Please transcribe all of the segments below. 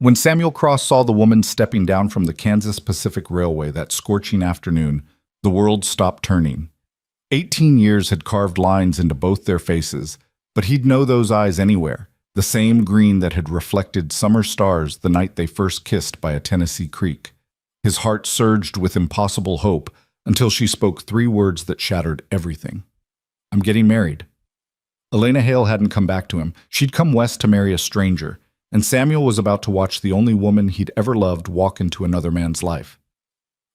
When Samuel Cross saw the woman stepping down from the Kansas Pacific Railway that scorching afternoon, the world stopped turning. 18 years had carved lines into both their faces, but he'd know those eyes anywhere, the same green that had reflected summer stars the night they first kissed by a Tennessee creek. His heart surged with impossible hope until she spoke three words that shattered everything. "I'm getting married." Elena Hale hadn't come back to him. She'd come west to marry a stranger, and Samuel was about to watch the only woman he'd ever loved walk into another man's life.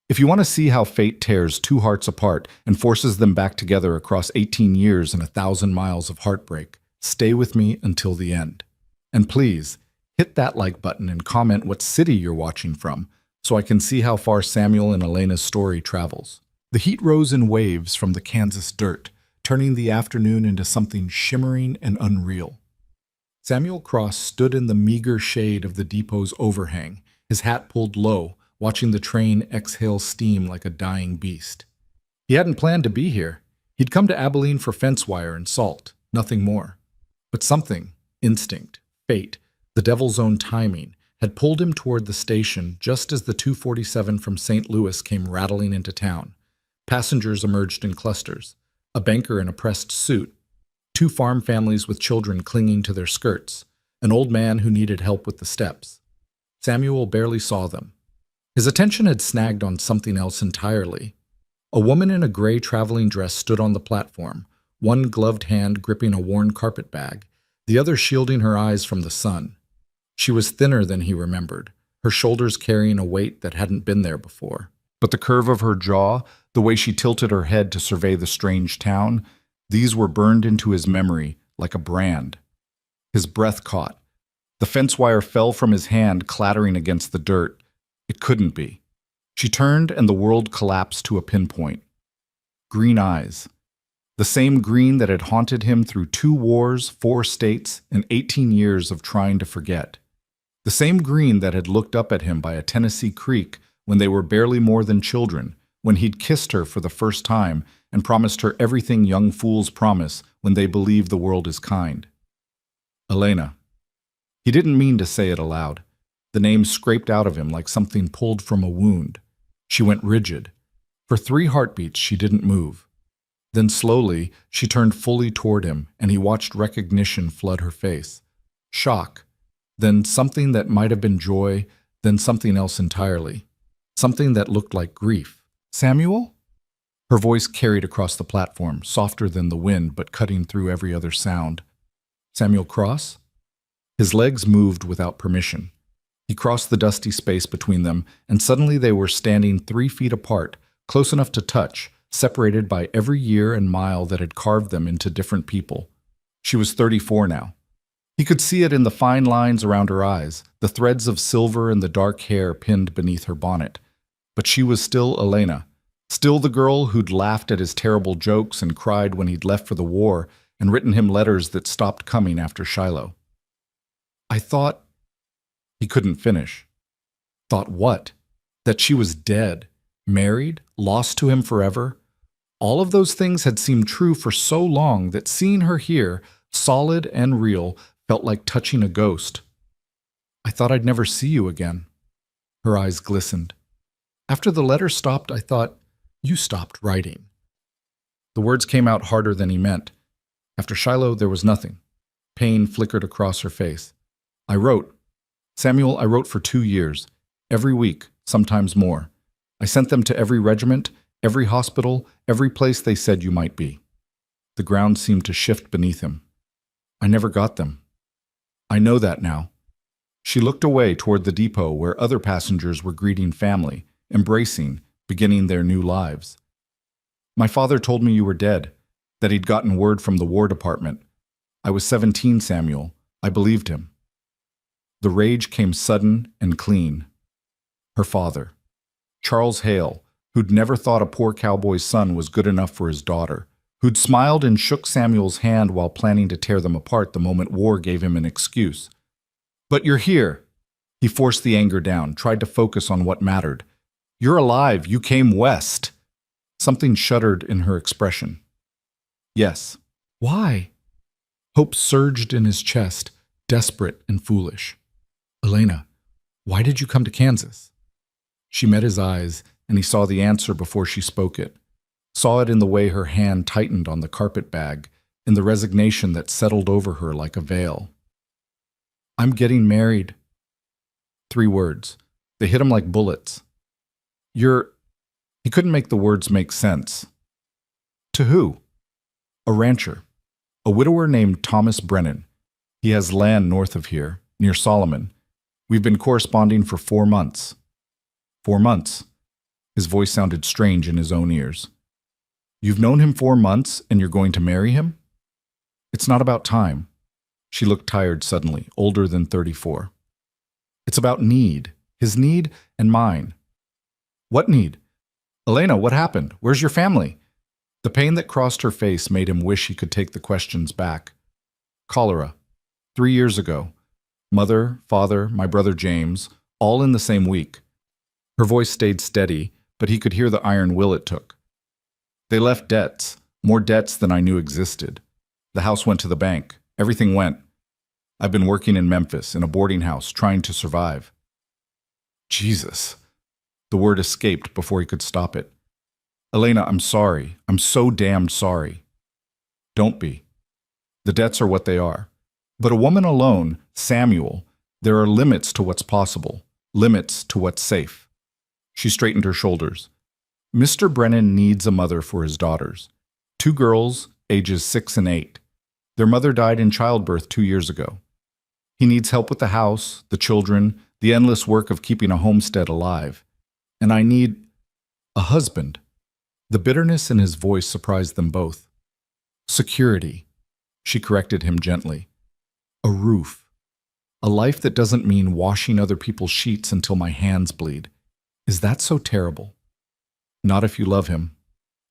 If you want to see how fate tears two hearts apart and forces them back together across 18 years and 1,000 miles of heartbreak, stay with me until the end. And please, hit that like button and comment what city you're watching from, so I can see how far Samuel and Elena's story travels. The heat rose in waves from the Kansas dirt, turning the afternoon into something shimmering and unreal. Samuel Cross stood in the meager shade of the depot's overhang, his hat pulled low, watching the train exhale steam like a dying beast. He hadn't planned to be here. He'd come to Abilene for fence wire and salt, nothing more. But something, instinct, fate, the devil's own timing, had pulled him toward the station just as the 247 from St. Louis came rattling into town. Passengers emerged in clusters, a banker in a pressed suit, two farm families with children clinging to their skirts, an old man who needed help with the steps. Samuel barely saw them. His attention had snagged on something else entirely. A woman in a gray traveling dress stood on the platform, one gloved hand gripping a worn carpet bag, the other shielding her eyes from the sun. She was thinner than he remembered, her shoulders carrying a weight that hadn't been there before. But the curve of her jaw, the way she tilted her head to survey the strange town, these were burned into his memory like a brand. His breath caught. The fence wire fell from his hand, clattering against the dirt. It couldn't be. She turned and the world collapsed to a pinpoint. Green eyes. The same green that had haunted him through 2 wars, 4 states, and 18 years of trying to forget. The same green that had looked up at him by a Tennessee creek when they were barely more than children, when he'd kissed her for the first time and promised her everything young fools promise when they believe the world is kind. Elena. He didn't mean to say it aloud. The name scraped out of him like something pulled from a wound. She went rigid. For 3 heartbeats, she didn't move. Then slowly, she turned fully toward him, and he watched recognition flood her face. Shock. Then something that might have been joy, then something else entirely. Something that looked like grief. "Samuel?" Her voice carried across the platform, softer than the wind but cutting through every other sound. "Samuel Cross?" His legs moved without permission. He crossed the dusty space between them, and suddenly they were standing 3 feet apart, close enough to touch, separated by every year and mile that had carved them into different people. She was 34 now. He could see it in the fine lines around her eyes, the threads of silver and the dark hair pinned beneath her bonnet. But she was still Elena, still the girl who'd laughed at his terrible jokes and cried when he'd left for the war and written him letters that stopped coming after Shiloh. "I thought—" He couldn't finish. Thought what? That she was dead, married, lost to him forever? All of those things had seemed true for so long that seeing her here, solid and real, felt like touching a ghost. "I thought I'd never see you again." Her eyes glistened. "After the letter stopped, I thought, you stopped writing." The words came out harder than he meant. After Shiloh, there was nothing. Pain flickered across her face. "I wrote. Samuel, I wrote for 2 years. Every week, sometimes more. I sent them to every regiment, every hospital, every place they said you might be." The ground seemed to shift beneath him. "I never got them. I know that now." She looked away toward the depot where other passengers were greeting family, embracing, beginning their new lives. "My father told me you were dead, that he'd gotten word from the War Department. I was 17, Samuel. I believed him." The rage came sudden and clean. Her father, Charles Hale, who'd never thought a poor cowboy's son was good enough for his daughter, who'd smiled and shook Samuel's hand while planning to tear them apart the moment war gave him an excuse. "But you're here." He forced the anger down, tried to focus on what mattered. "You're alive. You came west." Something shuddered in her expression. "Yes." "Why?" Hope surged in his chest, desperate and foolish. "Elena, Why did you come to Kansas? She met his eyes, and he saw the answer before she spoke it. Saw it in the way her hand tightened on the carpet bag, in the resignation that settled over her like a veil. I'm getting married. 3 words. They hit him like bullets. He couldn't make the words make sense. To who? A rancher. A widower named Thomas Brennan. He has land north of here, near Solomon. We've been corresponding for 4 months. 4 months. His voice sounded strange in his own ears. You've known him 4 months and you're going to marry him? It's not about time. She looked tired suddenly, older than 34. It's about need. His need and mine. What need? Elena, what happened? Where's your family? The pain that crossed her face made him wish he could take the questions back. Cholera. 3 years ago. Mother, father, my brother James, all in the same week. Her voice stayed steady, but he could hear the iron will it took. They left debts, more debts than I knew existed. The house went to the bank. Everything went. I've been working in Memphis, in a boarding house, trying to survive. Jesus. The word escaped before he could stop it. Elena, I'm sorry. I'm so damned sorry. Don't be. The debts are what they are. But a woman alone, Samuel, there are limits to what's possible, limits to what's safe. She straightened her shoulders. Mr. Brennan needs a mother for his daughters. 2 girls, ages 6 and 8. Their mother died in childbirth 2 years ago. He needs help with the house, the children, the endless work of keeping a homestead alive. And I need a husband. The bitterness in his voice surprised them both. Security, she corrected him gently. A roof. A life that doesn't mean washing other people's sheets until my hands bleed. Is that so terrible? Not if you love him.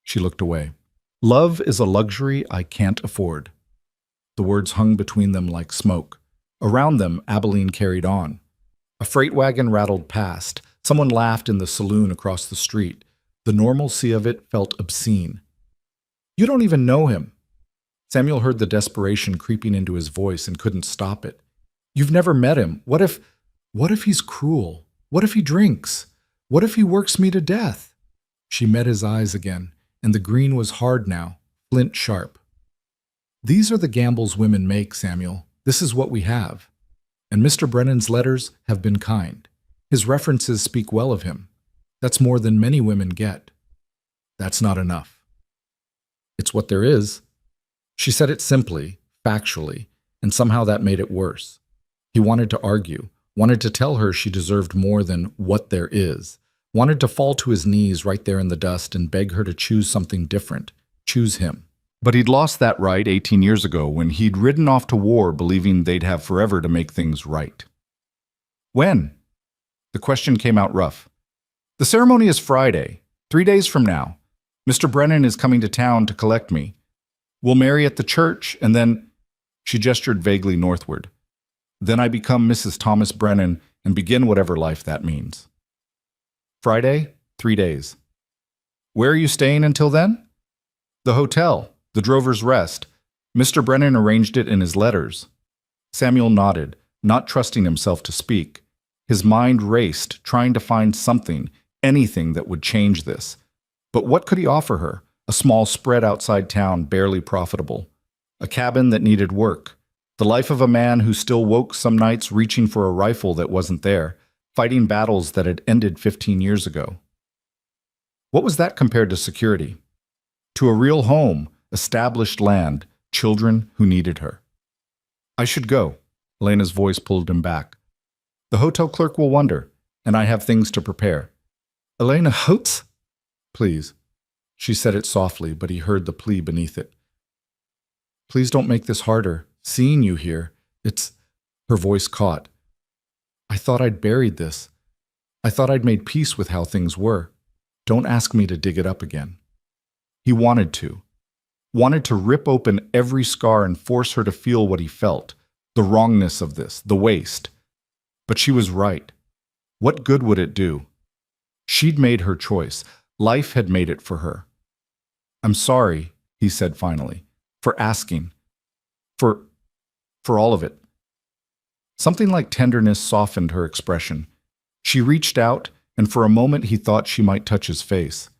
She looked away. Love is a luxury I can't afford. The words hung between them like smoke. Around them, Abilene carried on. A freight wagon rattled past. Someone laughed in the saloon across the street. The normalcy of it felt obscene. You don't even know him. Samuel heard the desperation creeping into his voice and couldn't stop it. You've never met him. What if he's cruel? What if he drinks? What if he works me to death? She met his eyes again, and the green was hard now, flint sharp. These are the gambles women make, Samuel. This is what we have. And Mr. Brennan's letters have been kind. His references speak well of him. That's more than many women get. That's not enough. It's what there is. She said it simply, factually, and somehow that made it worse. He wanted to argue, wanted to tell her she deserved more than what there is, wanted to fall to his knees right there in the dust and beg her to choose something different, choose him. But he'd lost that right 18 years ago when he'd ridden off to war believing they'd have forever to make things right. When? The question came out rough. The ceremony is Friday, 3 days from now. Mr. Brennan is coming to town to collect me. We'll marry at the church, and then, she gestured vaguely northward. Then I become Mrs. Thomas Brennan and begin whatever life that means. Friday, 3 days. Where are you staying until then? The hotel, the Drover's Rest. Mr. Brennan arranged it in his letters. Samuel nodded, not trusting himself to speak. His mind raced, trying to find something, anything that would change this. But what could he offer her? A small spread outside town, barely profitable. A cabin that needed work. The life of a man who still woke some nights reaching for a rifle that wasn't there, fighting battles that had ended 15 years ago. What was that compared to security? To a real home, established land, children who needed her. I should go. Elena's voice pulled him back. The hotel clerk will wonder, and I have things to prepare. Elena hopes? Please. She said it softly, but he heard the plea beneath it. Please don't make this harder. Seeing you here, it's... Her voice caught. I thought I'd buried this. I thought I'd made peace with how things were. Don't ask me to dig it up again. He wanted to. Wanted to rip open every scar and force her to feel what he felt. The wrongness of this, the waste. But she was right. What good would it do? She'd made her choice. Life had made it for her. I'm sorry, he said finally, for asking. For all of it. Something like tenderness softened her expression. She reached out, and for a moment he thought she might touch his face.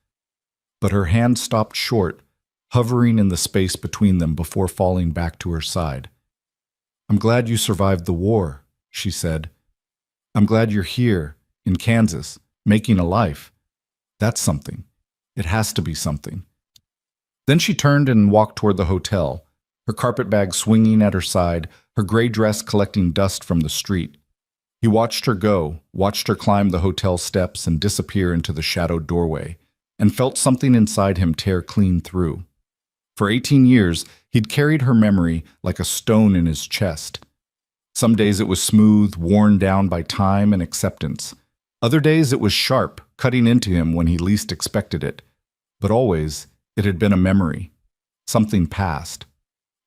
But her hand stopped short, hovering in the space between them before falling back to her side. "I'm glad you survived the war," she said. "I'm glad you're here, in Kansas, making a life. That's something. It has to be something." Then she turned and walked toward the hotel, her carpetbag swinging at her side, her gray dress collecting dust from the street. He watched her go, watched her climb the hotel steps and disappear into the shadowed doorway, and felt something inside him tear clean through. For 18 years, he'd carried her memory like a stone in his chest. Some days it was smooth, worn down by time and acceptance. Other days it was sharp, cutting into him when he least expected it. But always, it had been a memory. Something past.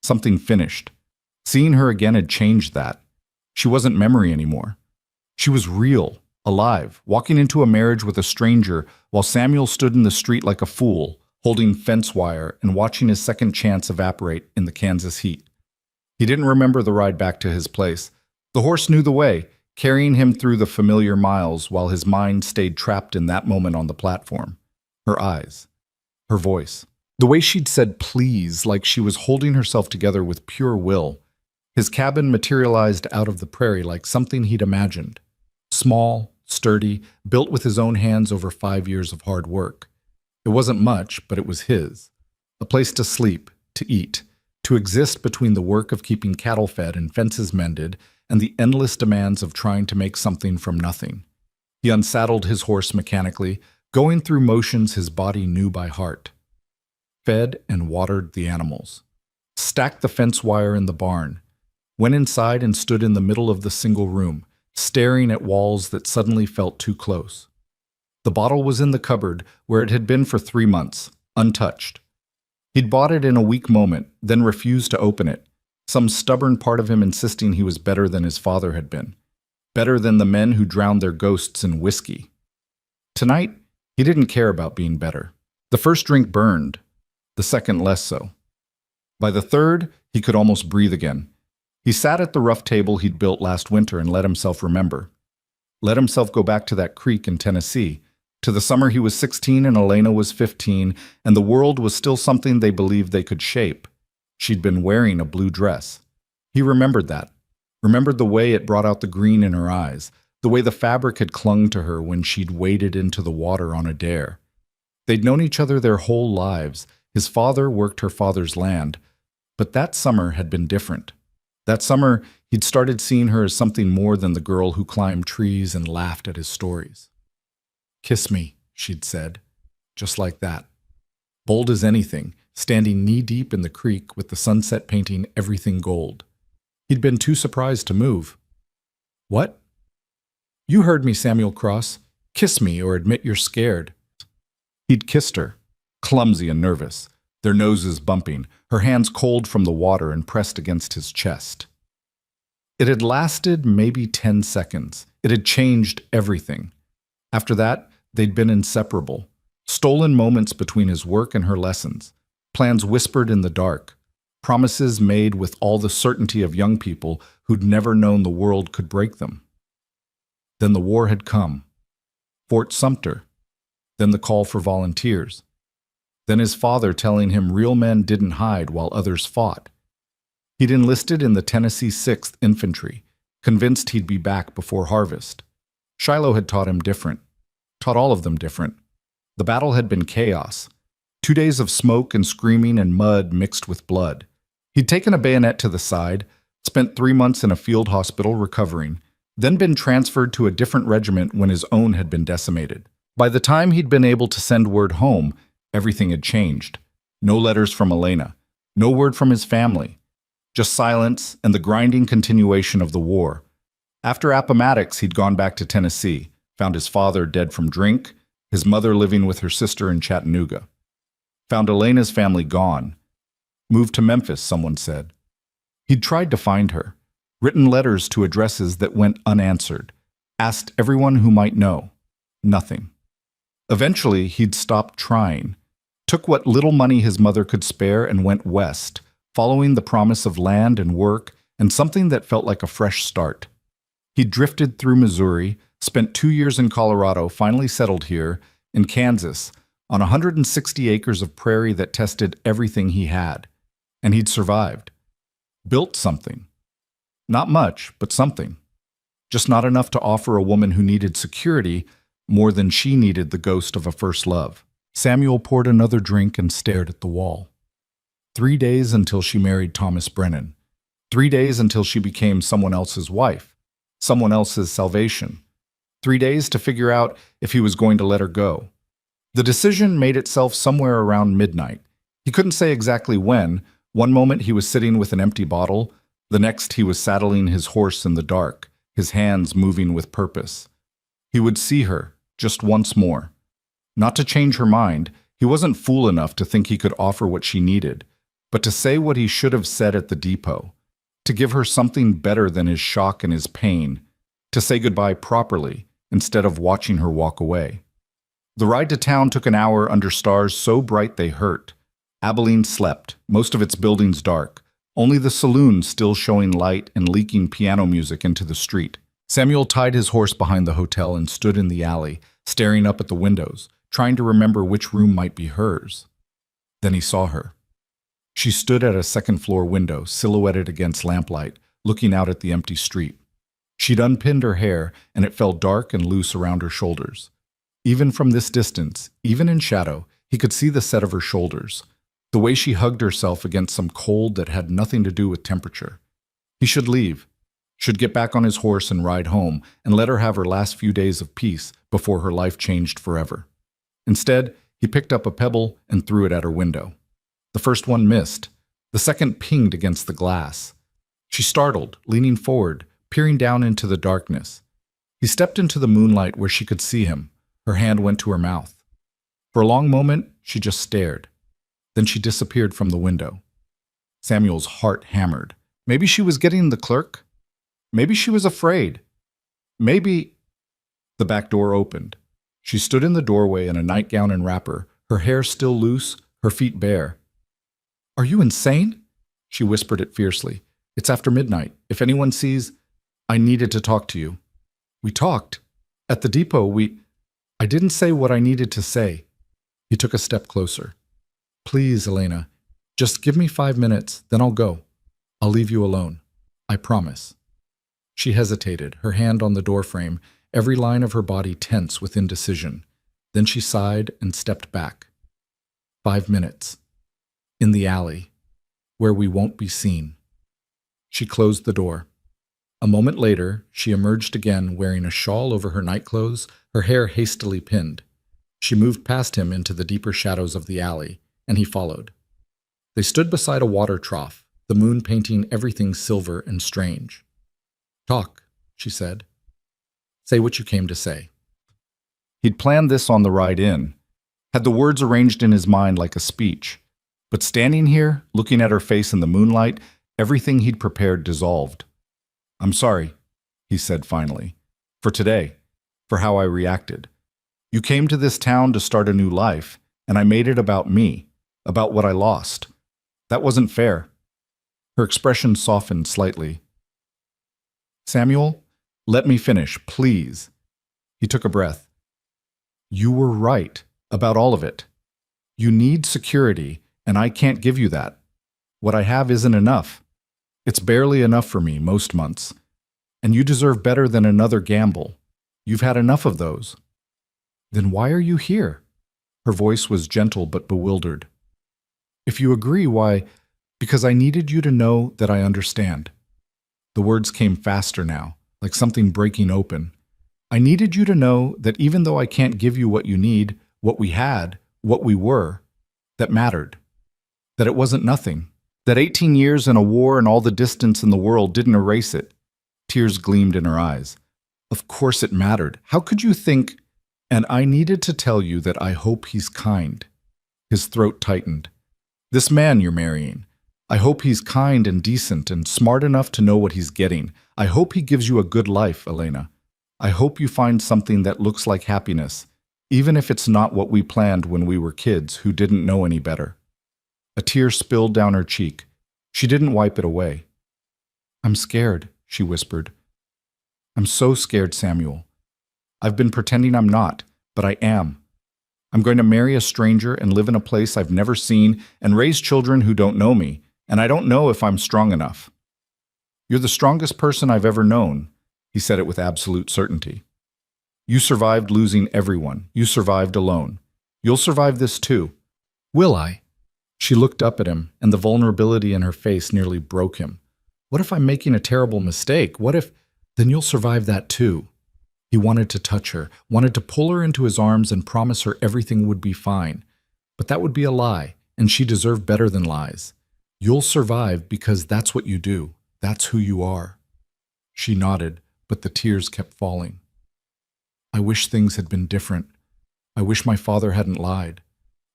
Something finished. Seeing her again had changed that. She wasn't memory anymore. She was real, alive, walking into a marriage with a stranger while Samuel stood in the street like a fool, holding fence wire and watching his second chance evaporate in the Kansas heat. He didn't remember the ride back to his place. The horse knew the way, carrying him through the familiar miles while his mind stayed trapped in that moment on the platform. Her eyes. Her voice. The way she'd said please, like she was holding herself together with pure will. His cabin materialized out of the prairie like something he'd imagined. Small, sturdy, built with his own hands over 5 years of hard work. It wasn't much, but it was his. A place to sleep, to eat, to exist between the work of keeping cattle fed and fences mended and the endless demands of trying to make something from nothing. He unsaddled his horse mechanically, going through motions his body knew by heart. Fed and watered the animals. Stacked the fence wire in the barn. Went inside and stood in the middle of the single room, staring at walls that suddenly felt too close. The bottle was in the cupboard where it had been for 3 months, untouched. He'd bought it in a weak moment, then refused to open it, some stubborn part of him insisting he was better than his father had been, better than the men who drowned their ghosts in whiskey. Tonight, he didn't care about being better. The first drink burned, the second less so. By the third, he could almost breathe again. He sat at the rough table he'd built last winter and let himself remember. Let himself go back to that creek in Tennessee, to the summer he was 16 and Elena was 15, and the world was still something they believed they could shape. She'd been wearing a blue dress. He remembered that. Remembered the way it brought out the green in her eyes, the way the fabric had clung to her when she'd waded into the water on a dare. They'd known each other their whole lives. His father worked her father's land. But that summer had been different. That summer, he'd started seeing her as something more than the girl who climbed trees and laughed at his stories. "Kiss me," she'd said, just like that. Bold as anything, standing knee-deep in the creek with the sunset painting everything gold. He'd been too surprised to move. "What?" "You heard me, Samuel Cross. Kiss me or admit you're scared." He'd kissed her, clumsy and nervous, their noses bumping, her hands cold from the water and pressed against his chest. It had lasted maybe 10 seconds. It had changed everything. After that, they'd been inseparable. Stolen moments between his work and her lessons. Plans whispered in the dark. Promises made with all the certainty of young people who'd never known the world could break them. Then the war had come. Fort Sumter. Then the call for volunteers. Then his father telling him real men didn't hide while others fought. He'd enlisted in the Tennessee 6th Infantry, convinced he'd be back before harvest. Shiloh had taught him different, taught all of them different. The battle had been chaos. 2 days of smoke and screaming and mud mixed with blood. He'd taken a bayonet to the side, spent 3 months in a field hospital recovering, then been transferred to a different regiment when his own had been decimated. By the time he'd been able to send word home, everything had changed. No letters from Elena, no word from his family. Just silence and the grinding continuation of the war. After Appomattox, he'd gone back to Tennessee, found his father dead from drink, his mother living with her sister in Chattanooga. Found Elena's family gone. Moved to Memphis, someone said. He'd tried to find her, written letters to addresses that went unanswered, asked everyone who might know. Nothing. Eventually, he'd stopped trying, took what little money his mother could spare and went west, following the promise of land and work and something that felt like a fresh start. He drifted through Missouri, spent 2 years in Colorado, finally settled here in Kansas on 160 acres of prairie that tested everything he had. And he'd survived. Built something. Not much, but something. Just not enough to offer a woman who needed security more than she needed the ghost of a first love. Samuel poured another drink and stared at the wall. 3 days until she married Thomas Brennan. 3 days until she became someone else's wife, someone else's salvation. 3 days to figure out if he was going to let her go. The decision made itself somewhere around midnight. He couldn't say exactly when. One moment he was sitting with an empty bottle, the next he was saddling his horse in the dark, his hands moving with purpose. He would see her, just once more. Not to change her mind, he wasn't fool enough to think he could offer what she needed, but to say what he should have said at the depot, to give her something better than his shock and his pain, to say goodbye properly instead of watching her walk away. The ride to town took an hour under stars so bright they hurt. Abilene slept, most of its buildings dark, only the saloon still showing light and leaking piano music into the street. Samuel tied his horse behind the hotel and stood in the alley, staring up at the windows, trying to remember which room might be hers. Then he saw her. She stood at a second-floor window, silhouetted against lamplight, looking out at the empty street. She'd unpinned her hair, and it fell dark and loose around her shoulders. Even from this distance, even in shadow, he could see the set of her shoulders, the way she hugged herself against some cold that had nothing to do with temperature. He should leave, should get back on his horse and ride home, and let her have her last few days of peace before her life changed forever. Instead, he picked up a pebble and threw it at her window. The first one missed. The second pinged against the glass. She startled, leaning forward, peering down into the darkness. He stepped into the moonlight where she could see him. Her hand went to her mouth. For a long moment, she just stared. Then she disappeared from the window. Samuel's heart hammered. Maybe she was getting the clerk? Maybe she was afraid. Maybe... The back door opened. She stood in the doorway in a nightgown and wrapper, her hair still loose, her feet bare. "Are you insane?" She whispered it fiercely. "It's after midnight. If anyone sees, I needed to talk to you." "We talked. At the depot, I didn't say what I needed to say." He took a step closer. "Please, Elena, just give me 5 minutes, then I'll go. I'll leave you alone. I promise." She hesitated, her hand on the doorframe, every line of her body tense with indecision. Then she sighed and stepped back. 5 minutes. In the alley, where we won't be seen. She closed the door. A moment later, she emerged again wearing a shawl over her nightclothes, her hair hastily pinned. She moved past him into the deeper shadows of the alley, and he followed. They stood beside a water trough, the moon painting everything silver and strange. "Talk," she said. "Say what you came to say." He'd planned this on the ride in, had the words arranged in his mind like a speech. But standing here, looking at her face in the moonlight, everything he'd prepared dissolved. "I'm sorry," he said finally, "for today, for how I reacted. You came to this town to start a new life, and I made it about me, about what I lost. That wasn't fair." Her expression softened slightly. "Samuel, let me finish, please." He took a breath. "You were right about all of it. You need security, and I can't give you that. What I have isn't enough. It's barely enough for me most months. And you deserve better than another gamble. You've had enough of those." "Then why are you here?" Her voice was gentle but bewildered. "If you agree, why? Because I needed you to know that I understand." The words came faster now, like something breaking open. "I needed you to know that even though I can't give you what you need, what we had, what we were, that mattered. That it wasn't nothing. That 18 years in a war and all the distance in the world didn't erase it." Tears gleamed in her eyes. "Of course it mattered. How could you think—" "And I needed to tell you that I hope he's kind." His throat tightened. "This man you're marrying. I hope he's kind and decent and smart enough to know what he's getting. I hope he gives you a good life, Elena. I hope you find something that looks like happiness, even if it's not what we planned when we were kids who didn't know any better." A tear spilled down her cheek. She didn't wipe it away. "I'm scared," she whispered. "I'm so scared, Samuel. I've been pretending I'm not, but I am. I'm going to marry a stranger and live in a place I've never seen and raise children who don't know me, and I don't know if I'm strong enough." "You're the strongest person I've ever known," he said it with absolute certainty. "You survived losing everyone. You survived alone. You'll survive this too." "Will I?" She looked up at him, and the vulnerability in her face nearly broke him. "What if I'm making a terrible mistake? What if—" "Then you'll survive that too." He wanted to touch her, wanted to pull her into his arms and promise her everything would be fine. But that would be a lie, and she deserved better than lies. "You'll survive because that's what you do. That's who you are." She nodded, but the tears kept falling. "I wish things had been different. I wish my father hadn't lied.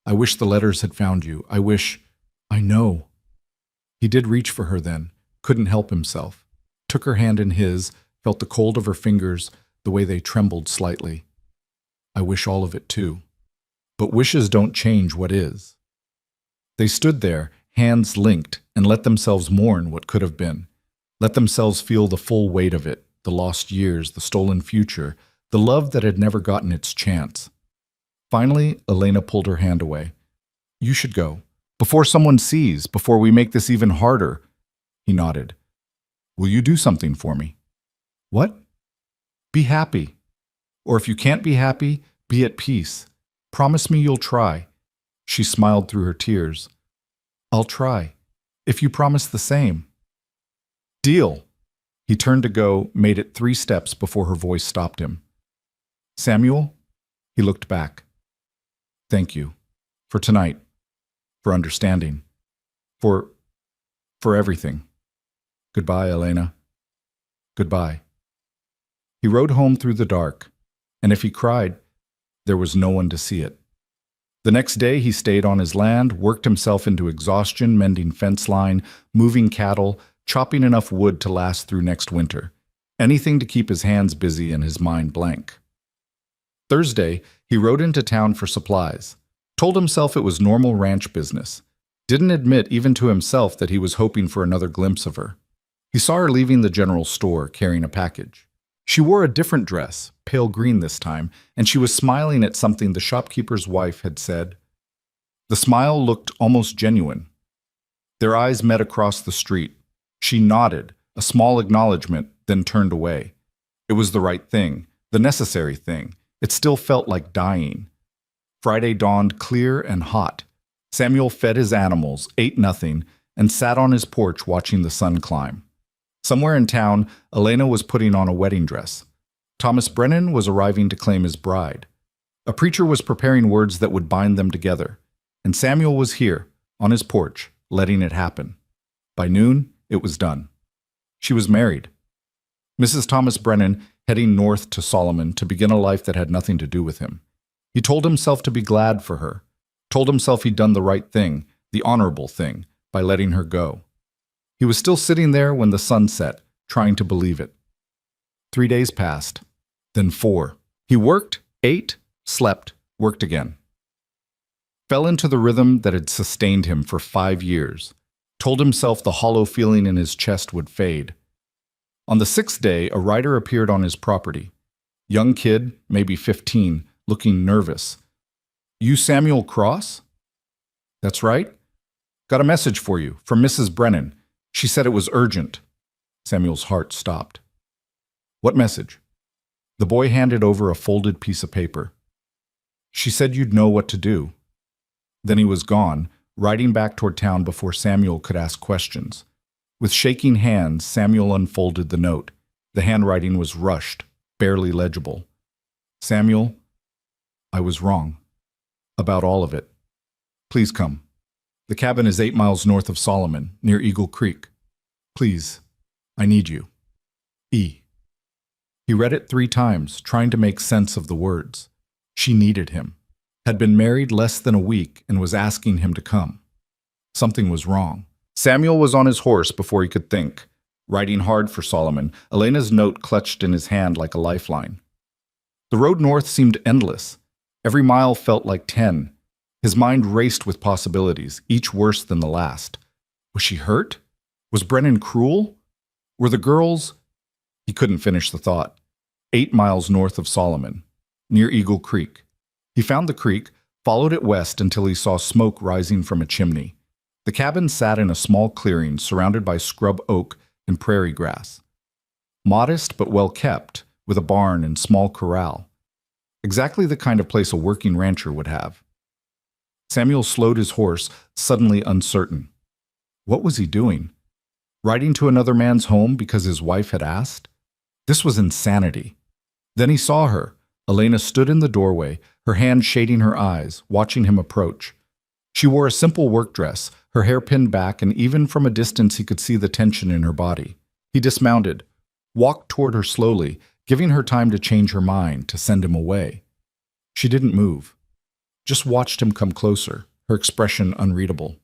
I wish the letters had found you. I wish—" "I know." He did reach for her then, couldn't help himself. Took her hand in his, felt the cold of her fingers, the way they trembled slightly. "I wish all of it too. But wishes don't change what is." They stood there, hands linked, and let themselves mourn what could have been. Let themselves feel the full weight of it, the lost years, the stolen future, the love that had never gotten its chance. Finally, Elena pulled her hand away. "You should go. Before someone sees, before we make this even harder." He nodded. "Will you do something for me?" "What?" "Be happy. Or if you can't be happy, be at peace. Promise me you'll try." She smiled through her tears. "I'll try, if you promise the same." "Deal." He turned to go, made it 3 steps before her voice stopped him. "Samuel?" He looked back. "Thank you. For tonight. For understanding. For everything. Goodbye, Elena. Goodbye." He rode home through the dark, and if he cried, there was no one to see it. The next day he stayed on his land, worked himself into exhaustion, mending fence line, moving cattle, chopping enough wood to last through next winter. Anything to keep his hands busy and his mind blank. Thursday, he rode into town for supplies. Told himself it was normal ranch business. Didn't admit even to himself that he was hoping for another glimpse of her. He saw her leaving the general store, carrying a package. She wore a different dress, pale green this time, and she was smiling at something the shopkeeper's wife had said. The smile looked almost genuine. Their eyes met across the street. She nodded, a small acknowledgement, then turned away. It was the right thing, the necessary thing. It still felt like dying. Friday dawned clear and hot. Samuel fed his animals, ate nothing, and sat on his porch watching the sun climb. Somewhere in town, Elena was putting on a wedding dress. Thomas Brennan was arriving to claim his bride. A preacher was preparing words that would bind them together. And Samuel was here, on his porch, letting it happen. By noon, it was done. She was married. Mrs. Thomas Brennan heading north to Solomon to begin a life that had nothing to do with him. He told himself to be glad for her. Told himself he'd done the right thing, the honorable thing, by letting her go. He was still sitting there when the sun set, trying to believe it. 3 days passed, then 4. He worked, ate, slept, worked again. Fell into the rhythm that had sustained him for 5 years. Told himself the hollow feeling in his chest would fade. On the 6th day, a rider appeared on his property. Young kid, maybe 15, looking nervous. "You Samuel Cross?" "That's right. Got a message for you, from Mrs. Brennan. She said it was urgent." Samuel's heart stopped. "What message?" The boy handed over a folded piece of paper. "She said you'd know what to do." Then he was gone, riding back toward town before Samuel could ask questions. With shaking hands, Samuel unfolded the note. The handwriting was rushed, barely legible. "Samuel, I was wrong. About all of it. Please come. The cabin is 8 miles north of Solomon, near Eagle Creek. Please, I need you. E." He read it 3 times, trying to make sense of the words. She needed him. Had been married less than a week and was asking him to come. Something was wrong. Samuel was on his horse before he could think. Riding hard for Solomon, Elena's note clutched in his hand like a lifeline. The road north seemed endless. Every mile felt like 10. His mind raced with possibilities, each worse than the last. Was she hurt? Was Brennan cruel? Were the girls— He couldn't finish the thought. 8 miles north of Solomon, near Eagle Creek. He found the creek, followed it west until he saw smoke rising from a chimney. The cabin sat in a small clearing surrounded by scrub oak and prairie grass. Modest but well kept, with a barn and small corral. Exactly the kind of place a working rancher would have. Samuel slowed his horse, suddenly uncertain. What was he doing? Riding to another man's home because his wife had asked? This was insanity. Then he saw her. Elena stood in the doorway, her hand shading her eyes, watching him approach. She wore a simple work dress, her hair pinned back, and even from a distance he could see the tension in her body. He dismounted, walked toward her slowly, giving her time to change her mind, to send him away. She didn't move, just watched him come closer, her expression unreadable.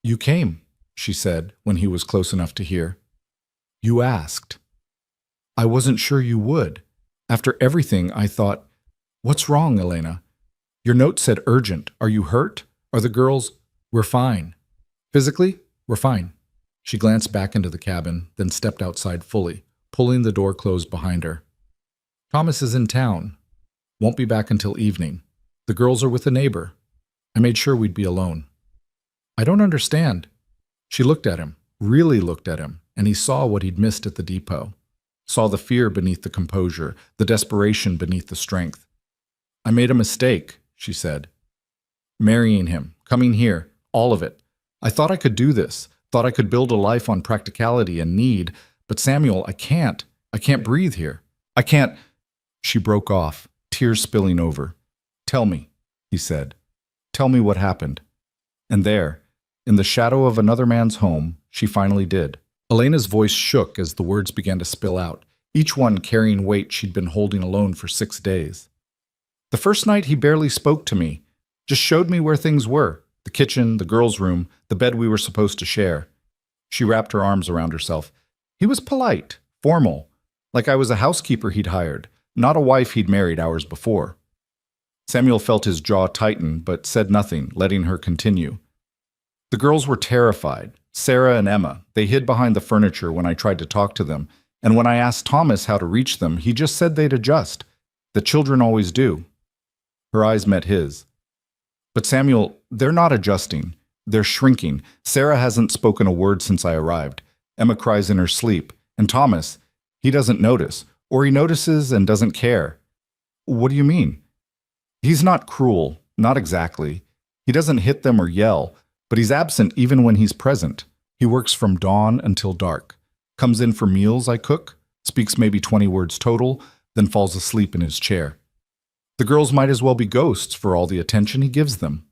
"You came," she said when he was close enough to hear. "You asked. I wasn't sure you would. After everything, I thought, what's wrong, Elena? Your note said urgent. Are you hurt? Are the girls—" "We're fine. Physically, we're fine." She glanced back into the cabin, then stepped outside fully, pulling the door closed behind her. "Thomas is in town. Won't be back until evening. The girls are with a neighbor. I made sure we'd be alone." "I don't understand." She looked at him, really looked at him, and he saw what he'd missed at the depot. Saw the fear beneath the composure, the desperation beneath the strength. "I made a mistake," she said. "Marrying him, coming here, all of it. I thought I could do this, thought I could build a life on practicality and need, but Samuel, I can't. I can't breathe here. I can't—" She broke off, tears spilling over. "Tell me," he said. "Tell me what happened." And there, in the shadow of another man's home, she finally did. Elena's voice shook as the words began to spill out, each one carrying weight she'd been holding alone for 6 days. "The first night he barely spoke to me, just showed me where things were, the kitchen, the girls' room, the bed we were supposed to share." She wrapped her arms around herself. "He was polite, formal, like I was a housekeeper he'd hired, not a wife he'd married hours before." Samuel felt his jaw tighten, but said nothing, letting her continue. "The girls were terrified. Sarah and Emma, they hid behind the furniture when I tried to talk to them, and when I asked Thomas how to reach them, he just said they'd adjust. The children always do." Her eyes met his. "But Samuel, they're not adjusting. They're shrinking. Sarah hasn't spoken a word since I arrived. Emma cries in her sleep. And Thomas, he doesn't notice, or he notices and doesn't care." "What do you mean?" "He's not cruel, not exactly. He doesn't hit them or yell, but he's absent even when he's present. He works from dawn until dark. Comes in for meals I cook, speaks maybe 20 words total, then falls asleep in his chair. The girls might as well be ghosts for all the attention he gives them."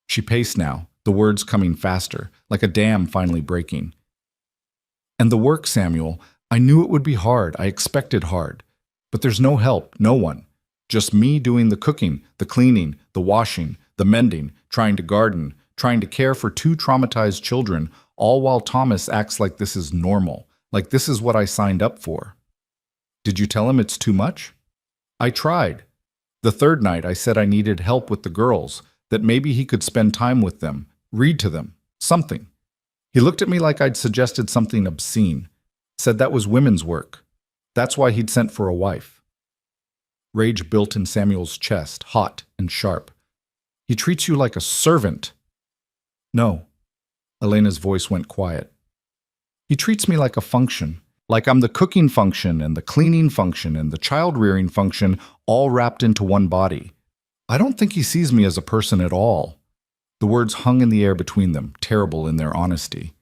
She paced now, the words coming faster, like a dam finally breaking. "And the work, Samuel, I knew it would be hard. I expected hard. But there's no help, no one. Just me doing the cooking, the cleaning, the washing, the mending, trying to garden, trying to care for 2 traumatized children, all while Thomas acts like this is normal, like this is what I signed up for." "Did you tell him it's too much?" "I tried. The 3rd night I said I needed help with the girls, that maybe he could spend time with them, read to them, something. He looked at me like I'd suggested something obscene, said that was women's work. That's why he'd sent for a wife." Rage built in Samuel's chest, hot and sharp. "He treats you like a servant." "No." Elena's voice went quiet. "He treats me like a function, like I'm the cooking function and the cleaning function and the child-rearing function all wrapped into one body. I don't think he sees me as a person at all." The words hung in the air between them, terrible in their honesty.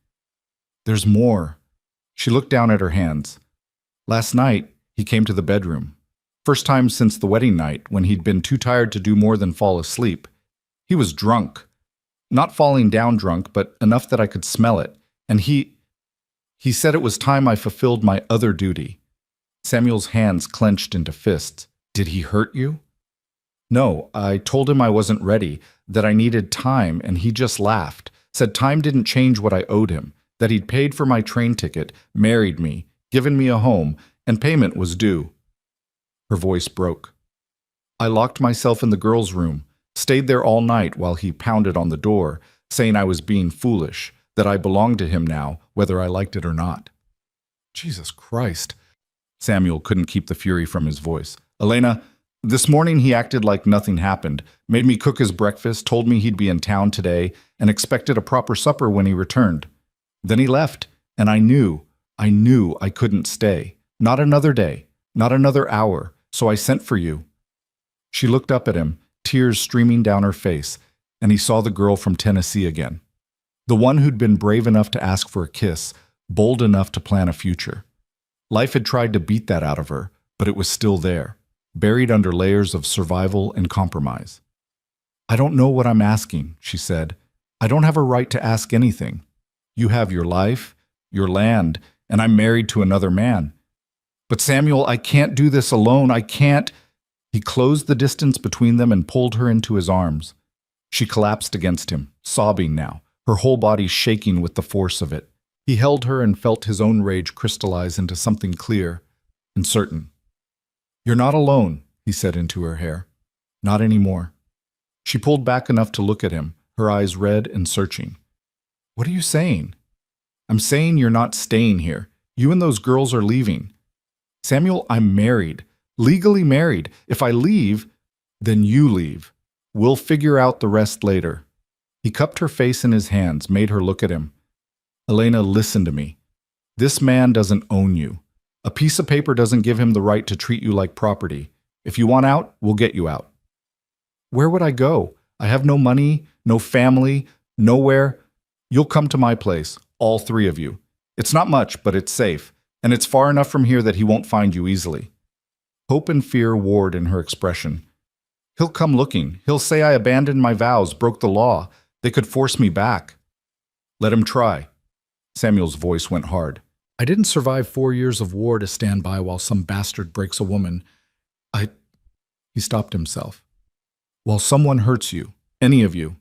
"There's more." She looked down at her hands. "Last night, he came to the bedroom. First time since the wedding night, when he'd been too tired to do more than fall asleep. He was drunk. Not falling down drunk, but enough that I could smell it. And he said it was time I fulfilled my other duty." Samuel's hands clenched into fists. "Did he hurt you?" "No, I told him I wasn't ready, that I needed time, and he just laughed. Said time didn't change what I owed him, that he'd paid for my train ticket, married me, given me a home, and payment was due." Her voice broke. "I locked myself in the girls' room, stayed there all night while he pounded on the door, saying I was being foolish, that I belonged to him now, whether I liked it or not." Jesus Christ. Samuel couldn't keep the fury from his voice. Elena, this morning he acted like nothing happened, made me cook his breakfast, told me he'd be in town today, and expected a proper supper when he returned. Then he left, and I knew I couldn't stay. Not another day, not another hour, so I sent for you. She looked up at him, tears streaming down her face, and he saw the girl from Tennessee again. The one who'd been brave enough to ask for a kiss, bold enough to plan a future. Life had tried to beat that out of her, but it was still there, buried under layers of survival and compromise. I don't know what I'm asking, she said. I don't have a right to ask anything. You have your life, your land, and I'm married to another man. But Samuel, I can't do this alone. I can't. He closed the distance between them and pulled her into his arms. She collapsed against him, sobbing now, her whole body shaking with the force of it. He held her and felt his own rage crystallize into something clear and certain. You're not alone, he said into her hair. Not anymore. She pulled back enough to look at him, her eyes red and searching. What are you saying? I'm saying you're not staying here. You and those girls are leaving. Samuel, I'm married, legally married. If I leave, then you leave. We'll figure out the rest later. He cupped her face in his hands, made her look at him. Elena, listen to me. This man doesn't own you. A piece of paper doesn't give him the right to treat you like property. If you want out, we'll get you out. Where would I go? I have no money, no family, nowhere. You'll come to my place, all three of you. It's not much, but it's safe, and it's far enough from here that he won't find you easily. Hope and fear warred in her expression. He'll come looking. He'll say I abandoned my vows, broke the law. They could force me back. Let him try. Samuel's voice went hard. I didn't survive 4 years of war to stand by while some bastard breaks a woman. He stopped himself. While someone hurts you, any of you.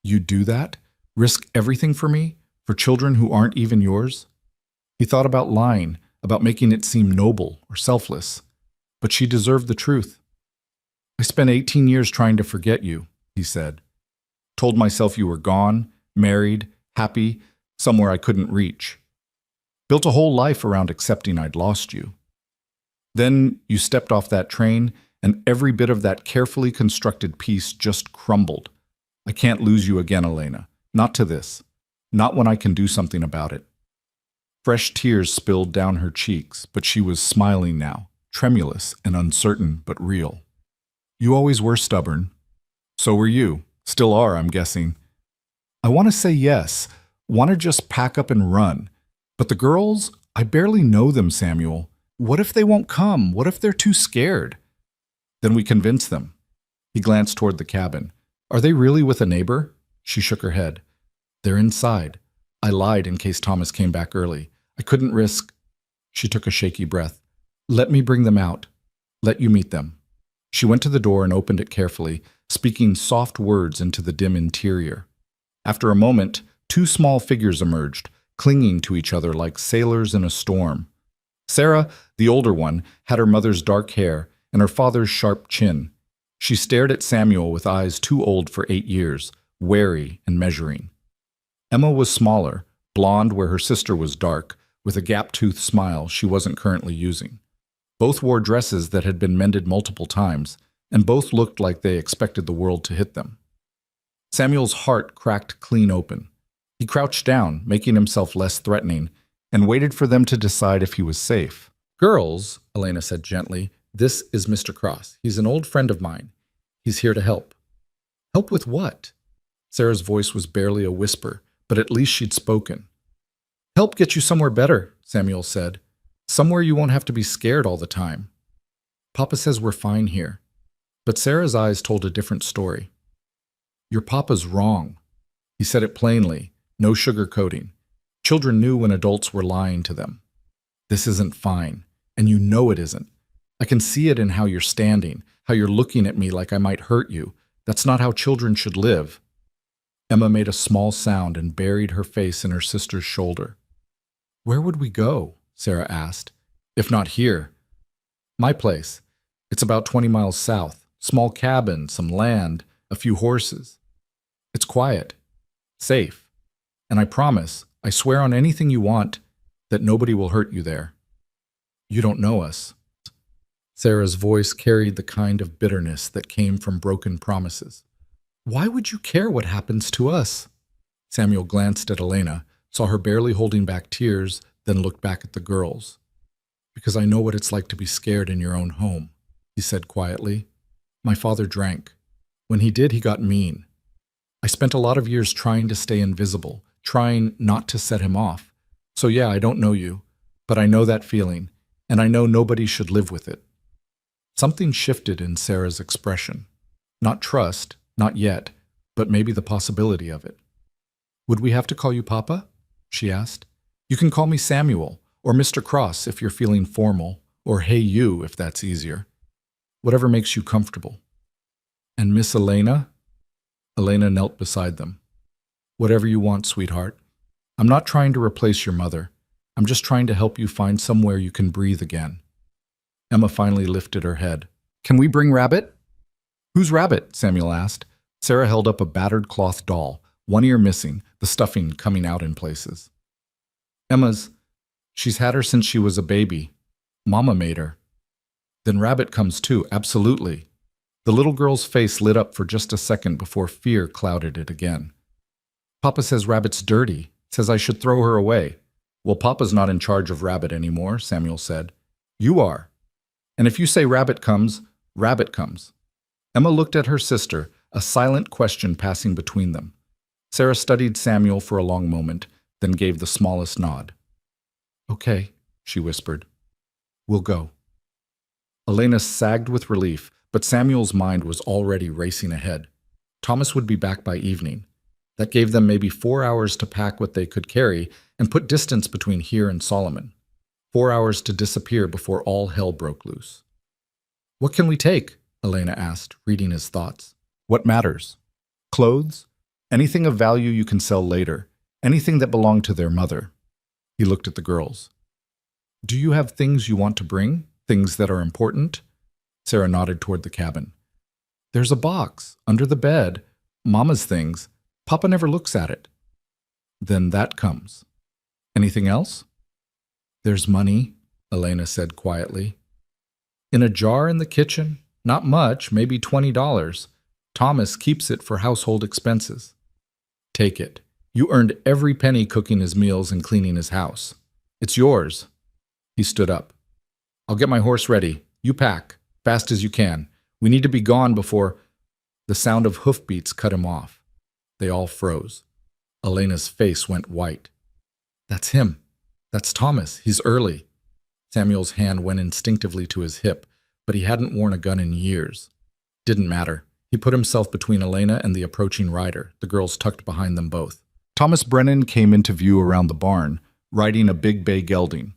You do that? Risk everything for me? For children who aren't even yours? He thought about lying, about making it seem noble or selfless. But she deserved the truth. I spent 18 years trying to forget you, he said. Told myself you were gone, married, happy, somewhere I couldn't reach. Built a whole life around accepting I'd lost you. Then you stepped off that train, and every bit of that carefully constructed piece just crumbled. I can't lose you again, Elena. Not to this. Not when I can do something about it. Fresh tears spilled down her cheeks, but she was smiling now, tremulous and uncertain, but real. You always were stubborn. So were you. Still are, I'm guessing. I want to say yes. Want to just pack up and run. But the girls, I barely know them, Samuel. What if they won't come? What if they're too scared? Then we convince them. He glanced toward the cabin. Are they really with a neighbor? She shook her head. They're inside. I lied in case Thomas came back early. I couldn't risk. She took a shaky breath. Let me bring them out. Let you meet them. She went to the door and opened it carefully, speaking soft words into the dim interior. After a moment, 2 small figures emerged, clinging to each other like sailors in a storm. Sarah, the older one, had her mother's dark hair and her father's sharp chin. She stared at Samuel with eyes too old for 8 years, wary and measuring. Emma was smaller, blonde where her sister was dark, with a gap-toothed smile she wasn't currently using. Both wore dresses that had been mended multiple times, and both looked like they expected the world to hit them. Samuel's heart cracked clean open. He crouched down, making himself less threatening, and waited for them to decide if he was safe. Girls, Elena said gently, this is Mr. Cross. He's an old friend of mine. He's here to help. Help with what? Sarah's voice was barely a whisper, but at least she'd spoken. Help get you somewhere better, Samuel said. Somewhere you won't have to be scared all the time. Papa says we're fine here. But Sarah's eyes told a different story. Your papa's wrong. He said it plainly, no sugarcoating. Children knew when adults were lying to them. This isn't fine, and you know it isn't. I can see it in how you're standing, how you're looking at me like I might hurt you. That's not how children should live. Emma made a small sound and buried her face in her sister's shoulder. Where would we go? Sarah asked. If not here. My place. It's about 20 miles south. Small cabin, some land, a few horses. It's quiet. Safe. And I promise, I swear on anything you want, that nobody will hurt you there. You don't know us. Sarah's voice carried the kind of bitterness that came from broken promises. Why would you care what happens to us? Samuel glanced at Elena, saw her barely holding back tears, then looked back at the girls. Because I know what it's like to be scared in your own home, he said quietly. My father drank. When he did, he got mean. I spent a lot of years trying to stay invisible, trying not to set him off. So yeah, I don't know you, but I know that feeling, and I know nobody should live with it. Something shifted in Sarah's expression. Not trust, not yet, but maybe the possibility of it. Would we have to call you Papa? She asked. You can call me Samuel, or Mr. Cross if you're feeling formal, or Hey You if that's easier. Whatever makes you comfortable. And Miss Elena? Elena knelt beside them. Whatever you want, sweetheart. I'm not trying to replace your mother. I'm just trying to help you find somewhere you can breathe again. Emma finally lifted her head. Can we bring Rabbit? Who's Rabbit? Samuel asked. Sarah held up a battered cloth doll, one ear missing, the stuffing coming out in places. Emma's. She's had her since she was a baby. Mama made her. Then Rabbit comes too, absolutely. The little girl's face lit up for just a second before fear clouded it again. Papa says Rabbit's dirty, says I should throw her away. Well, Papa's not in charge of Rabbit anymore, Samuel said. You are. And if you say Rabbit comes, Rabbit comes. Emma looked at her sister, a silent question passing between them. Sarah studied Samuel for a long moment, then gave the smallest nod. Okay, she whispered. We'll go. Elena sagged with relief, but Samuel's mind was already racing ahead. Thomas would be back by evening. That gave them maybe 4 hours to pack what they could carry and put distance between here and Solomon. 4 hours to disappear before all hell broke loose. What can we take? Elena asked, reading his thoughts. What matters? Clothes? Anything of value you can sell later. Anything that belonged to their mother. He looked at the girls. Do you have things you want to bring? Things that are important? Sarah nodded toward the cabin. There's a box, under the bed. Mama's things. Papa never looks at it. Then that comes. Anything else? There's money, Elena said quietly. In a jar in the kitchen? Not much, maybe $20. Thomas keeps it for household expenses. Take it. You earned every penny cooking his meals and cleaning his house. It's yours. He stood up. I'll get my horse ready. You pack, fast as you can. We need to be gone before... The sound of hoofbeats cut him off. They all froze. Elena's face went white. That's him. That's Thomas. He's early. Samuel's hand went instinctively to his hip, but he hadn't worn a gun in years. Didn't matter. He put himself between Elena and the approaching rider, the girls tucked behind them both. Thomas Brennan came into view around the barn, riding a big bay gelding.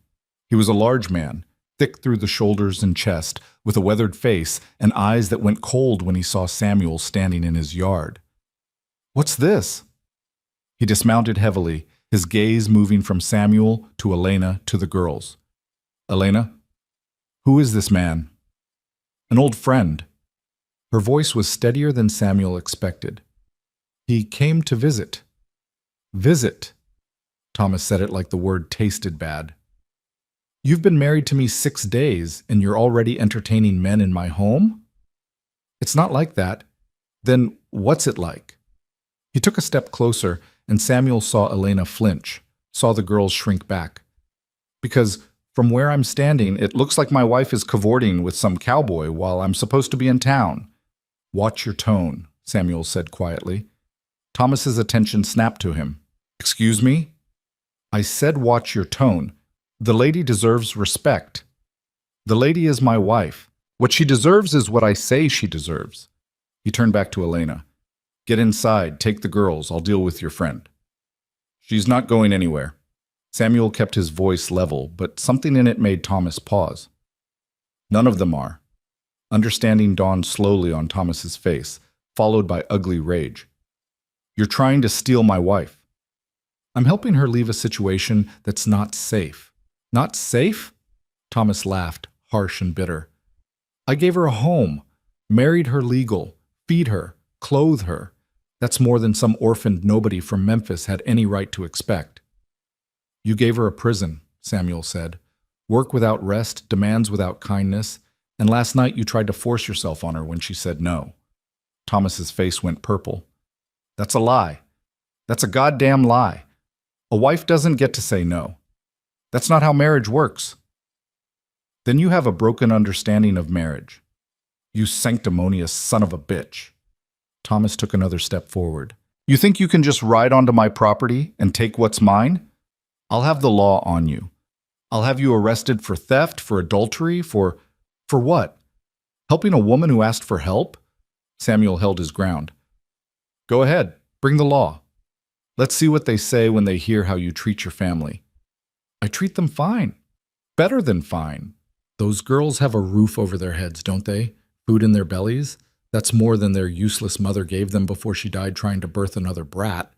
He was a large man, thick through the shoulders and chest, with a weathered face and eyes that went cold when he saw Samuel standing in his yard. What's this? He dismounted heavily, his gaze moving from Samuel to Elena to the girls. Elena? Who is this man? An old friend. Her voice was steadier than Samuel expected. He came to visit. Visit. Thomas said it like the word tasted bad. You've been married to me 6 days, and you're already entertaining men in my home? It's not like that. Then what's it like? He took a step closer, and Samuel saw Elena flinch, saw the girls shrink back. Because from where I'm standing, it looks like my wife is cavorting with some cowboy while I'm supposed to be in town. Watch your tone, Samuel said quietly. Thomas's attention snapped to him. Excuse me? I said watch your tone. The lady deserves respect. The lady is my wife. What she deserves is what I say she deserves. He turned back to Elena. Get inside, take the girls, I'll deal with your friend. She's not going anywhere. Samuel kept his voice level, but something in it made Thomas pause. None of them are. Understanding dawned slowly on Thomas's face, followed by ugly rage. You're trying to steal my wife. I'm helping her leave a situation that's not safe. Not safe? Thomas laughed, harsh and bitter. I gave her a home, married her legal, feed her, clothe her. That's more than some orphaned nobody from Memphis had any right to expect. You gave her a prison, Samuel said. Work without rest, demands without kindness, and last night you tried to force yourself on her when she said no. Thomas's face went purple. That's a lie. That's a goddamn lie. A wife doesn't get to say no. That's not how marriage works. Then you have a broken understanding of marriage. You sanctimonious son of a bitch. Thomas took another step forward. You think you can just ride onto my property and take what's mine? I'll have the law on you. I'll have you arrested for theft, for adultery, for what? Helping a woman who asked for help? Samuel held his ground. Go ahead, bring the law. Let's see what they say when they hear how you treat your family. I treat them fine. Better than fine. Those girls have a roof over their heads, don't they? Food in their bellies? That's more than their useless mother gave them before she died trying to birth another brat.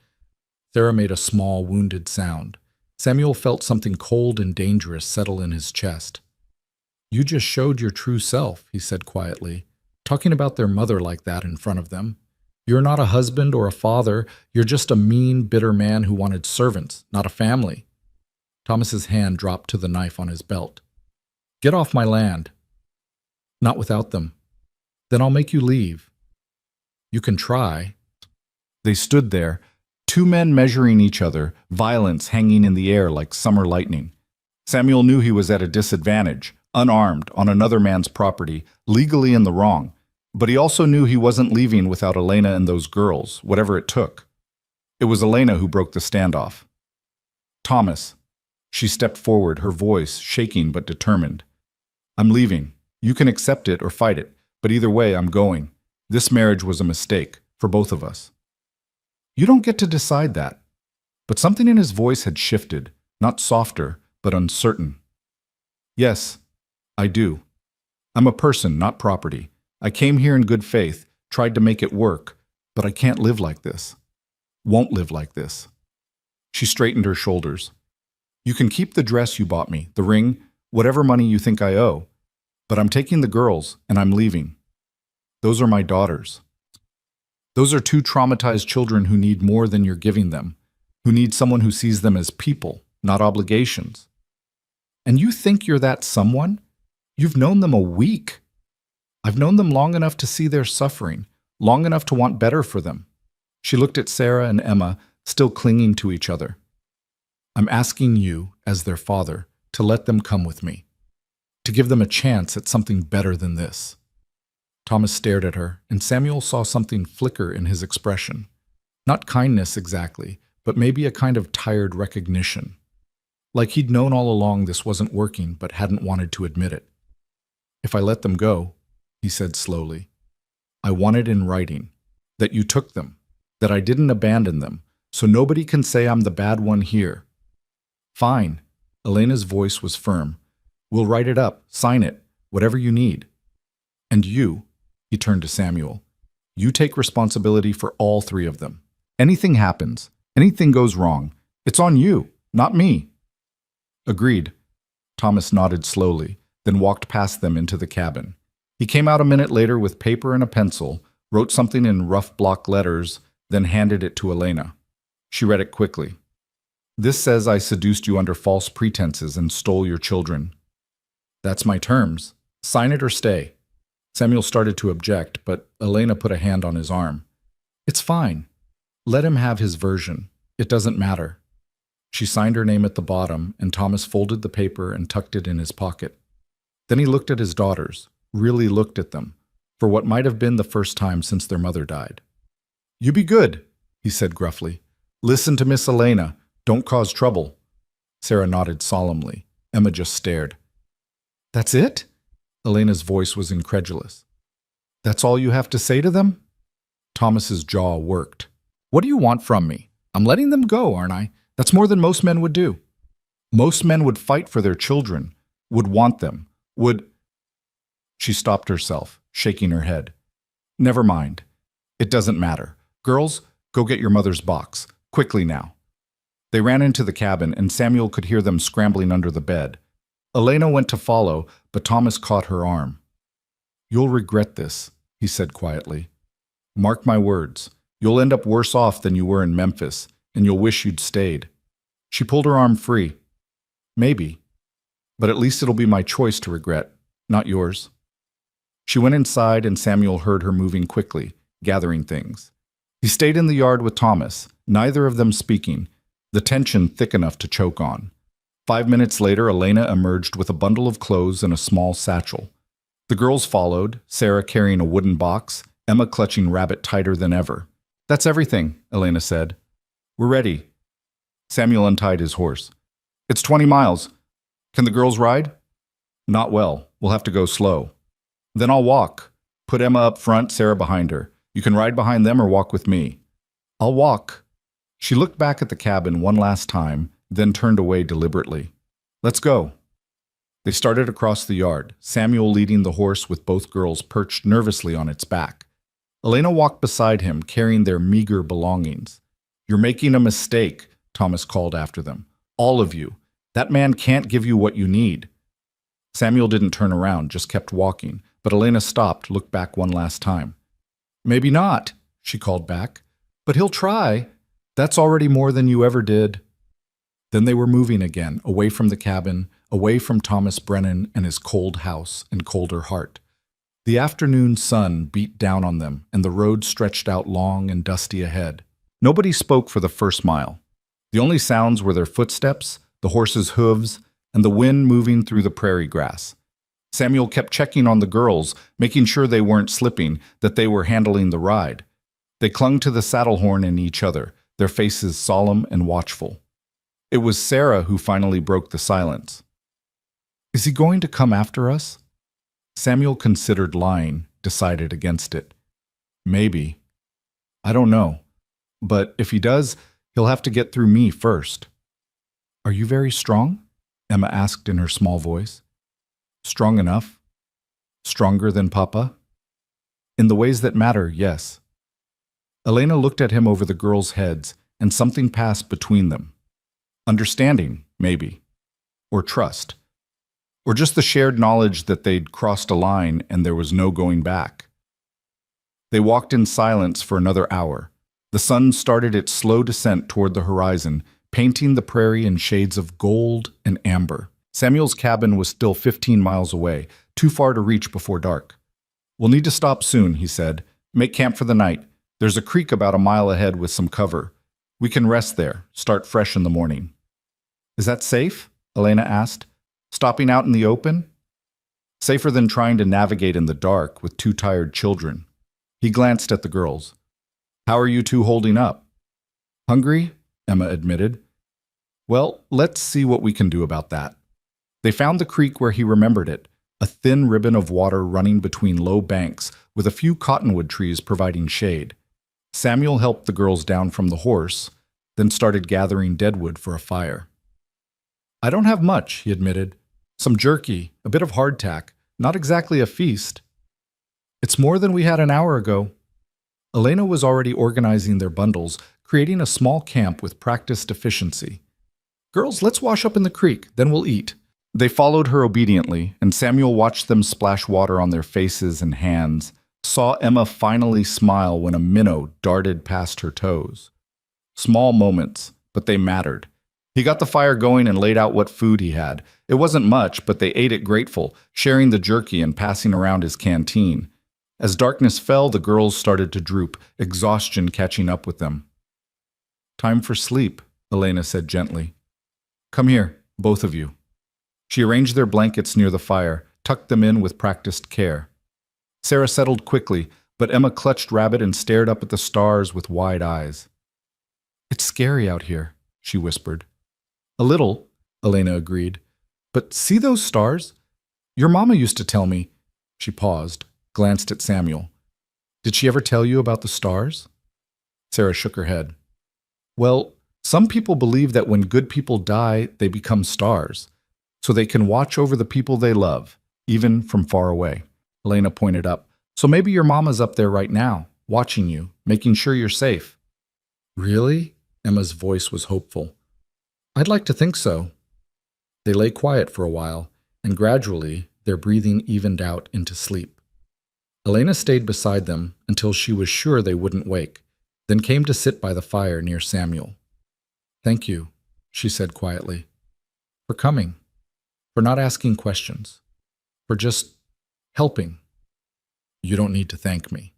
Sarah made a small, wounded sound. Samuel felt something cold and dangerous settle in his chest. You just showed your true self, he said quietly, talking about their mother like that in front of them. You're not a husband or a father. You're just a mean, bitter man who wanted servants, not a family. Thomas's hand dropped to the knife on his belt. Get off my land. Not without them. Then I'll make you leave. You can try. They stood there, two men measuring each other, violence hanging in the air like summer lightning. Samuel knew he was at a disadvantage, unarmed, on another man's property, legally in the wrong. But he also knew he wasn't leaving without Elena and those girls, whatever it took. It was Elena who broke the standoff. Thomas. She stepped forward, her voice shaking but determined. I'm leaving. You can accept it or fight it, but either way, I'm going. This marriage was a mistake, for both of us. You don't get to decide that. But something in his voice had shifted, not softer, but uncertain. Yes, I do. I'm a person, not property. I came here in good faith, tried to make it work, but I can't live like this. Won't live like this. She straightened her shoulders. You can keep the dress you bought me, the ring, whatever money you think I owe. But I'm taking the girls, and I'm leaving. Those are my daughters. Those are two traumatized children who need more than you're giving them, who need someone who sees them as people, not obligations. And you think you're that someone? You've known them a week. I've known them long enough to see their suffering, long enough to want better for them. She looked at Sarah and Emma, still clinging to each other. I'm asking you, as their father, to let them come with me, to give them a chance at something better than this. Thomas stared at her, and Samuel saw something flicker in his expression. Not kindness exactly, but maybe a kind of tired recognition. Like he'd known all along this wasn't working, but hadn't wanted to admit it. If I let them go, he said slowly, I want it in writing, that you took them, that I didn't abandon them, so nobody can say I'm the bad one here. Fine. Elena's voice was firm. We'll write it up, sign it, whatever you need. And you, he turned to Samuel, you take responsibility for all three of them. Anything happens, anything goes wrong, it's on you, not me. Agreed. Thomas nodded slowly, then walked past them into the cabin. He came out a minute later with paper and a pencil, wrote something in rough block letters, then handed it to Elena. She read it quickly. This says I seduced you under false pretenses and stole your children. That's my terms. Sign it or stay. Samuel started to object, but Elena put a hand on his arm. It's fine. Let him have his version. It doesn't matter. She signed her name at the bottom, and Thomas folded the paper and tucked it in his pocket. Then he looked at his daughters, really looked at them, for what might have been the first time since their mother died. You be good, he said gruffly. Listen to Miss Elena. Don't cause trouble. Sarah nodded solemnly. Emma just stared. That's it? Elena's voice was incredulous. That's all you have to say to them? Thomas's jaw worked. What do you want from me? I'm letting them go, aren't I? That's more than most men would do. Most men would fight for their children, would want them, would... She stopped herself, shaking her head. Never mind. It doesn't matter. Girls, go get your mother's box. Quickly now. They ran into the cabin, and Samuel could hear them scrambling under the bed. Elena went to follow, but Thomas caught her arm. You'll regret this, he said quietly. Mark my words. You'll end up worse off than you were in Memphis, and you'll wish you'd stayed. She pulled her arm free. Maybe. but at least it'll be my choice to regret, not yours. She went inside and Samuel heard her moving quickly, gathering things. He stayed in the yard with Thomas, neither of them speaking, the tension thick enough to choke on. 5 minutes later, Elena emerged with a bundle of clothes and a small satchel. The girls followed, Sarah carrying a wooden box, Emma clutching Rabbit tighter than ever. "That's everything," Elena said. "We're ready." Samuel untied his horse. "It's 20 miles. Can the girls ride?" "Not well. We'll have to go slow." "Then I'll walk. Put Emma up front, Sarah behind her. You can ride behind them or walk with me." "I'll walk." She looked back at the cabin one last time, then turned away deliberately. "Let's go." They started across the yard, Samuel leading the horse with both girls perched nervously on its back. Elena walked beside him, carrying their meager belongings. "You're making a mistake," Thomas called after them. "All of you. That man can't give you what you need." Samuel didn't turn around, just kept walking, but Elena stopped, looked back one last time. "Maybe not," she called back, "but he'll try. That's already more than you ever did." Then they were moving again, away from the cabin, away from Thomas Brennan and his cold house and colder heart. The afternoon sun beat down on them, and the road stretched out long and dusty ahead. Nobody spoke for the first mile. The only sounds were their footsteps, the horses' hooves, and the wind moving through the prairie grass. Samuel kept checking on the girls, making sure they weren't slipping, that they were handling the ride. They clung to the saddle horn and each other, their faces solemn and watchful. It was Sarah who finally broke the silence. "Is he going to come after us?" Samuel considered lying, decided against it. "Maybe. I don't know. But if he does, he'll have to get through me first." "Are you very strong?" Emma asked in her small voice. "Strong enough. Stronger than Papa?" "In the ways that matter, yes." Elena looked at him over the girls' heads, and something passed between them. Understanding, maybe. Or trust. Or just the shared knowledge that they'd crossed a line and there was no going back. They walked in silence for another hour. The sun started its slow descent toward the horizon, painting the prairie in shades of gold and amber. Samuel's cabin was still 15 miles away, too far to reach before dark. "We'll need to stop soon," he said. "Make camp for the night. There's a creek about a mile ahead with some cover. We can rest there, start fresh in the morning." "Is that safe?" Elena asked. "Stopping out in the open?" "Safer than trying to navigate in the dark with two tired children." He glanced at the girls. "How are you two holding up?" "Hungry?" Emma admitted. "Well, let's see what we can do about that." They found the creek where he remembered it, a thin ribbon of water running between low banks with a few cottonwood trees providing shade. Samuel helped the girls down from the horse, then started gathering deadwood for a fire. "I don't have much," he admitted. "Some jerky, a bit of hardtack, not exactly a feast." "It's more than we had an hour ago." Elena was already organizing their bundles, creating a small camp with practiced efficiency. "Girls, let's wash up in the creek, then we'll eat." They followed her obediently, and Samuel watched them splash water on their faces and hands, saw Emma finally smile when a minnow darted past her toes. Small moments, but they mattered. He got the fire going and laid out what food he had. It wasn't much, but they ate it grateful, sharing the jerky and passing around his canteen. As darkness fell, the girls started to droop, exhaustion catching up with them. "Time for sleep," Elena said gently. "Come here, both of you." She arranged their blankets near the fire, tucked them in with practiced care. Sarah settled quickly, but Emma clutched Rabbit and stared up at the stars with wide eyes. "It's scary out here," she whispered. "A little," Elena agreed. "But see those stars? Your mama used to tell me." She paused, glanced at Samuel. "Did she ever tell you about the stars?" Sarah shook her head. "Well, some people believe that when good people die, they become stars, so they can watch over the people they love, even from far away." Elena pointed up. "So maybe your mama's up there right now, watching you, making sure you're safe." "Really?" Emma's voice was hopeful. "I'd like to think so." They lay quiet for a while, and gradually their breathing evened out into sleep. Elena stayed beside them until she was sure they wouldn't wake, then came to sit by the fire near Samuel. "Thank you," she said quietly, "for coming." for not asking questions, for just helping. You don't need to thank me.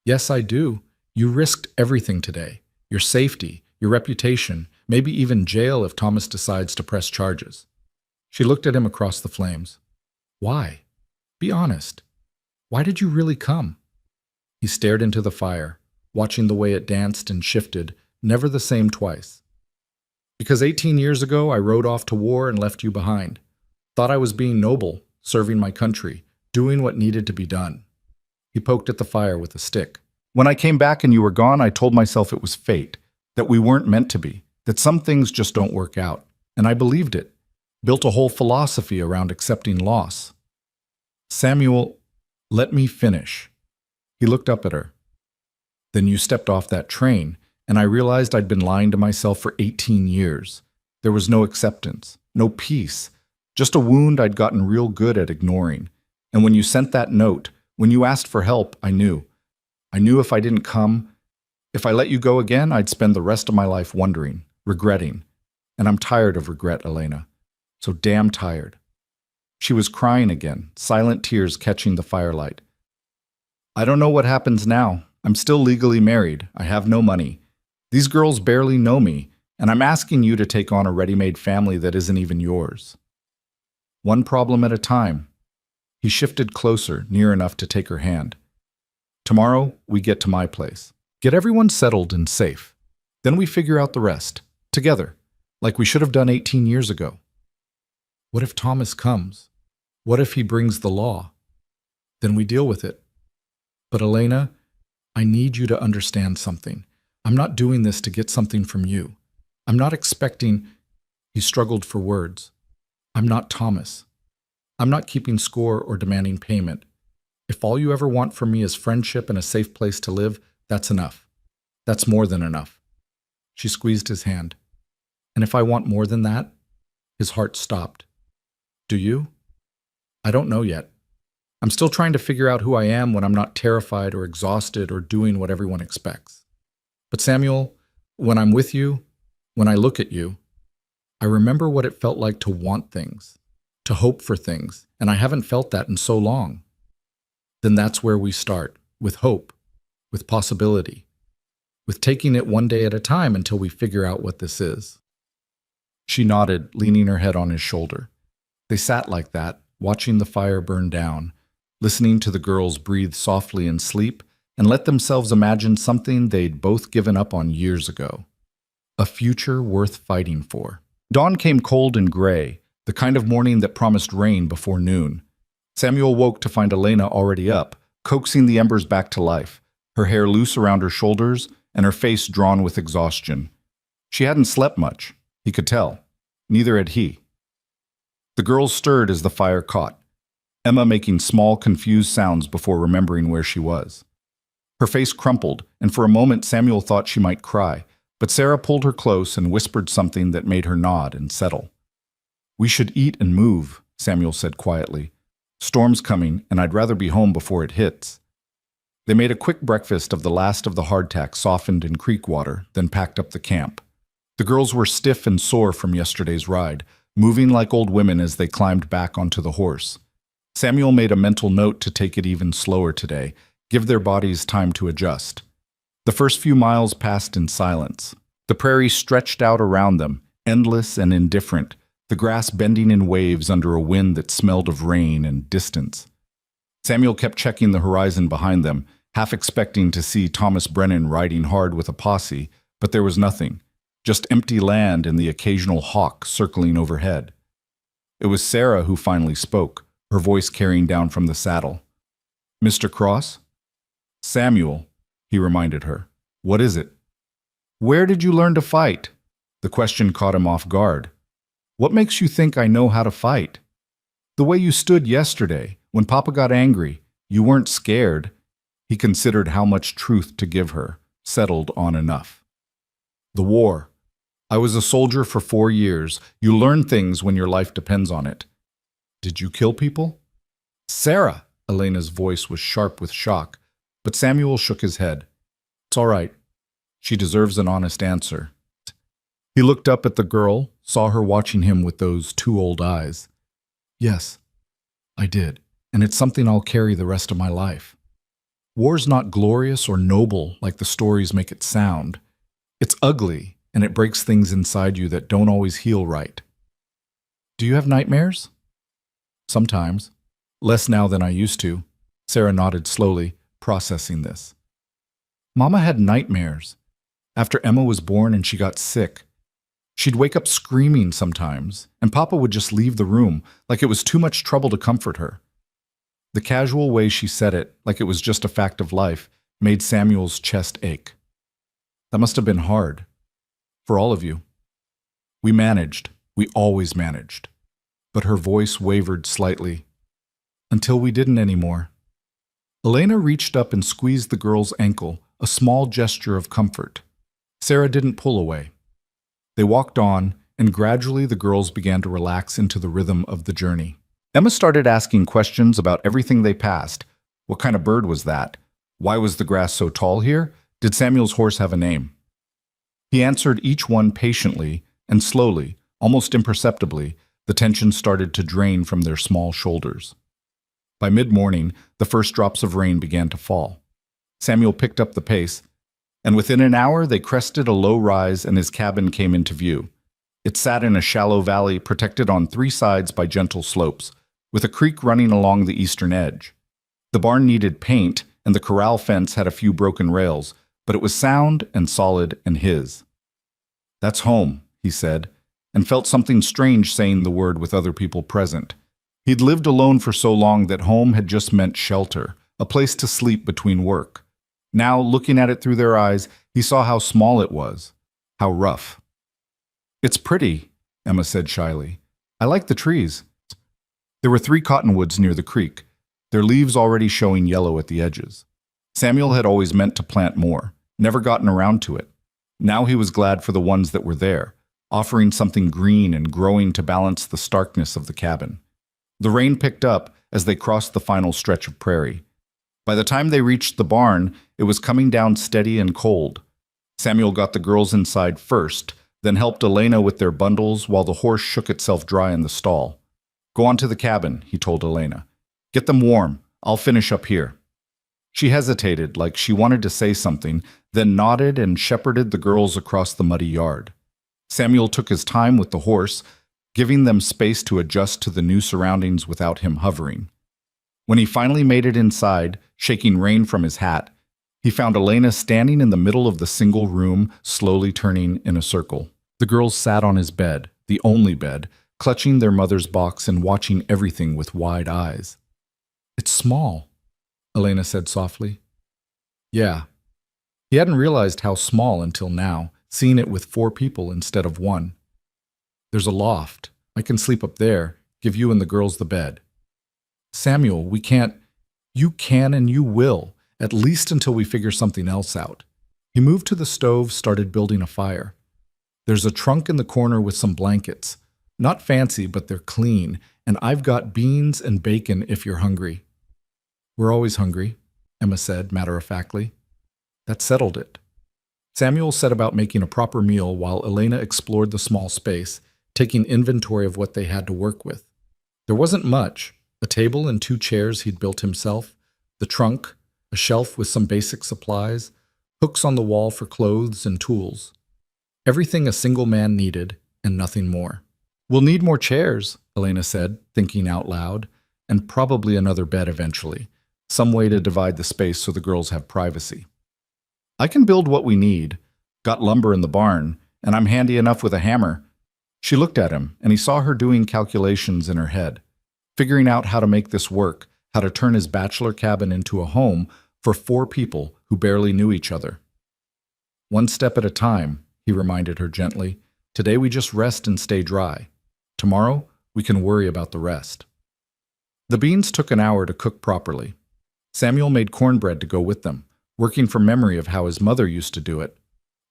Yes, I do. You risked everything today. Your safety, your reputation, maybe even jail if Thomas decides to press charges. She looked at him across the flames. Why? Be honest. Why did you really come? He stared into the fire, watching the way it danced and shifted, never the same twice. Because 18 years ago I rode off to war and left you behind. Thought I was being noble, serving my country, doing what needed to be done. He poked at the fire with a stick. When I came back and you were gone, I told myself it was fate, that we weren't meant to be, that some things just don't work out. And I believed it. Built a whole philosophy around accepting loss. Samuel, let me finish. He looked up at her. Then you stepped off that train, and I realized I'd been lying to myself for 18 years. There was no acceptance, no peace, just a wound I'd gotten real good at ignoring. And when you sent that note, when you asked for help, I knew. I knew if I didn't come, if I let you go again, I'd spend the rest of my life wondering, regretting. And I'm tired of regret, Elena. So damn tired. She was crying again, silent tears catching the firelight. I don't know what happens now. I'm still legally married. I have no money. These girls barely know me, and I'm asking you to take on a ready-made family that isn't even yours. One problem at a time. He shifted closer, near enough to take her hand. Tomorrow, we get to my place. Get everyone settled and safe. Then we figure out the rest, together, like we should have done 18 years ago. What if Thomas comes? What if he brings the law? Then we deal with it. But Elena, I need you to understand something. I'm not doing this to get something from you. I'm not expecting... He struggled for words. I'm not Thomas. I'm not keeping score or demanding payment. If all you ever want from me is friendship and a safe place to live, that's enough. That's more than enough. She squeezed his hand. And if I want more than that? His heart stopped. Do you? I don't know yet. I'm still trying to figure out who I am when I'm not terrified or exhausted or doing what everyone expects. But Samuel, when I'm with you, when I look at you, I remember what it felt like to want things, to hope for things, and I haven't felt that in so long. Then that's where we start, with hope, with possibility, with taking it one day at a time until we figure out what this is. She nodded, leaning her head on his shoulder. They sat like that, watching the fire burn down, listening to the girls breathe softly in sleep and let themselves imagine something they'd both given up on years ago. A future worth fighting for. Dawn came cold and gray, the kind of morning that promised rain before noon. Samuel woke to find Elena already up, coaxing the embers back to life, her hair loose around her shoulders and her face drawn with exhaustion. She hadn't slept much, he could tell. Neither had he. The girls stirred as the fire caught, Emma making small, confused sounds before remembering where she was. Her face crumpled, and for a moment Samuel thought she might cry, but Sarah pulled her close and whispered something that made her nod and settle. We should eat and move, Samuel said quietly. Storm's coming, and I'd rather be home before it hits. They made a quick breakfast of the last of the hardtack softened in creek water, then packed up the camp. The girls were stiff and sore from yesterday's ride, moving like old women as they climbed back onto the horse. Samuel made a mental note to take it even slower today, give their bodies time to adjust. The first few miles passed in silence. The prairie stretched out around them, endless and indifferent, the grass bending in waves under a wind that smelled of rain and distance. Samuel kept checking the horizon behind them, half expecting to see Thomas Brennan riding hard with a posse, but there was nothing, just empty land and the occasional hawk circling overhead. It was Sarah who finally spoke, her voice carrying down from the saddle. Mr. Cross? Samuel, he reminded her. What is it? Where did you learn to fight? The question caught him off guard. What makes you think I know how to fight? The way you stood yesterday, when Papa got angry, you weren't scared. He considered how much truth to give her, settled on enough. The war. I was a soldier for 4 years. You learn things when your life depends on it. Did you kill people? Sarah! Elena's voice was sharp with shock, but Samuel shook his head. It's all right. She deserves an honest answer. He looked up at the girl, saw her watching him with those 2 old eyes. Yes, I did, and it's something I'll carry the rest of my life. War's not glorious or noble like the stories make it sound. It's ugly, and it breaks things inside you that don't always heal right. Do you have nightmares? Sometimes. Less now than I used to. Sarah nodded slowly, processing this. Mama had nightmares. After Emma was born and she got sick, she'd wake up screaming sometimes, and Papa would just leave the room like it was too much trouble to comfort her. The casual way she said it, like it was just a fact of life, made Samuel's chest ache. That must have been hard. For all of you. We managed. We always managed. But her voice wavered slightly. Until we didn't anymore. Elena reached up and squeezed the girl's ankle, a small gesture of comfort. Sarah didn't pull away. They walked on, and gradually the girls began to relax into the rhythm of the journey. Emma started asking questions about everything they passed. What kind of bird was that? Why was the grass so tall here? Did Samuel's horse have a name? He answered each one patiently, and slowly, almost imperceptibly, the tension started to drain from their small shoulders. By mid-morning, the first drops of rain began to fall. Samuel picked up the pace, and within an hour they crested a low rise and his cabin came into view. It sat in a shallow valley protected on three sides by gentle slopes, with a creek running along the eastern edge. The barn needed paint, and the corral fence had a few broken rails, but it was sound and solid and his. That's home, he said, and felt something strange saying the word with other people present. He'd lived alone for so long that home had just meant shelter, a place to sleep between work. Now, looking at it through their eyes, he saw how small it was, how rough. It's pretty, Emma said shyly. I like the trees. There were 3 cottonwoods near the creek, their leaves already showing yellow at the edges. Samuel had always meant to plant more, never gotten around to it. Now he was glad for the ones that were there, offering something green and growing to balance the starkness of the cabin. The rain picked up as they crossed the final stretch of prairie. By the time they reached the barn, it was coming down steady and cold. Samuel got the girls inside first, then helped Elena with their bundles while the horse shook itself dry in the stall. Go on to the cabin, he told Elena. Get them warm. I'll finish up here. She hesitated, like she wanted to say something, then nodded and shepherded the girls across the muddy yard. Samuel took his time with the horse, giving them space to adjust to the new surroundings without him hovering. When he finally made it inside, shaking rain from his hat, he found Elena standing in the middle of the single room, slowly turning in a circle. The girls sat on his bed, the only bed, clutching their mother's box and watching everything with wide eyes. It's small, Elena said softly. Yeah. He hadn't realized how small until now, seeing it with 4 people instead of 1. There's a loft. I can sleep up there, give you and the girls the bed. Samuel, we can't. You can and you will, at least until we figure something else out. He moved to the stove, started building a fire. There's a trunk in the corner with some blankets. Not fancy, but they're clean, and I've got beans and bacon if you're hungry. We're always hungry, Emma said matter-of-factly. That settled it. Samuel set about making a proper meal while Elena explored the small space, taking inventory of what they had to work with. There wasn't much. A table and 2 chairs he'd built himself, the trunk, a shelf with some basic supplies, hooks on the wall for clothes and tools. Everything a single man needed, and nothing more. We'll need more chairs, Elena said, thinking out loud, and probably another bed eventually, some way to divide the space so the girls have privacy. I can build what we need. Got lumber in the barn, and I'm handy enough with a hammer. She looked at him, and he saw her doing calculations in her head, figuring out how to make this work, how to turn his bachelor cabin into a home for 4 people who barely knew each other. One step at a time, he reminded her gently. Today we just rest and stay dry. Tomorrow, we can worry about the rest. The beans took an hour to cook properly. Samuel made cornbread to go with them, working from memory of how his mother used to do it.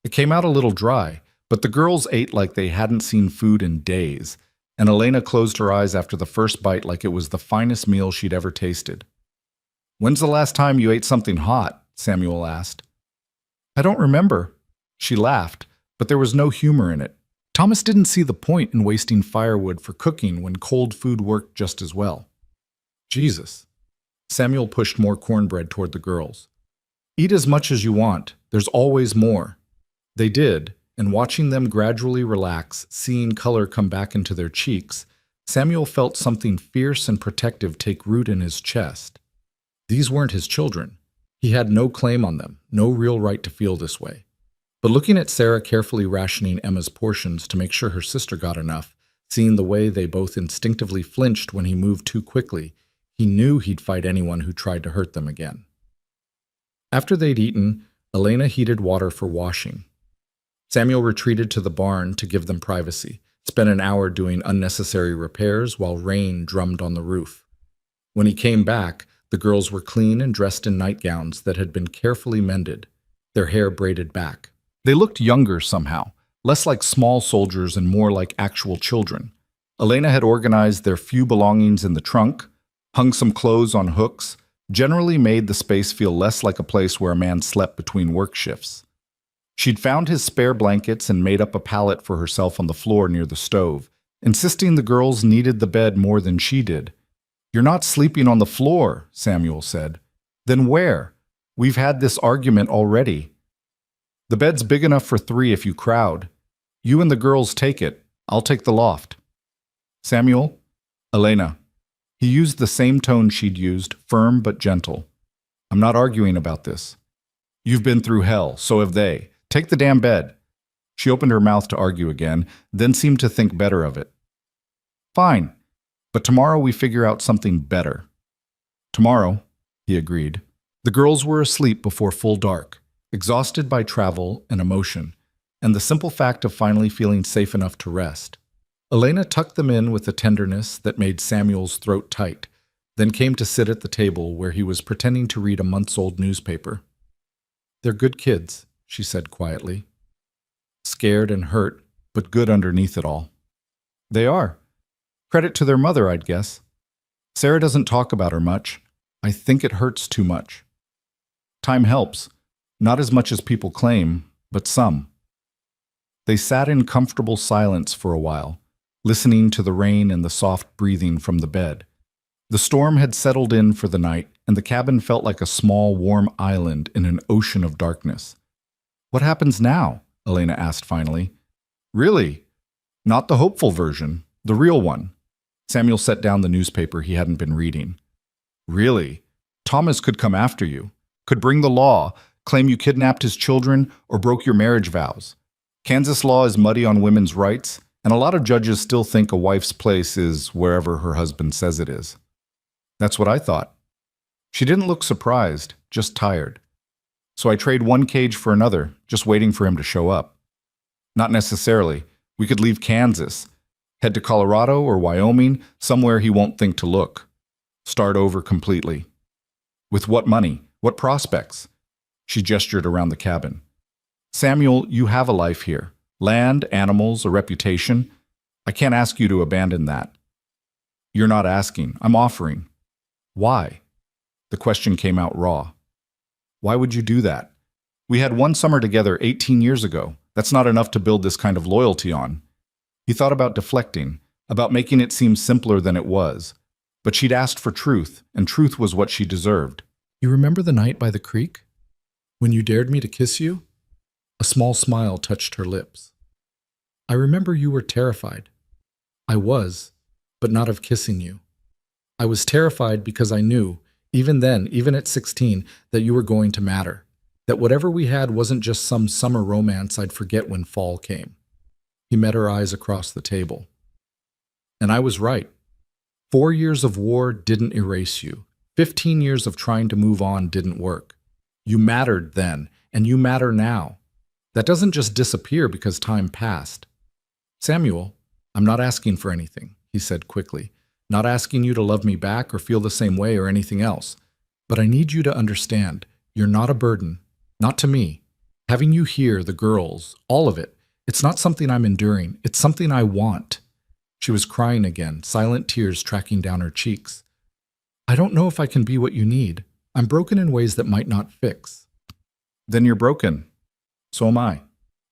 It came out a little dry, but the girls ate like they hadn't seen food in days, and Elena closed her eyes after the first bite like it was the finest meal she'd ever tasted. When's the last time you ate something hot? Samuel asked. I don't remember. She laughed, but there was no humor in it, Thomas didn't see the point in wasting firewood for cooking when cold food worked just as well. Jesus. Samuel pushed more cornbread toward the girls. Eat as much as you want. There's always more. They did, and watching them gradually relax, seeing color come back into their cheeks, Samuel felt something fierce and protective take root in his chest. These weren't his children. He had no claim on them, no real right to feel this way. But looking at Sarah carefully rationing Emma's portions to make sure her sister got enough, seeing the way they both instinctively flinched when he moved too quickly, he knew he'd fight anyone who tried to hurt them again. After they'd eaten, Elena heated water for washing. Samuel retreated to the barn to give them privacy, spent an hour doing unnecessary repairs while rain drummed on the roof. When he came back, the girls were clean and dressed in nightgowns that had been carefully mended, their hair braided back. They looked younger somehow, less like small soldiers and more like actual children. Elena had organized their few belongings in the trunk, hung some clothes on hooks, generally made the space feel less like a place where a man slept between work shifts. She'd found his spare blankets and made up a pallet for herself on the floor near the stove, insisting the girls needed the bed more than she did. "You're not sleeping on the floor," Samuel said. "Then where? We've had this argument already. The bed's big enough for 3 if you crowd. You and the girls take it. I'll take the loft." "Samuel?" "Elena." He used the same tone she'd used, firm but gentle. "I'm not arguing about this. You've been through hell, so have they. Take the damn bed." She opened her mouth to argue again, then seemed to think better of it. "Fine, but tomorrow we figure out something better." "Tomorrow," he agreed. The girls were asleep before full dark, exhausted by travel and emotion, and the simple fact of finally feeling safe enough to rest. Elena tucked them in with a tenderness that made Samuel's throat tight, then came to sit at the table where he was pretending to read a months-old newspaper. "They're good kids," she said quietly. "Scared and hurt, but good underneath it all." "They are. Credit to their mother, I'd guess. Sarah doesn't talk about her much. I think it hurts too much. Time helps. Not as much as people claim, but some." They sat in comfortable silence for a while, listening to the rain and the soft breathing from the bed. The storm had settled in for the night, and the cabin felt like a small, warm island in an ocean of darkness. "What happens now?" Elena asked finally. "Really? Not the hopeful version, the real one." Samuel set down the newspaper he hadn't been reading. "Really? Thomas could come after you, could bring the law, claim you kidnapped his children or broke your marriage vows. Kansas law is muddy on women's rights, and a lot of judges still think a wife's place is wherever her husband says it is." "That's what I thought." She didn't look surprised, just tired. "So I trade one cage for another, just waiting for him to show up." "Not necessarily. We could leave Kansas, head to Colorado or Wyoming, somewhere he won't think to look. Start over completely." "With what money? What prospects?" She gestured around the cabin. "Samuel, you have a life here. Land, animals, a reputation. I can't ask you to abandon that." "You're not asking. I'm offering." "Why?" The question came out raw. "Why would you do that? We had one summer together 18 years ago. That's not enough to build this kind of loyalty on." He thought about deflecting, about making it seem simpler than it was. But she'd asked for truth, and truth was what she deserved. "You remember the night by the creek? When you dared me to kiss you?" A small smile touched her lips. "I remember you were terrified. I was, but not of kissing you. I was terrified because I knew, even then, even at 16, that you were going to matter. That whatever we had wasn't just some summer romance I'd forget when fall came." He met her eyes across the table. "And I was right. 4 years of war didn't erase you. 15 years of trying to move on didn't work. You mattered then, and you matter now. That doesn't just disappear because time passed." "Samuel, I'm not asking for anything," he said quickly. "Not asking you to love me back or feel the same way or anything else. But I need you to understand, you're not a burden. Not to me. Having you here, the girls, all of it, it's not something I'm enduring. It's something I want." She was crying again, silent tears tracking down her cheeks. "I don't know if I can be what you need. I'm broken in ways that might not fix." "Then you're broken. So am I.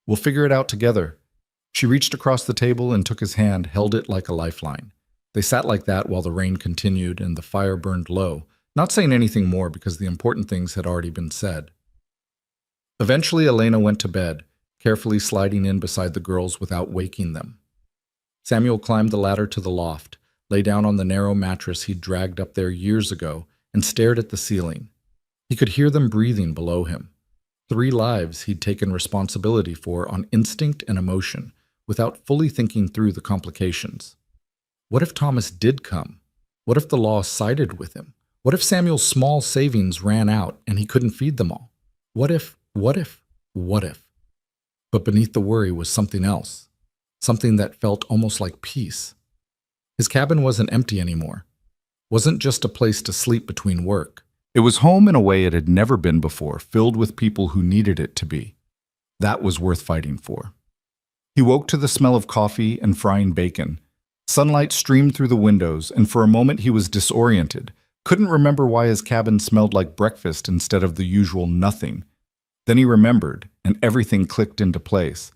We'll figure it out together. She reached across the table and took his hand, held it like a lifeline. They sat like that while the rain continued and the fire burned low, not saying anything more because the important things had already been said. Eventually, Elena went to bed, carefully sliding in beside the girls without waking them. Samuel climbed the ladder to the loft, lay down on the narrow mattress he'd dragged up there years ago, and stared at the ceiling. He could hear them breathing below him. 3 lives he'd taken responsibility for on instinct and emotion, without fully thinking through the complications. What if Thomas did come? What if the law sided with him? What if Samuel's small savings ran out and he couldn't feed them all? What if? But beneath the worry was something else, something that felt almost like peace. His cabin wasn't empty anymore, wasn't just a place to sleep between work. It was home in a way it had never been before, filled with people who needed it to be. That was worth fighting for. He woke to the smell of coffee and frying bacon. Sunlight streamed through the windows, and for a moment he was disoriented, couldn't remember why his cabin smelled like breakfast instead of the usual nothing. Then he remembered, and everything clicked into place.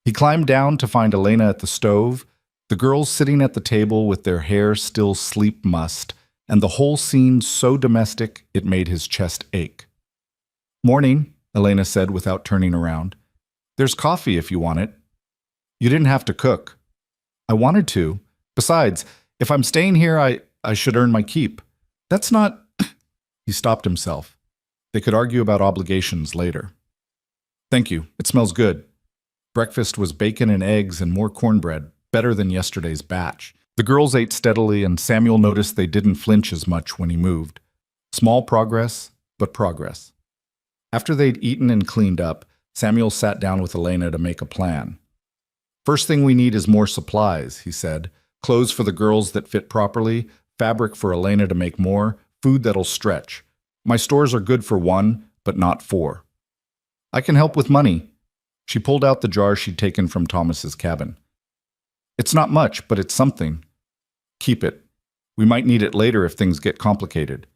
He climbed down to find Elena at the stove, the girls sitting at the table with their hair still sleep mussed, and the whole scene so domestic it made his chest ache. "Morning," Elena said without turning around. "There's coffee if you want it." "You didn't have to cook." "I wanted to. Besides, if I'm staying here, I should earn my keep." "That's not—" He stopped himself. They could argue about obligations later. "Thank you. It smells good." Breakfast was bacon and eggs and more cornbread, better than yesterday's batch. The girls ate steadily, and Samuel noticed they didn't flinch as much when he moved. Small progress, but progress. After they'd eaten and cleaned up, Samuel sat down with Elena to make a plan. "First thing we need is more supplies," he said. "Clothes for the girls that fit properly, fabric for Elena to make more, food that'll stretch. My stores are good for 1, but not 4. "I can help with money." She pulled out the jar she'd taken from Thomas's cabin. "It's not much, but it's something." "Keep it. We might need it later if things get complicated."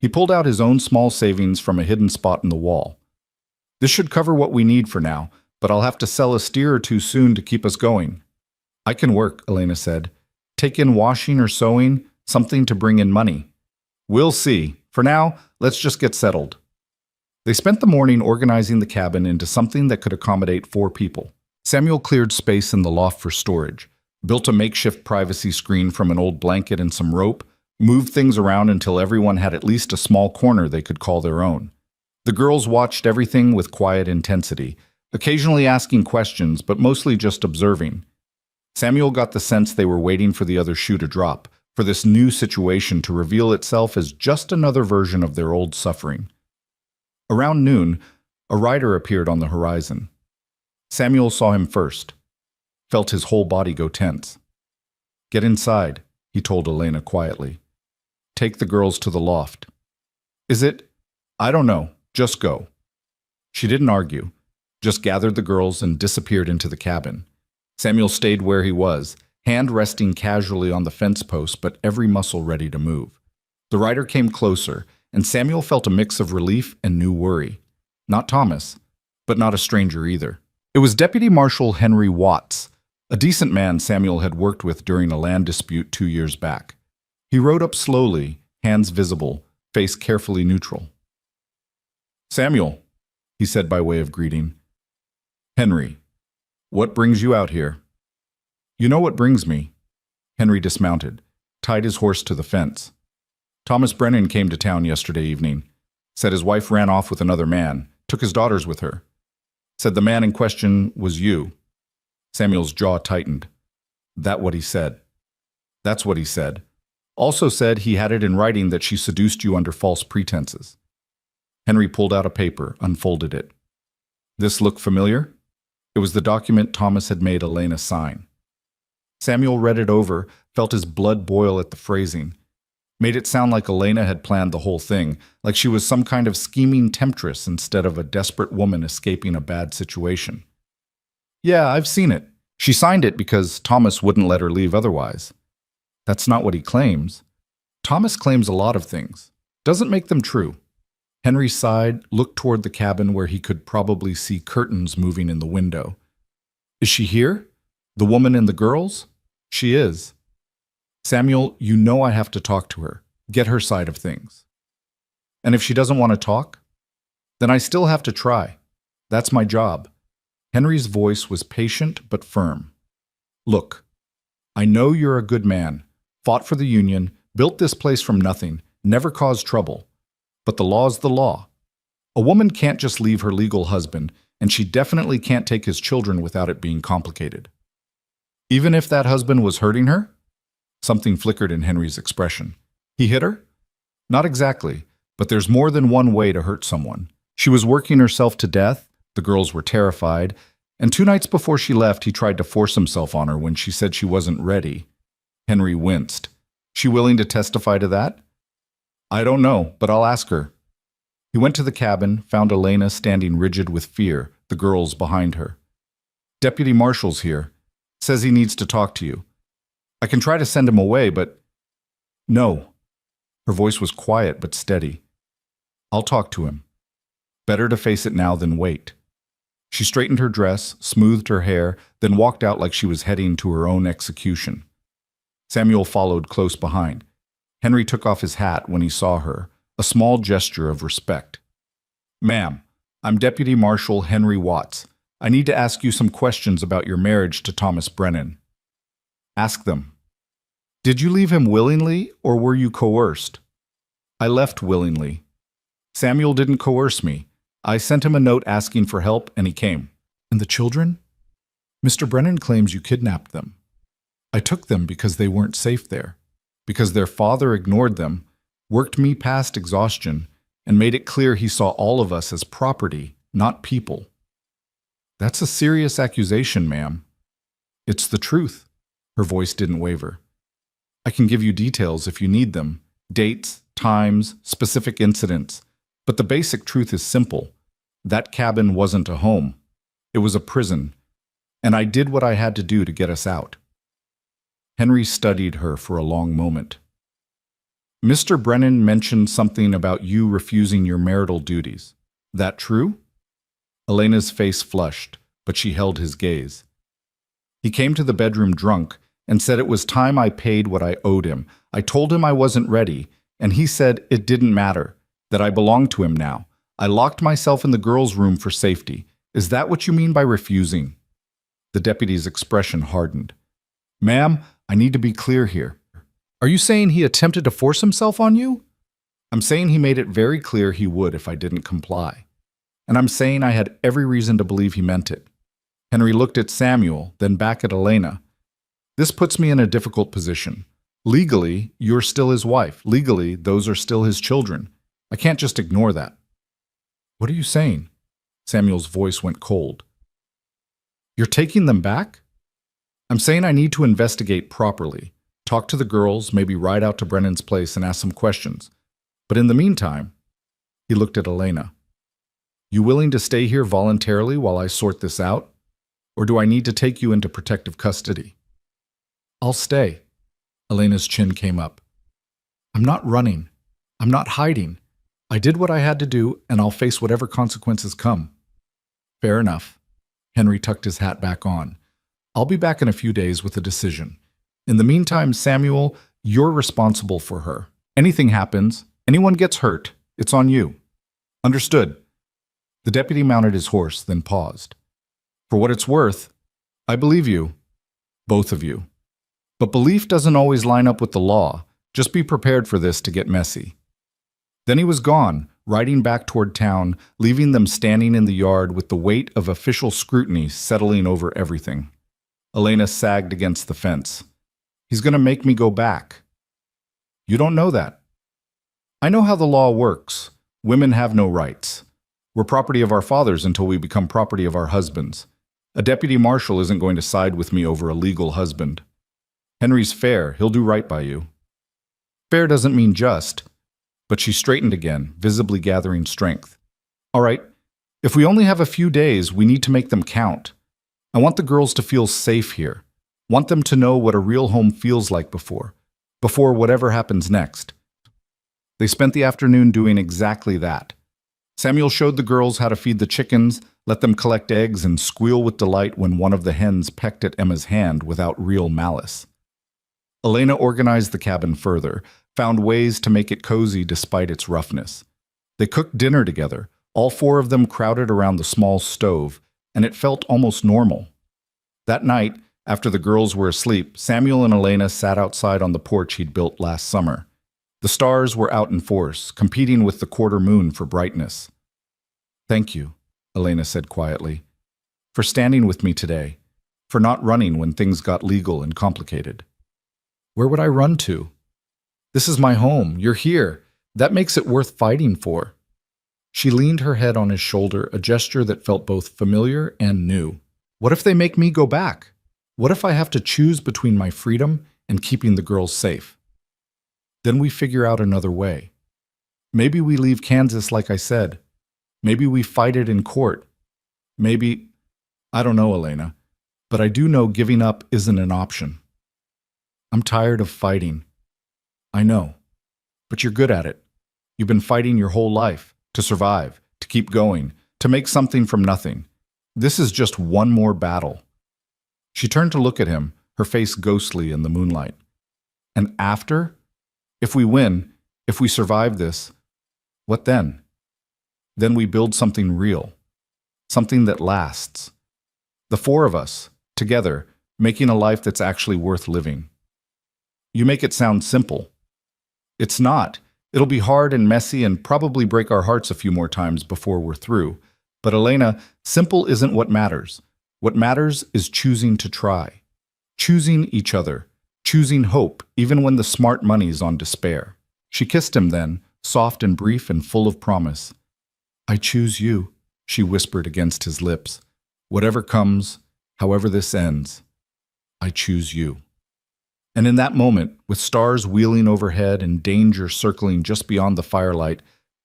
He pulled out his own small savings from a hidden spot in the wall. "This should cover what we need for now, but I'll have to sell a steer or 2 soon to keep us going." "I can work," Elena said. "Take in washing or sewing, something to bring in money." "We'll see. For now, let's just get settled." They spent the morning organizing the cabin into something that could accommodate 4 people. Samuel cleared space in the loft for storage, built a makeshift privacy screen from an old blanket and some rope, moved things around until everyone had at least a small corner they could call their own. The girls watched everything with quiet intensity, occasionally asking questions, but mostly just observing. Samuel got the sense they were waiting for the other shoe to drop, for this new situation to reveal itself as just another version of their old suffering. Around noon, a rider appeared on the horizon. Samuel saw him first, felt his whole body go tense. "Get inside," he told Elena quietly. "Take the girls to the loft." "Is it?" "I don't know. Just go." She didn't argue, just gathered the girls and disappeared into the cabin. Samuel stayed where he was, hand resting casually on the fence post, but every muscle ready to move. The rider came closer, and Samuel felt a mix of relief and new worry. Not Thomas, but not a stranger either. It was Deputy Marshal Henry Watts, a decent man Samuel had worked with during a land dispute 2 years back. He rode up slowly, hands visible, face carefully neutral. "Samuel," he said by way of greeting. "Henry, what brings you out here?" "You know what brings me." Henry dismounted, tied his horse to the fence. "Thomas Brennan came to town yesterday evening. Said his wife ran off with another man, took his daughters with her. Said the man in question was you." Samuel's jaw tightened. "That what he said?" "That's what he said. Also said he had it in writing that she seduced you under false pretenses." Henry pulled out a paper, unfolded it. "This look familiar?" It was the document Thomas had made Elena sign. Samuel read it over, felt his blood boil at the phrasing. Made it sound like Elena had planned the whole thing, like she was some kind of scheming temptress instead of a desperate woman escaping a bad situation. "Yeah, I've seen it. She signed it because Thomas wouldn't let her leave otherwise." "That's not what he claims." "Thomas claims a lot of things. Doesn't make them true." Henry sighed, looked toward the cabin where he could probably see curtains moving in the window. "Is she here?" The woman and the girls? She is. Samuel, you know I have to talk to her, get her side of things. And if she doesn't want to talk, then I still have to try. That's my job. Henry's voice was patient but firm. Look, I know you're a good man, fought for the Union, built this place from nothing, never caused trouble. But the law's the law. A woman can't just leave her legal husband, and she definitely can't take his children without it being complicated. Even if that husband was hurting her? Something flickered in Henry's expression. He hit her? Not exactly, but there's more than one way to hurt someone. She was working herself to death, the girls were terrified, and 2 nights before she left, he tried to force himself on her when she said she wasn't ready. Henry winced. She willing to testify to that? I don't know, but I'll ask her. He went to the cabin, found Elena standing rigid with fear, the girls behind her. Deputy Marshal's here. Says he needs to talk to you. I can try to send him away, but... No. Her voice was quiet but steady. I'll talk to him. Better to face it now than wait. She straightened her dress, smoothed her hair, then walked out like she was heading to her own execution. Samuel followed close behind. Henry took off his hat when he saw her, a small gesture of respect. Ma'am, I'm Deputy Marshal Henry Watts. I need to ask you some questions about your marriage to Thomas Brennan. Ask them. Did you leave him willingly, or were you coerced? I left willingly. Samuel didn't coerce me. I sent him a note asking for help, and he came. And the children? Mr. Brennan claims you kidnapped them. I took them because they weren't safe there, because their father ignored them, worked me past exhaustion, and made it clear he saw all of us as property, not people. That's a serious accusation, ma'am. It's the truth. Her voice didn't waver. I can give you details if you need them, dates, times, specific incidents, but the basic truth is simple. That cabin wasn't a home. It was a prison, and I did what I had to do to get us out. Henry studied her for a long moment. Mr. Brennan mentioned something about you refusing your marital duties. That true? Elena's face flushed, but she held his gaze. He came to the bedroom drunk and said it was time I paid what I owed him. I told him I wasn't ready, and he said it didn't matter, that I belonged to him now. I locked myself in the girls' room for safety. Is that what you mean by refusing? The deputy's expression hardened. Ma'am, I need to be clear here. Are you saying he attempted to force himself on you? I'm saying he made it very clear he would if I didn't comply. And I'm saying I had every reason to believe he meant it. Henry looked at Samuel, then back at Elena. This puts me in a difficult position. Legally, you're still his wife. Legally, those are still his children. I can't just ignore that. What are you saying? Samuel's voice went cold. You're taking them back? I'm saying I need to investigate properly. Talk to the girls, maybe ride out to Brennan's place and ask some questions. But in the meantime, he looked at Elena. You willing to stay here voluntarily while I sort this out? Or do I need to take you into protective custody? I'll stay. Elena's chin came up. I'm not running. I'm not hiding. I did what I had to do, and I'll face whatever consequences come. Fair enough. Henry tucked his hat back on. I'll be back in a few days with a decision. In the meantime, Samuel, you're responsible for her. Anything happens, anyone gets hurt, it's on you. Understood. The deputy mounted his horse, then paused. For what it's worth, I believe you. Both of you. But belief doesn't always line up with the law. Just be prepared for this to get messy. Then he was gone, riding back toward town, leaving them standing in the yard with the weight of official scrutiny settling over everything. Elena sagged against the fence. He's going to make me go back. You don't know that. I know how the law works. Women have no rights. We're property of our fathers until we become property of our husbands. A deputy marshal isn't going to side with me over a legal husband. Henry's fair. He'll do right by you. Fair doesn't mean just. But she straightened again, visibly gathering strength. All right, if we only have a few days, we need to make them count. I want the girls to feel safe here. Want them to know what a real home feels like before whatever happens next. They spent the afternoon doing exactly that. Samuel showed the girls how to feed the chickens, let them collect eggs, and squeal with delight when one of the hens pecked at Emma's hand without real malice. Elena organized the cabin further, found ways to make it cozy despite its roughness. They cooked dinner together, all four of them crowded around the small stove, and it felt almost normal. That night, after the girls were asleep, Samuel and Elena sat outside on the porch he'd built last summer. The stars were out in force, competing with the quarter moon for brightness. "Thank you," Elena said quietly, "for standing with me today, for not running when things got legal and complicated." "Where would I run to? This is my home. You're here. That makes it worth fighting for." She leaned her head on his shoulder, a gesture that felt both familiar and new. "What if they make me go back? What if I have to choose between my freedom and keeping the girls safe? Then we figure out another way. Maybe we leave Kansas like I said. Maybe we fight it in court. Maybe, I don't know, Elena, but I do know giving up isn't an option. I'm tired of fighting. I know, but you're good at it. You've been fighting your whole life, to survive, to keep going, to make something from nothing. This is just one more battle." She turned to look at him, her face ghostly in the moonlight. "And after? If we win, if we survive this, what then? Then we build something real, something that lasts. The four of us, together, making a life that's actually worth living." "You make it sound simple." "It's not. It'll be hard and messy and probably break our hearts a few more times before we're through. But Elena, simple isn't what matters. What matters is choosing to try. Choosing each other. Choosing hope, even when the smart money's on despair." She kissed him then, soft and brief and full of promise. "I choose you," she whispered against his lips. "Whatever comes, however this ends, I choose you." And in that moment, with stars wheeling overhead and danger circling just beyond the firelight,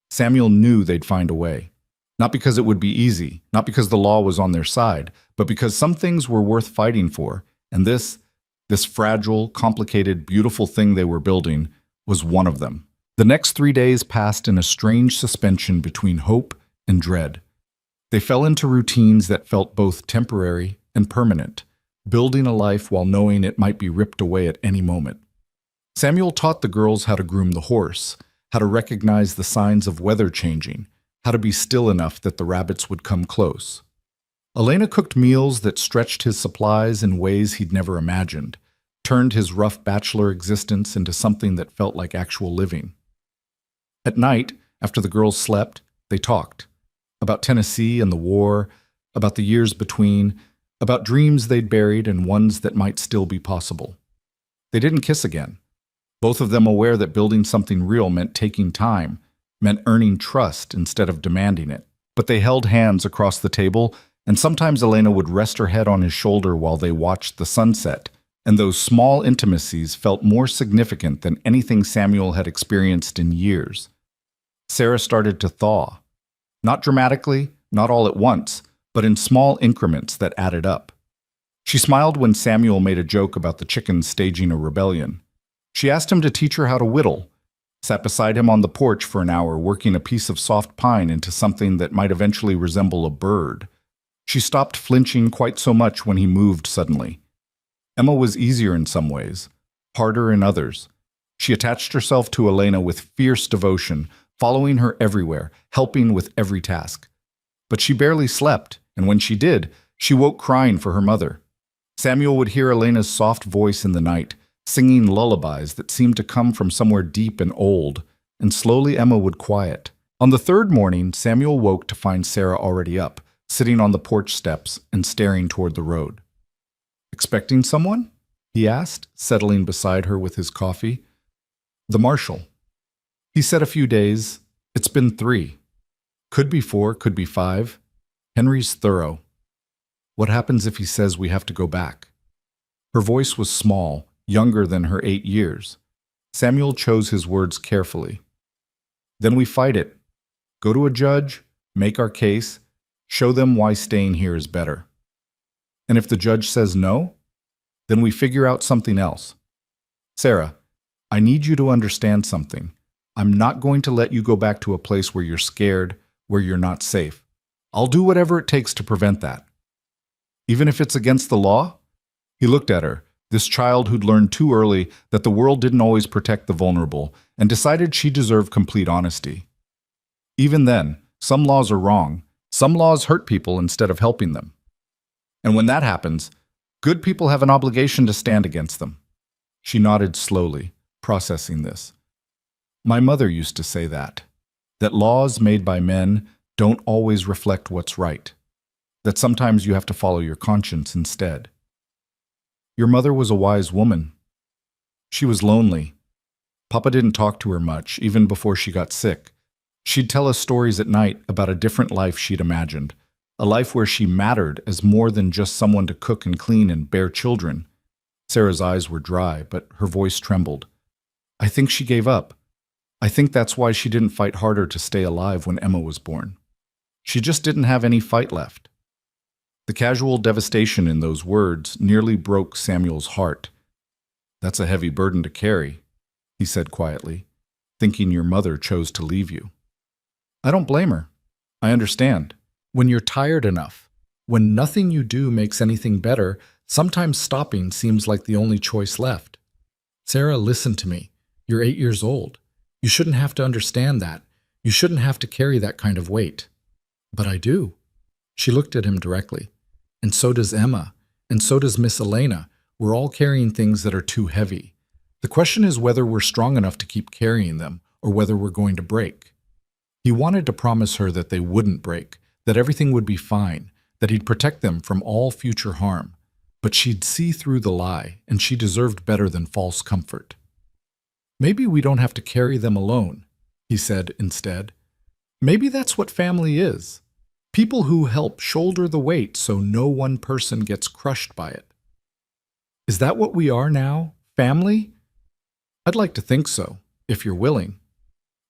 Samuel knew they'd find a way. Not because it would be easy, not because the law was on their side, but because some things were worth fighting for, and this fragile, complicated, beautiful thing they were building was one of them. The next 3 days passed in a strange suspension between hope and dread. They fell into routines that felt both temporary and permanent, building a life while knowing it might be ripped away at any moment. Samuel taught the girls how to groom the horse, how to recognize the signs of weather changing, how to be still enough that the rabbits would come close. Elena cooked meals that stretched his supplies in ways he'd never imagined, turned his rough bachelor existence into something that felt like actual living. At night, after the girls slept, they talked. About Tennessee and the war, about the years between, about dreams they'd buried and ones that might still be possible. They didn't kiss again, both of them aware that building something real meant taking time, meant earning trust instead of demanding it. But they held hands across the table, and sometimes Elena would rest her head on his shoulder while they watched the sunset, and those small intimacies felt more significant than anything Samuel had experienced in years. Sarah started to thaw. Not dramatically, not all at once, but in small increments that added up. She smiled when Samuel made a joke about the chickens staging a rebellion. She asked him to teach her how to whittle, sat beside him on the porch for an hour working a piece of soft pine into something that might eventually resemble a bird. She stopped flinching quite so much when he moved suddenly. Emma was easier in some ways, harder in others. She attached herself to Elena with fierce devotion, following her everywhere, helping with every task. But she barely slept, and when she did, she woke crying for her mother. Samuel would hear Elena's soft voice in the night, singing lullabies that seemed to come from somewhere deep and old, and slowly Emma would quiet. On the third morning, Samuel woke to find Sarah already up, sitting on the porch steps and staring toward the road. "Expecting someone?" he asked, settling beside her with his coffee. "The marshal." He said a few days. It's been 3. Could be 4, could be 5. Henry's thorough. What happens if he says we have to go back? Her voice was small, younger than her 8 years. Samuel chose his words carefully. Then we fight it. Go to a judge, make our case, show them why staying here is better. And if the judge says no, then we figure out something else. Sarah, I need you to understand something. I'm not going to let you go back to a place where you're scared, where you're not safe. I'll do whatever it takes to prevent that. Even if it's against the law? He looked at her, this child who'd learned too early that the world didn't always protect the vulnerable, and decided she deserved complete honesty. Even then, some laws are wrong. Some laws hurt people instead of helping them. And when that happens, good people have an obligation to stand against them. She nodded slowly, processing this. My mother used to say that laws made by men don't always reflect what's right, that sometimes you have to follow your conscience instead. Your mother was a wise woman. She was lonely. Papa didn't talk to her much, even before she got sick. She'd tell us stories at night about a different life she'd imagined, a life where she mattered as more than just someone to cook and clean and bear children. Sarah's eyes were dry, but her voice trembled. I think she gave up. I think that's why she didn't fight harder to stay alive when Emma was born. She just didn't have any fight left. The casual devastation in those words nearly broke Samuel's heart. That's a heavy burden to carry, he said quietly, thinking your mother chose to leave you. I don't blame her. I understand. When you're tired enough, when nothing you do makes anything better, sometimes stopping seems like the only choice left. Sarah, listen to me. You're 8 years old. You shouldn't have to understand that. You shouldn't have to carry that kind of weight. But I do. She looked at him directly. And so does Emma. And so does Miss Elena. We're all carrying things that are too heavy. The question is whether we're strong enough to keep carrying them, or whether we're going to break. He wanted to promise her that they wouldn't break, that everything would be fine, that he'd protect them from all future harm. But she'd see through the lie, and she deserved better than false comfort. Maybe we don't have to carry them alone, he said instead. Maybe that's what family is. People who help shoulder the weight so no one person gets crushed by it. Is that what we are now? Family? I'd like to think so, if you're willing.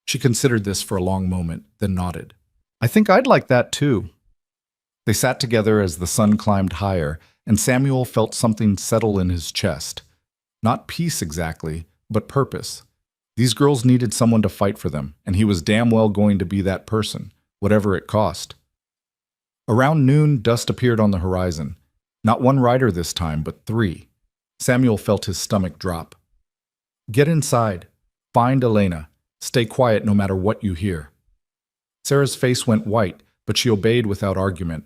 She considered this for a long moment, then nodded. I think I'd like that too. They sat together as the sun climbed higher, and Samuel felt something settle in his chest. Not peace exactly, but purpose. These girls needed someone to fight for them, and he was damn well going to be that person, whatever it cost. Around noon, dust appeared on the horizon. Not one rider this time, but 3. Samuel felt his stomach drop. Get inside. Find Elena. Stay quiet no matter what you hear. Sarah's face went white, but she obeyed without argument.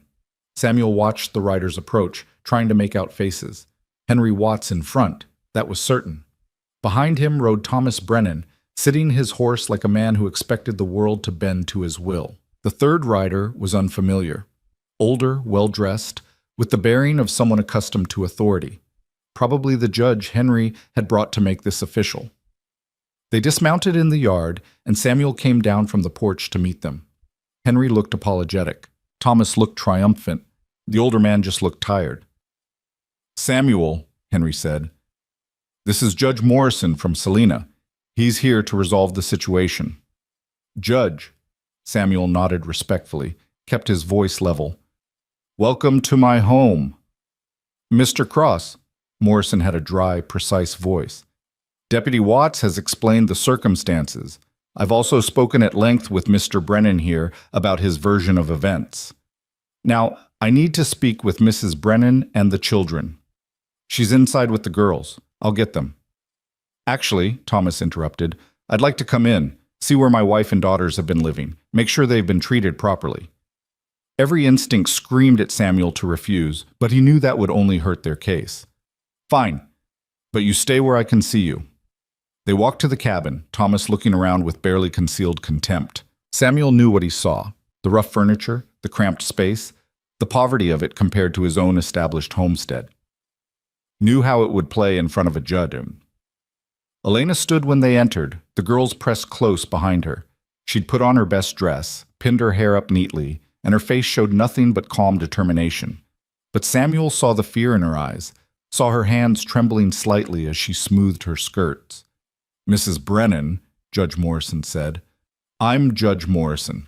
Samuel watched the riders approach, trying to make out faces. Henry Watts in front, that was certain. Behind him rode Thomas Brennan, sitting his horse like a man who expected the world to bend to his will. The third rider was unfamiliar. Older, well-dressed, with the bearing of someone accustomed to authority. Probably the judge Henry had brought to make this official. They dismounted in the yard, and Samuel came down from the porch to meet them. Henry looked apologetic. Thomas looked triumphant. The older man just looked tired. Samuel, Henry said, this is Judge Morrison from Salina. He's here to resolve the situation. Judge, Samuel nodded respectfully, kept his voice level. Welcome to my home. Mr. Cross, Morrison had a dry, precise voice. Deputy Watts has explained the circumstances. I've also spoken at length with Mr. Brennan here about his version of events. Now, I need to speak with Mrs. Brennan and the children. She's inside with the girls. I'll get them. Actually, Thomas interrupted, I'd like to come in, see where my wife and daughters have been living, make sure they've been treated properly. Every instinct screamed at Samuel to refuse, but he knew that would only hurt their case. Fine, but you stay where I can see you. They walked to the cabin, Thomas looking around with barely concealed contempt. Samuel knew what he saw, the rough furniture, the cramped space, the poverty of it compared to his own established homestead. Knew how it would play in front of a judge. Elena stood when they entered, the girls pressed close behind her. She'd put on her best dress, pinned her hair up neatly, and her face showed nothing but calm determination. But Samuel saw the fear in her eyes, saw her hands trembling slightly as she smoothed her skirts. Mrs. Brennan, Judge Morrison said, I'm Judge Morrison.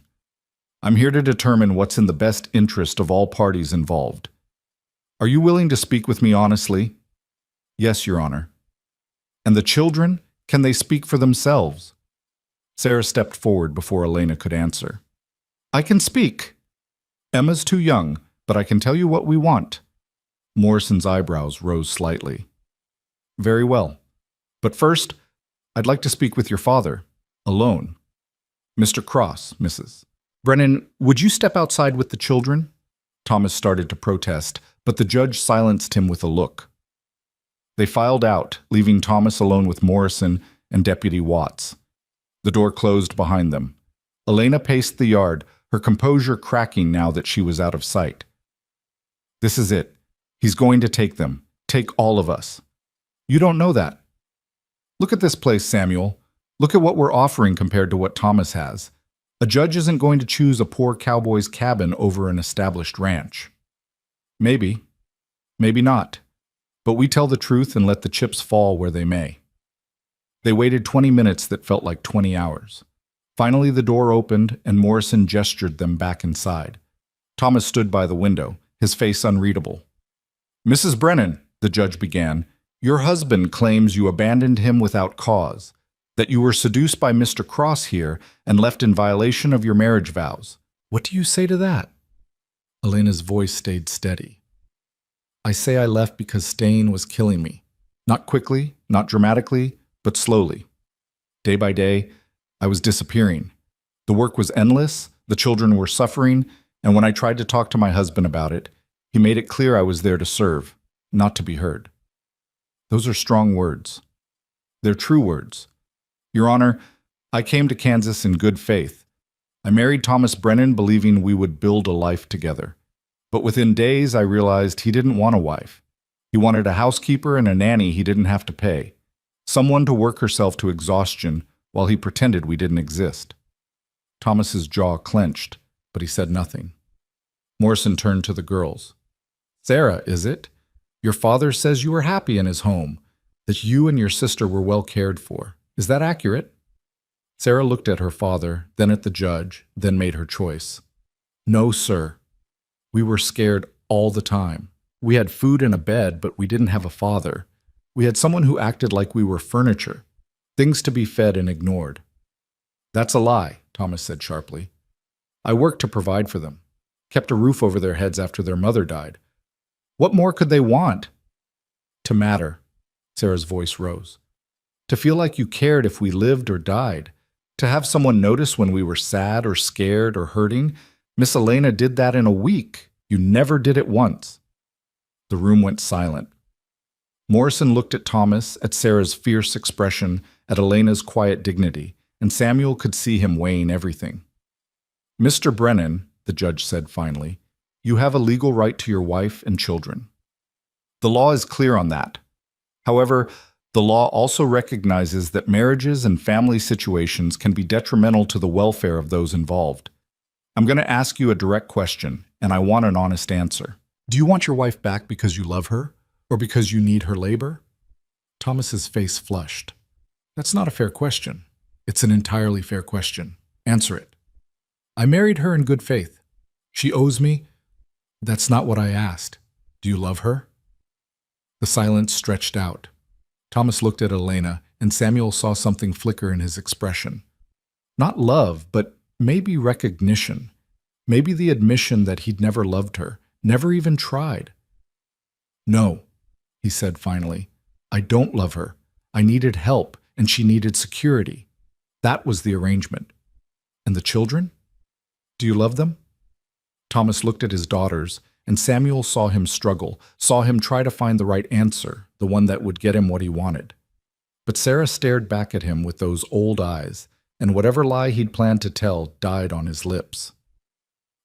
I'm here to determine what's in the best interest of all parties involved. Are you willing to speak with me honestly? Yes, Your Honor. And the children, can they speak for themselves? Sarah stepped forward before Elena could answer. I can speak. Emma's too young, but I can tell you what we want. Morrison's eyebrows rose slightly. Very well. But first, I'd like to speak with your father, alone. Mr. Cross, Mrs. Brennan, would you step outside with the children? Thomas started to protest, but the judge silenced him with a look. They filed out, leaving Thomas alone with Morrison and Deputy Watts. The door closed behind them. Elena paced the yard, her composure cracking now that she was out of sight. This is it. He's going to take them. Take all of us. You don't know that. Look at this place, Samuel. Look at what we're offering compared to what Thomas has. A judge isn't going to choose a poor cowboy's cabin over an established ranch. Maybe. Maybe not. But we tell the truth and let the chips fall where they may. They waited 20 minutes that felt like 20 hours. Finally, the door opened and Morrison gestured them back inside. Thomas stood by the window, his face unreadable. Mrs. Brennan, the judge began, your husband claims you abandoned him without cause, that you were seduced by Mr. Cross here and left in violation of your marriage vows. What do you say to that? Elena's voice stayed steady. I say I left because staying was killing me. Not quickly, not dramatically, but slowly. Day by day, I was disappearing. The work was endless, the children were suffering, and when I tried to talk to my husband about it, he made it clear I was there to serve, not to be heard. Those are strong words. They're true words. Your Honor, I came to Kansas in good faith. I married Thomas Brennan believing we would build a life together. But within days, I realized he didn't want a wife. He wanted a housekeeper and a nanny he didn't have to pay. Someone to work herself to exhaustion while he pretended we didn't exist. Thomas's jaw clenched, but he said nothing. Morrison turned to the girls. Sarah, is it? Your father says you were happy in his home, that you and your sister were well cared for. Is that accurate? Sarah looked at her father, then at the judge, then made her choice. No, sir. We were scared all the time. We had food and a bed, but we didn't have a father. We had someone who acted like we were furniture, things to be fed and ignored. That's a lie, Thomas said sharply. I worked to provide for them, kept a roof over their heads after their mother died. What more could they want? To matter, Sarah's voice rose. To feel like you cared if we lived or died. To have someone notice when we were sad or scared or hurting. Miss Elena did that in a week. You never did it once. The room went silent. Morrison looked at Thomas, at Sarah's fierce expression, at Elena's quiet dignity, and Samuel could see him weighing everything. Mr. Brennan, the judge said finally, you have a legal right to your wife and children. The law is clear on that. However, the law also recognizes that marriages and family situations can be detrimental to the welfare of those involved. I'm going to ask you a direct question, and I want an honest answer. Do you want your wife back because you love her, or because you need her labor? Thomas's face flushed. That's not a fair question. It's an entirely fair question. Answer it. I married her in good faith. She owes me. That's not what I asked. Do you love her? The silence stretched out. Thomas looked at Elena, and Samuel saw something flicker in his expression. Not love, but maybe recognition. Maybe the admission that he'd never loved her, never even tried. No, he said finally. I don't love her. I needed help, and she needed security. That was the arrangement. And the children? Do you love them? Thomas looked at his daughters, and Samuel saw him struggle, saw him try to find the right answer, the one that would get him what he wanted. But Sarah stared back at him with those old eyes, and whatever lie he'd planned to tell died on his lips.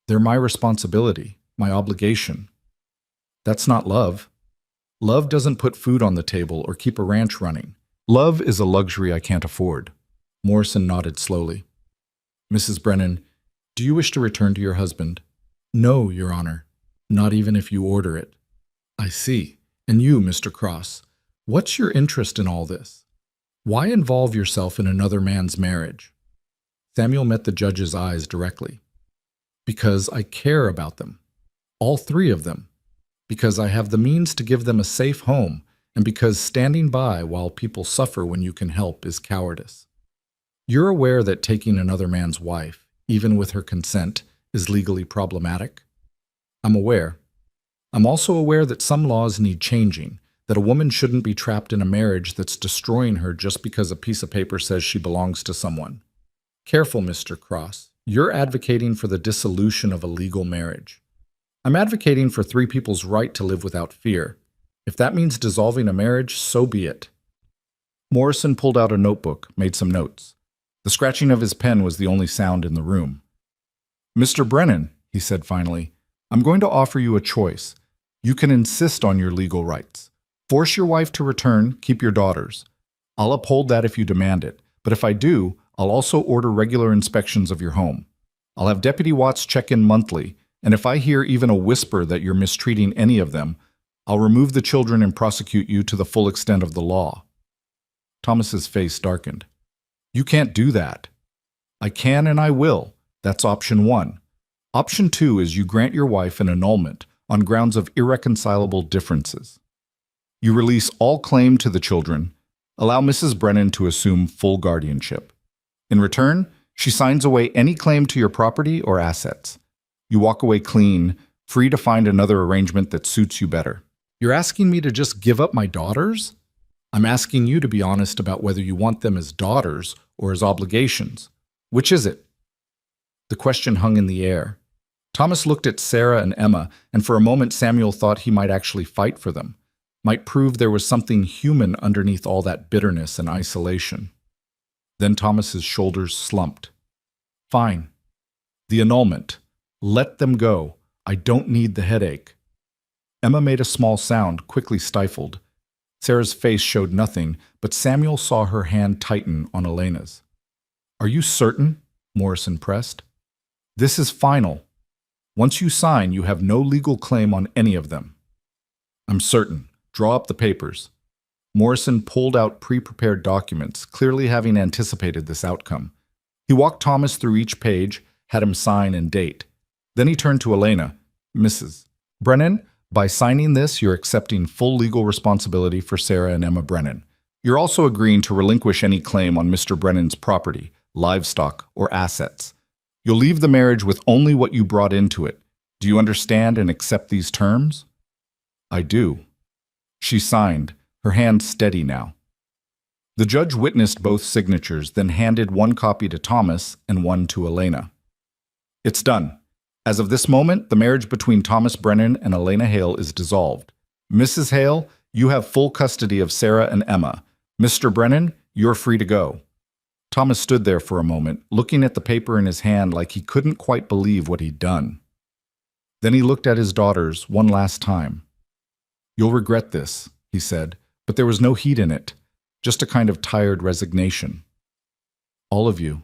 They're my responsibility, my obligation. That's not love. Love doesn't put food on the table or keep a ranch running. Love is a luxury I can't afford. Morrison nodded slowly. Mrs. Brennan, do you wish to return to your husband? No, Your Honor. Not even if you order it. I see. And you, Mr. Cross, what's your interest in all this? Why involve yourself in another man's marriage? Samuel met the judge's eyes directly. Because I care about them. All three of them. Because I have the means to give them a safe home, and because standing by while people suffer when you can help is cowardice. You're aware that taking another man's wife, even with her consent, is legally problematic. I'm aware. I'm also aware that some laws need changing, that a woman shouldn't be trapped in a marriage that's destroying her just because a piece of paper says she belongs to someone. Careful, Mr. Cross. You're advocating for the dissolution of a legal marriage. I'm advocating for three people's right to live without fear. If that means dissolving a marriage, so be it. Morrison pulled out a notebook, made some notes. The scratching of his pen was the only sound in the room. Mr. Brennan, he said finally, I'm going to offer you a choice. You can insist on your legal rights. Force your wife to return, keep your daughters. I'll uphold that if you demand it, but if I do, I'll also order regular inspections of your home. I'll have Deputy Watts check in monthly, and if I hear even a whisper that you're mistreating any of them, I'll remove the children and prosecute you to the full extent of the law. Thomas's face darkened. You can't do that. I can and I will. That's option 1. Option 2 is you grant your wife an annulment on grounds of irreconcilable differences. You release all claim to the children, allow Mrs. Brennan to assume full guardianship. In return, she signs away any claim to your property or assets. You walk away clean, free to find another arrangement that suits you better. You're asking me to just give up my daughters? I'm asking you to be honest about whether you want them as daughters or as obligations. Which is it? The question hung in the air. Thomas looked at Sarah and Emma, and for a moment Samuel thought he might actually fight for them, might prove there was something human underneath all that bitterness and isolation. Then Thomas's shoulders slumped. Fine. The annulment. Let them go. I don't need the headache. Emma made a small sound, quickly stifled. Sarah's face showed nothing, but Samuel saw her hand tighten on Elena's. Are you certain? Morrison pressed. This is final. Once you sign, you have no legal claim on any of them. I'm certain. Draw up the papers. Morrison pulled out pre-prepared documents, clearly having anticipated this outcome. He walked Thomas through each page, had him sign and date. Then he turned to Elena. Mrs. Brennan, by signing this, you're accepting full legal responsibility for Sarah and Emma Brennan. You're also agreeing to relinquish any claim on Mr. Brennan's property, livestock, or assets. You'll leave the marriage with only what you brought into it. Do you understand and accept these terms? I do. She signed, her hand steady now. The judge witnessed both signatures, then handed one copy to Thomas and one to Elena. It's done. As of this moment, the marriage between Thomas Brennan and Elena Hale is dissolved. Mrs. Hale, you have full custody of Sarah and Emma. Mr. Brennan, you're free to go. Thomas stood there for a moment, looking at the paper in his hand like he couldn't quite believe what he'd done. Then he looked at his daughters one last time. You'll regret this, he said, but there was no heat in it, just a kind of tired resignation. All of you.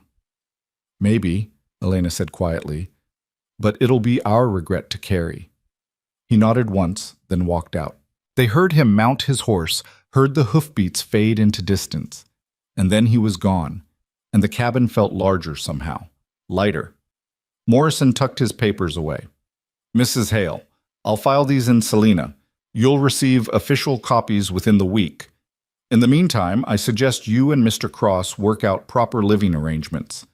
Maybe, Elena said quietly, but it'll be our regret to carry. He nodded once, then walked out. They heard him mount his horse, heard the hoofbeats fade into distance, and then he was gone, and the cabin felt larger somehow, lighter. Morrison tucked his papers away. Mrs. Hale, I'll file these in Selena. You'll receive official copies within the week. In the meantime, I suggest you and Mr. Cross work out proper living arrangements.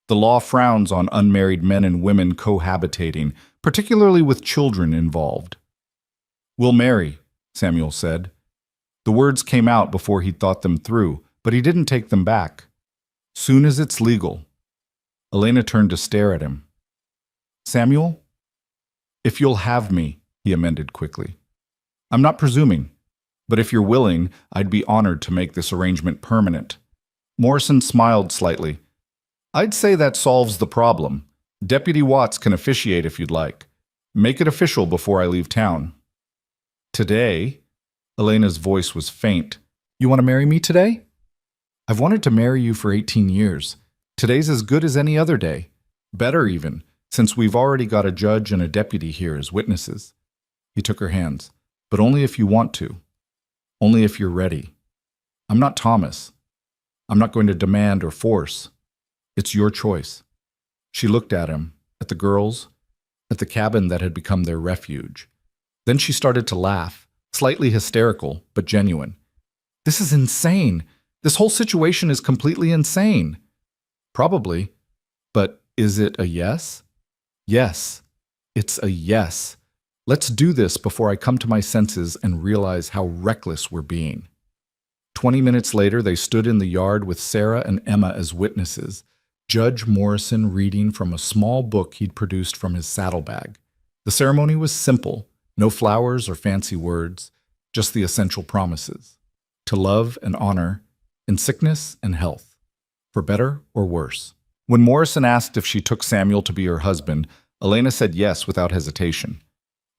The law frowns on unmarried men and women cohabitating, particularly with children involved. We'll marry, Samuel said. The words came out before he'd thought them through, but he didn't take them back. Soon as it's legal. Elena turned to stare at him. Samuel? If you'll have me, he amended quickly. I'm not presuming, but if you're willing, I'd be honored to make this arrangement permanent. Morrison smiled slightly. I'd say that solves the problem. Deputy Watts can officiate if you'd like. Make it official before I leave town. Today? Elena's voice was faint. You want to marry me today? I've wanted to marry you for 18 years. Today's as good as any other day. Better even, since we've already got a judge and a deputy here as witnesses. He took her hands. But only if you want to. Only if you're ready. I'm not Thomas. I'm not going to demand or force. It's your choice. She looked at him, at the girls, at the cabin that had become their refuge. Then she started to laugh, slightly hysterical, but genuine. This is insane. This whole situation is completely insane. Probably. But is it a yes? Yes. It's a yes. Let's do this before I come to my senses and realize how reckless we're being. 20 minutes later, they stood in the yard with Sarah and Emma as witnesses, Judge Morrison reading from a small book he'd produced from his saddlebag. The ceremony was simple, no flowers or fancy words, just the essential promises. To love and honor, in sickness and health, for better or worse. When Morrison asked if she took Samuel to be her husband, Elena said yes without hesitation.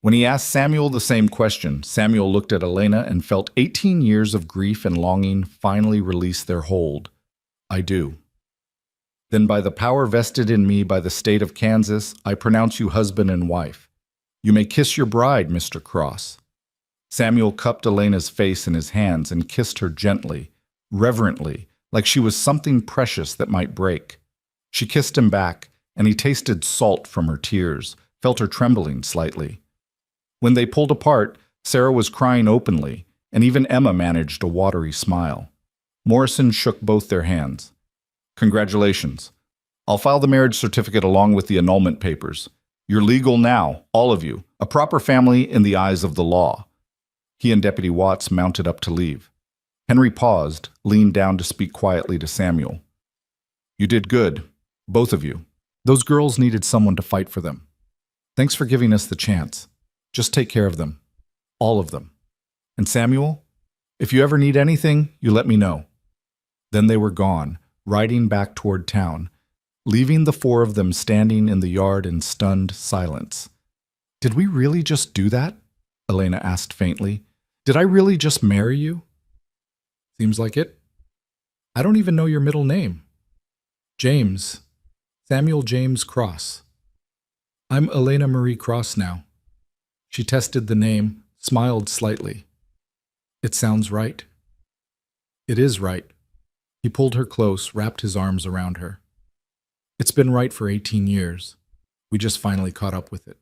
When he asked Samuel the same question, Samuel looked at Elena and felt 18 years of grief and longing finally release their hold. I do. Then by the power vested in me by the state of Kansas, I pronounce you husband and wife. You may kiss your bride, Mr. Cross. Samuel cupped Elena's face in his hands and kissed her gently, reverently, like she was something precious that might break. She kissed him back, and he tasted salt from her tears, felt her trembling slightly. When they pulled apart, Sarah was crying openly, and even Emma managed a watery smile. Morrison shook both their hands. Congratulations. I'll file the marriage certificate along with the annulment papers. You're legal now, all of you, a proper family in the eyes of the law. He and Deputy Watts mounted up to leave. Henry paused, leaned down to speak quietly to Samuel. You did good, both of you. Those girls needed someone to fight for them. Thanks for giving us the chance. Just take care of them. All of them. And Samuel, if you ever need anything, you let me know. Then they were gone, riding back toward town, leaving the four of them standing in the yard in stunned silence. Did we really just do that? Elena asked faintly. Did I really just marry you? Seems like it. I don't even know your middle name. James. Samuel James Cross. I'm Elena Marie Cross now. She tested the name, smiled slightly. It sounds right. It is right. He pulled her close, wrapped his arms around her. It's been right for 18 years. We just finally caught up with it.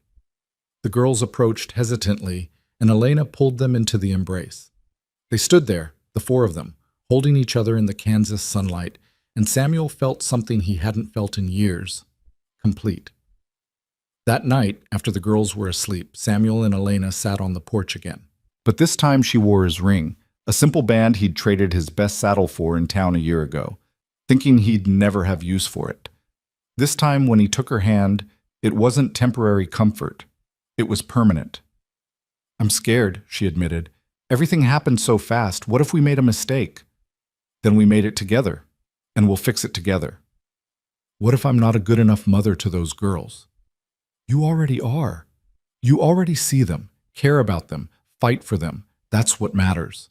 The girls approached hesitantly, and Elena pulled them into the embrace. They stood there, the four of them, holding each other in the Kansas sunlight, and Samuel felt something he hadn't felt in years. Complete. That night, after the girls were asleep, Samuel and Elena sat on the porch again. But this time she wore his ring, a simple band he'd traded his best saddle for in town a year ago, thinking he'd never have use for it. This time when he took her hand, it wasn't temporary comfort. It was permanent. I'm scared, she admitted. Everything happened so fast. What if we made a mistake? Then we made it together, and we'll fix it together. What if I'm not a good enough mother to those girls? You already are. You already see them, care about them, fight for them. That's what matters.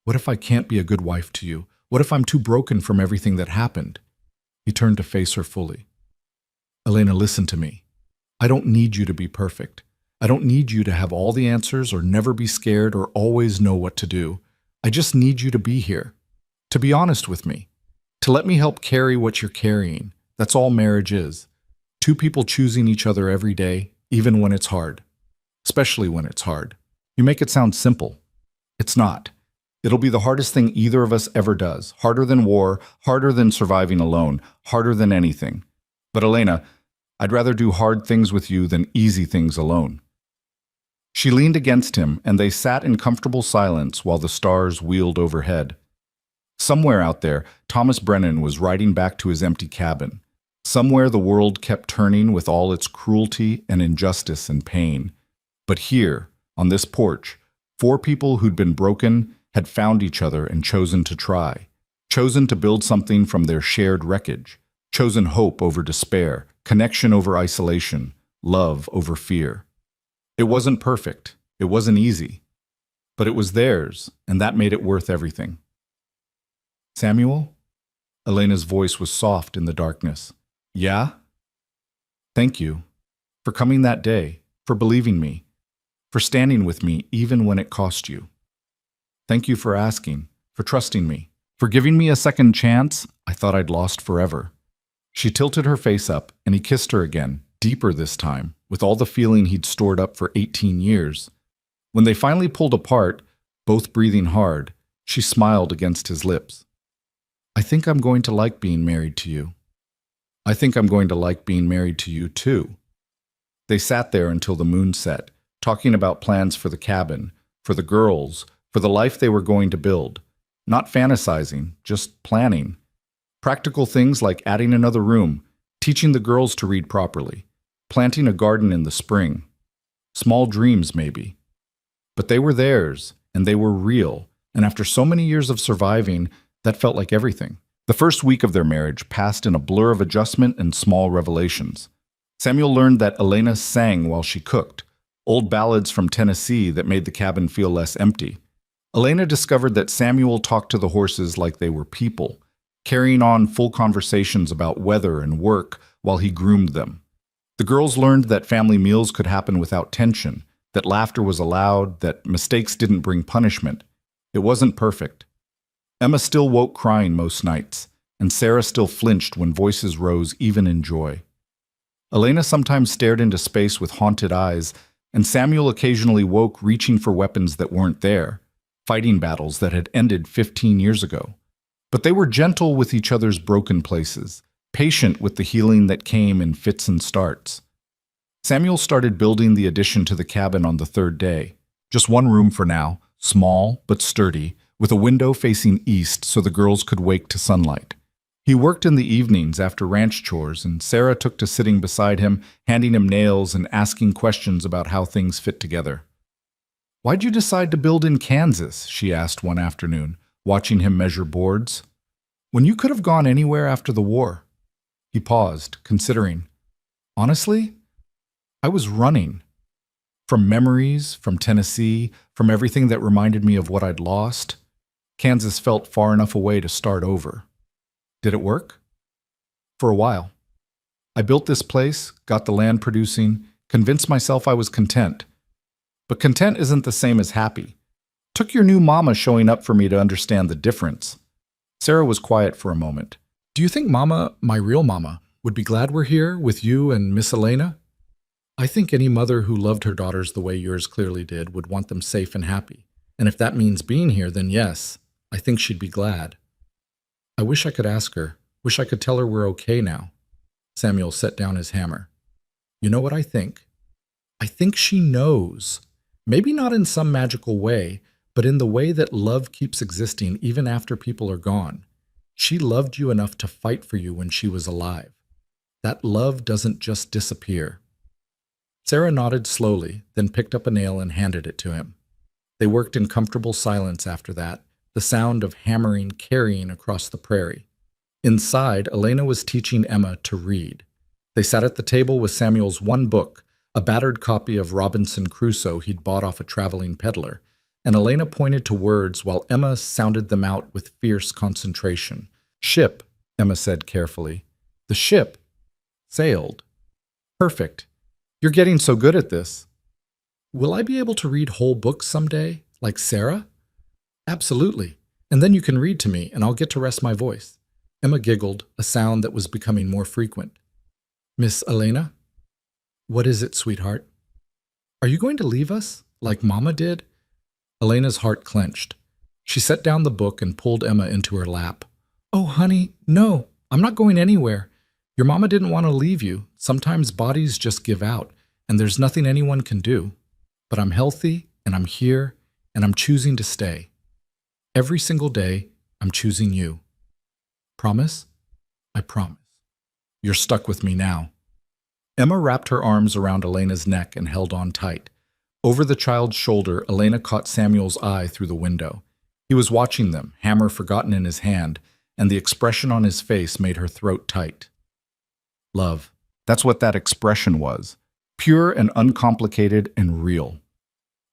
What if I can't be a good wife to you? What if I'm too broken from everything that happened? He turned to face her fully. Elena, listen to me. I don't need you to be perfect. I don't need you to have all the answers or never be scared or always know what to do. I just need you to be here, to be honest with me, to let me help carry what you're carrying. That's all marriage is. Two people choosing each other every day, even when it's hard. Especially when it's hard. You make it sound simple. It's not. It'll be the hardest thing either of us ever does. Harder than war, harder than surviving alone, harder than anything. But Elena, I'd rather do hard things with you than easy things alone. She leaned against him, and they sat in comfortable silence while the stars wheeled overhead. Somewhere out there, Thomas Brennan was riding back to his empty cabin. Somewhere the world kept turning with all its cruelty and injustice and pain. But here, on this porch, four people who'd been broken had found each other and chosen to try, chosen to build something from their shared wreckage, chosen hope over despair, connection over isolation, love over fear. It wasn't perfect, it wasn't easy, but it was theirs, and that made it worth everything. Samuel? Elena's voice was soft in the darkness. Yeah? Thank you for coming that day, for believing me, for standing with me even when it cost you. Thank you for asking, for trusting me, for giving me a second chance I thought I'd lost forever. She tilted her face up, and he kissed her again, deeper this time, with all the feeling he'd stored up for 18 years. When they finally pulled apart, both breathing hard, she smiled against his lips. I think I'm going to like being married to you. I think I'm going to like being married to you, too. They sat there until the moon set, talking about plans for the cabin, for the girls, for the life they were going to build. Not fantasizing, just planning. Practical things like adding another room, teaching the girls to read properly, planting a garden in the spring. Small dreams, maybe. But they were theirs, and they were real, and after so many years of surviving, that felt like everything. The first week of their marriage passed in a blur of adjustment and small revelations. Samuel learned that Elena sang while she cooked, old ballads from Tennessee that made the cabin feel less empty. Elena discovered that Samuel talked to the horses like they were people, carrying on full conversations about weather and work while he groomed them. The girls learned that family meals could happen without tension, that laughter was allowed, that mistakes didn't bring punishment. It wasn't perfect. Emma still woke crying most nights, and Sarah still flinched when voices rose even in joy. Elena sometimes stared into space with haunted eyes, and Samuel occasionally woke reaching for weapons that weren't there, fighting battles that had ended 15 years ago. But they were gentle with each other's broken places, patient with the healing that came in fits and starts. Samuel started building the addition to the cabin on the third day. Just one room for now, small but sturdy, with a window facing east so the girls could wake to sunlight. He worked in the evenings after ranch chores, and Sarah took to sitting beside him, handing him nails and asking questions about how things fit together. "Why'd you decide to build in Kansas?" she asked one afternoon, watching him measure boards. "When you could have gone anywhere after the war." He paused, considering. "Honestly, I was running. From memories, from Tennessee, from everything that reminded me of what I'd lost. Kansas felt far enough away to start over. Did it work? For a while. I built this place, got the land producing, convinced myself I was content. But content isn't the same as happy. Took your new mama showing up for me to understand the difference." Sarah was quiet for a moment. "Do you think Mama, my real mama, would be glad we're here with you and Miss Elena?" "I think any mother who loved her daughters the way yours clearly did would want them safe and happy. And if that means being here, then yes, I think she'd be glad. I wish I could ask her. Wish I could tell her we're okay now." Samuel set down his hammer. "You know what I think? I think she knows. Maybe not in some magical way, but in the way that love keeps existing even after people are gone. She loved you enough to fight for you when she was alive. That love doesn't just disappear." Sarah nodded slowly, then picked up a nail and handed it to him. They worked in comfortable silence after that, the sound of hammering carrying across the prairie. Inside, Elena was teaching Emma to read. They sat at the table with Samuel's one book, a battered copy of Robinson Crusoe he'd bought off a traveling peddler, and Elena pointed to words while Emma sounded them out with fierce concentration. "Ship," Emma said carefully. "The ship sailed. Perfect. You're getting so good at this." "Will I be able to read whole books someday, like Sarah?" "Absolutely. And then you can read to me, and I'll get to rest my voice." Emma giggled, a sound that was becoming more frequent. "Miss Elena?" "What is it, sweetheart?" "Are you going to leave us, like Mama did?" Elena's heart clenched. She set down the book and pulled Emma into her lap. "Oh, honey, no, I'm not going anywhere. Your mama didn't want to leave you. Sometimes bodies just give out, and there's nothing anyone can do. But I'm healthy, and I'm here, and I'm choosing to stay. Every single day, I'm choosing you. Promise?" "I promise." "You're stuck with me now." Emma wrapped her arms around Elena's neck and held on tight. Over the child's shoulder, Elena caught Samuel's eye through the window. He was watching them, hammer forgotten in his hand, and the expression on his face made her throat tight. Love. That's what that expression was. Pure and uncomplicated and real.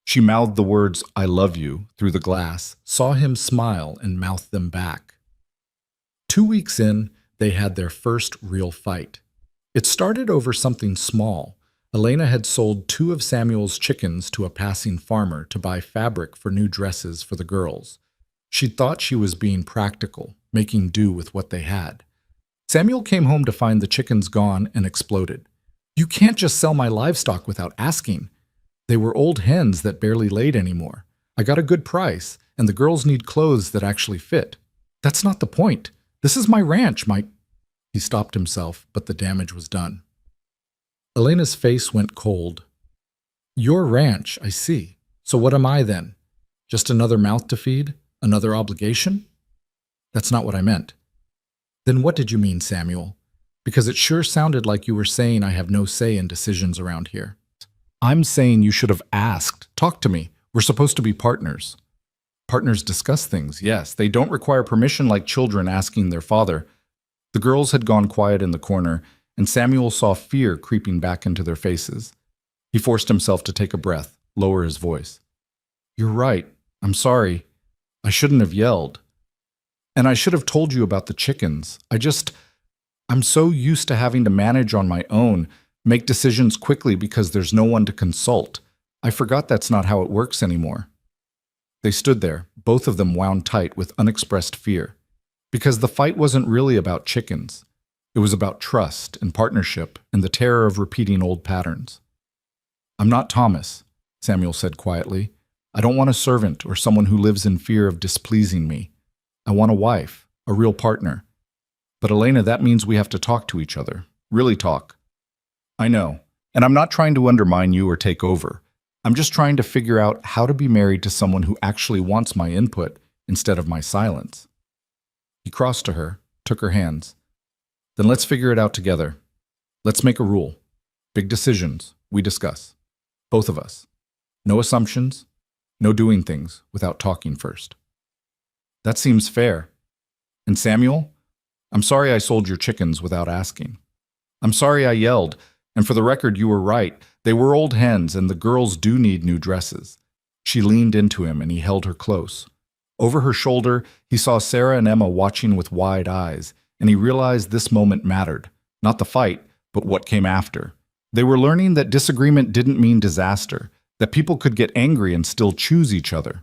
She mouthed the words, "I love you," through the glass, saw him smile and mouth them back. 2 weeks in, they had their first real fight. It started over something small. Elena had sold 2 of Samuel's chickens to a passing farmer to buy fabric for new dresses for the girls. She'd thought she was being practical, making do with what they had. Samuel came home to find the chickens gone and exploded. "You can't just sell my livestock without asking. They were old hens that barely laid anymore. I got a good price, and the girls need clothes that actually fit. That's not the point. This is my ranch, my—" He stopped himself, but the damage was done. Elena's face went cold. Your ranch, I see. So what am I then? Just another mouth to feed? Another obligation? That's not what I meant. Then what did you mean, Samuel? Because it sure sounded like you were saying I have no say in decisions around here. I'm saying you should have asked. Talk to me. We're supposed to be partners. Partners discuss things, yes. They don't require permission like children asking their father. The girls had gone quiet in the corner, and Samuel saw fear creeping back into their faces. He forced himself to take a breath, lower his voice. You're right. I'm sorry. I shouldn't have yelled. And I should have told you about the chickens. I'm so used to having to manage on my own, make decisions quickly because there's no one to consult. I forgot that's not how it works anymore. They stood there, both of them wound tight with unexpressed fear. Because the fight wasn't really about chickens. It was about trust and partnership and the terror of repeating old patterns. I'm not Thomas, Samuel said quietly. I don't want a servant or someone who lives in fear of displeasing me. I want a wife, a real partner. But Elena, that means we have to talk to each other. Really talk. I know. And I'm not trying to undermine you or take over. I'm just trying to figure out how to be married to someone who actually wants my input instead of my silence. He crossed to her, took her hands. Then let's figure it out together. Let's make a rule. Big decisions, we discuss. Both of us. No assumptions, no doing things without talking first. That seems fair. And Samuel, I'm sorry I sold your chickens without asking. I'm sorry I yelled, and for the record, you were right. They were old hens, and the girls do need new dresses. She leaned into him, and he held her close. Over her shoulder, he saw Sarah and Emma watching with wide eyes, and he realized this moment mattered. Not the fight, but what came after. They were learning that disagreement didn't mean disaster, that people could get angry and still choose each other.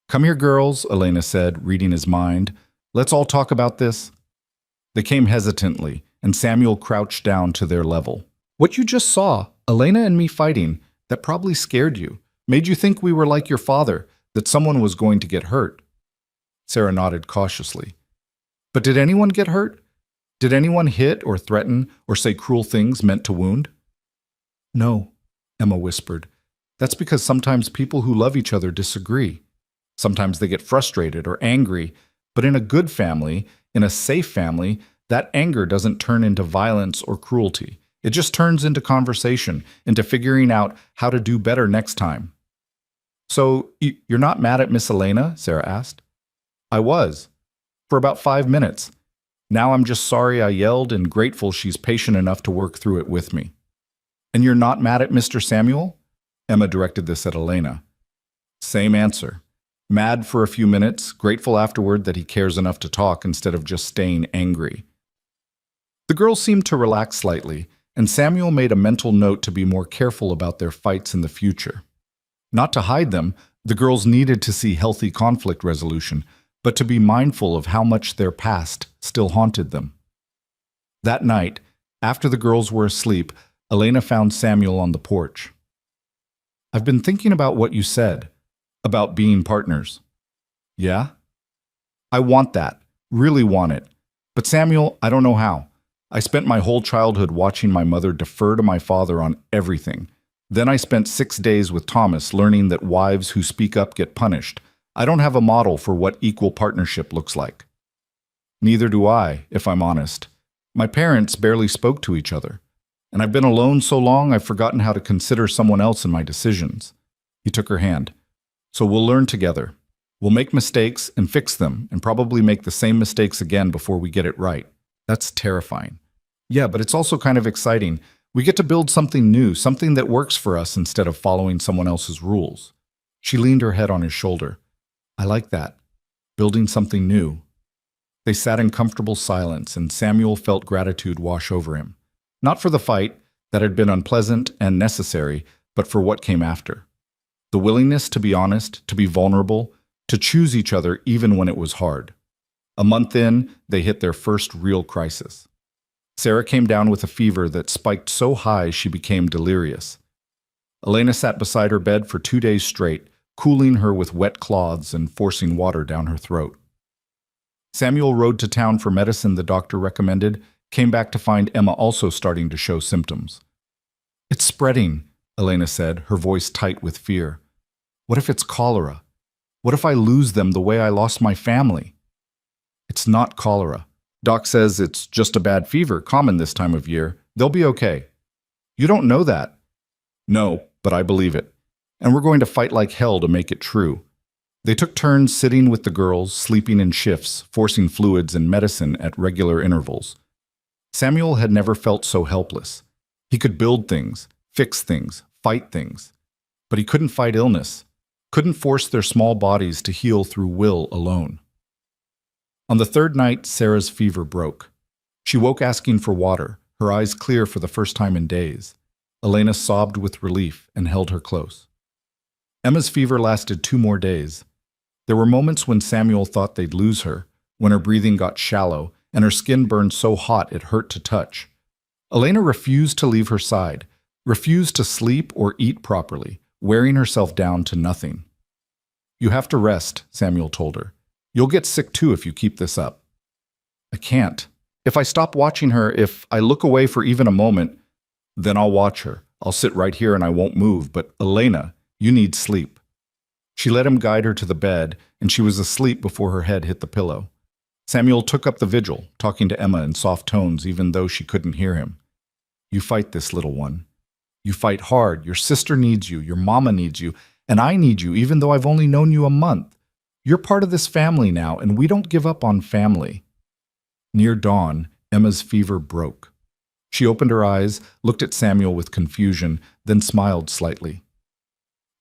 Come here, girls, Elena said, reading his mind. Let's all talk about this. They came hesitantly, and Samuel crouched down to their level. What you just saw, Elena and me fighting, that probably scared you, made you think we were like your father, that someone was going to get hurt. Sarah nodded cautiously. But did anyone get hurt? Did anyone hit or threaten or say cruel things meant to wound? No, Emma whispered. That's because sometimes people who love each other disagree. Sometimes they get frustrated or angry, but in a good family, in a safe family, that anger doesn't turn into violence or cruelty. It just turns into conversation, into figuring out how to do better next time. So, you're not mad at Miss Elena? Sarah asked. I was. For about 5 minutes. Now I'm just sorry I yelled and grateful she's patient enough to work through it with me. And you're not mad at Mr. Samuel? Emma directed this at Elena. Same answer. Mad for a few minutes, grateful afterward that he cares enough to talk instead of just staying angry. The girls seemed to relax slightly, and Samuel made a mental note to be more careful about their fights in the future. Not to hide them, the girls needed to see healthy conflict resolution, but to be mindful of how much their past still haunted them. That night, after the girls were asleep, Elena found Samuel on the porch. I've been thinking about what you said, about being partners. Yeah? I want that, really want it. But Samuel, I don't know how. I spent my whole childhood watching my mother defer to my father on everything. Then I spent 6 days with Thomas learning that wives who speak up get punished. I don't have a model for what equal partnership looks like. Neither do I, if I'm honest. My parents barely spoke to each other. And I've been alone so long I've forgotten how to consider someone else in my decisions. He took her hand. So we'll learn together. We'll make mistakes and fix them and probably make the same mistakes again before we get it right. That's terrifying. Yeah, but it's also kind of exciting. We get to build something new, something that works for us instead of following someone else's rules. She leaned her head on his shoulder. I like that. Building something new. They sat in comfortable silence, and Samuel felt gratitude wash over him. Not for the fight, that had been unpleasant and necessary, but for what came after. The willingness to be honest, to be vulnerable, to choose each other even when it was hard. A month in, they hit their first real crisis. Sarah came down with a fever that spiked so high she became delirious. Elena sat beside her bed for 2 days straight, cooling her with wet cloths and forcing water down her throat. Samuel rode to town for medicine the doctor recommended, came back to find Emma also starting to show symptoms. It's spreading, Elena said, her voice tight with fear. What if it's cholera? What if I lose them the way I lost my family? It's not cholera. Doc says it's just a bad fever, common this time of year. They'll be okay. You don't know that. No, but I believe it. And we're going to fight like hell to make it true. They took turns sitting with the girls, sleeping in shifts, forcing fluids and medicine at regular intervals. Samuel had never felt so helpless. He could build things, fix things, fight things. But he couldn't fight illness, couldn't force their small bodies to heal through will alone. On the third night, Sarah's fever broke. She woke asking for water, her eyes clear for the first time in days. Elena sobbed with relief and held her close. Emma's fever lasted 2 more days. There were moments when Samuel thought they'd lose her, when her breathing got shallow and her skin burned so hot it hurt to touch. Elena refused to leave her side, refused to sleep or eat properly, wearing herself down to nothing. You have to rest, Samuel told her. You'll get sick too if you keep this up. I can't. If I stop watching her, if I look away for even a moment, then I'll watch her. I'll sit right here and I won't move. But Elena, you need sleep. She let him guide her to the bed, and she was asleep before her head hit the pillow. Samuel took up the vigil, talking to Emma in soft tones even though she couldn't hear him. You fight this, little one. You fight hard. Your sister needs you. Your mama needs you. And I need you even though I've only known you a month. You're part of this family now, and we don't give up on family. Near dawn, Emma's fever broke. She opened her eyes, looked at Samuel with confusion, then smiled slightly.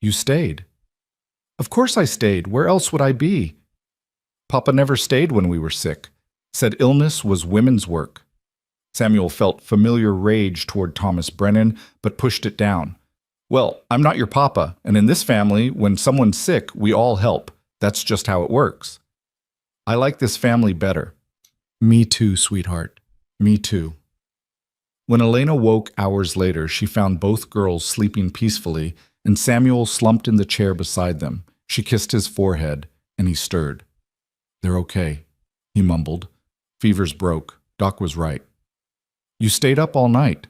You stayed. Of course I stayed. Where else would I be? Papa never stayed when we were sick. Said illness was women's work. Samuel felt familiar rage toward Thomas Brennan, but pushed it down. Well, I'm not your papa, and in this family, when someone's sick, we all help. That's just how it works. I like this family better. Me too, sweetheart. Me too. When Elena woke hours later, she found both girls sleeping peacefully, and Samuel slumped in the chair beside them. She kissed his forehead, and he stirred. They're okay, he mumbled. Fevers broke. Doc was right. You stayed up all night.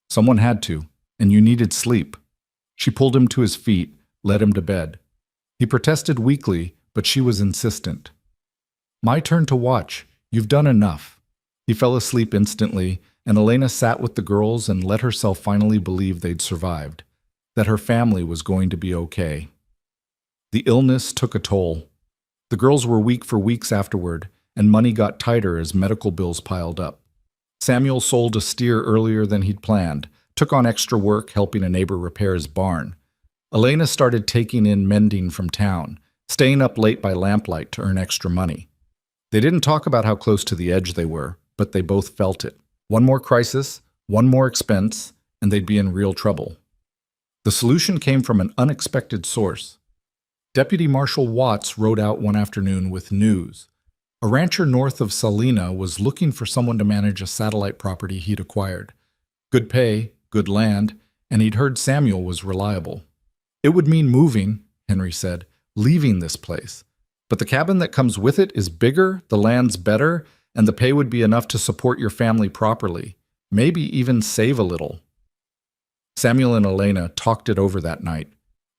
Someone had to, and you needed sleep. She pulled him to his feet, led him to bed. He protested weakly, but she was insistent. My turn to watch. You've done enough. He fell asleep instantly, and Elena sat with the girls and let herself finally believe they'd survived, that her family was going to be okay. The illness took a toll. The girls were weak for weeks afterward, and money got tighter as medical bills piled up. Samuel sold a steer earlier than he'd planned, took on extra work helping a neighbor repair his barn. Elena started taking in mending from town, staying up late by lamplight to earn extra money. They didn't talk about how close to the edge they were, but they both felt it. One more crisis, one more expense, and they'd be in real trouble. The solution came from an unexpected source. Deputy Marshal Watts rode out one afternoon with news. A rancher north of Salina was looking for someone to manage a satellite property he'd acquired. Good pay, good land, and he'd heard Samuel was reliable. It would mean moving, Henry said, leaving this place. But the cabin that comes with it is bigger, the land's better, and the pay would be enough to support your family properly, maybe even save a little. Samuel and Elena talked it over that night.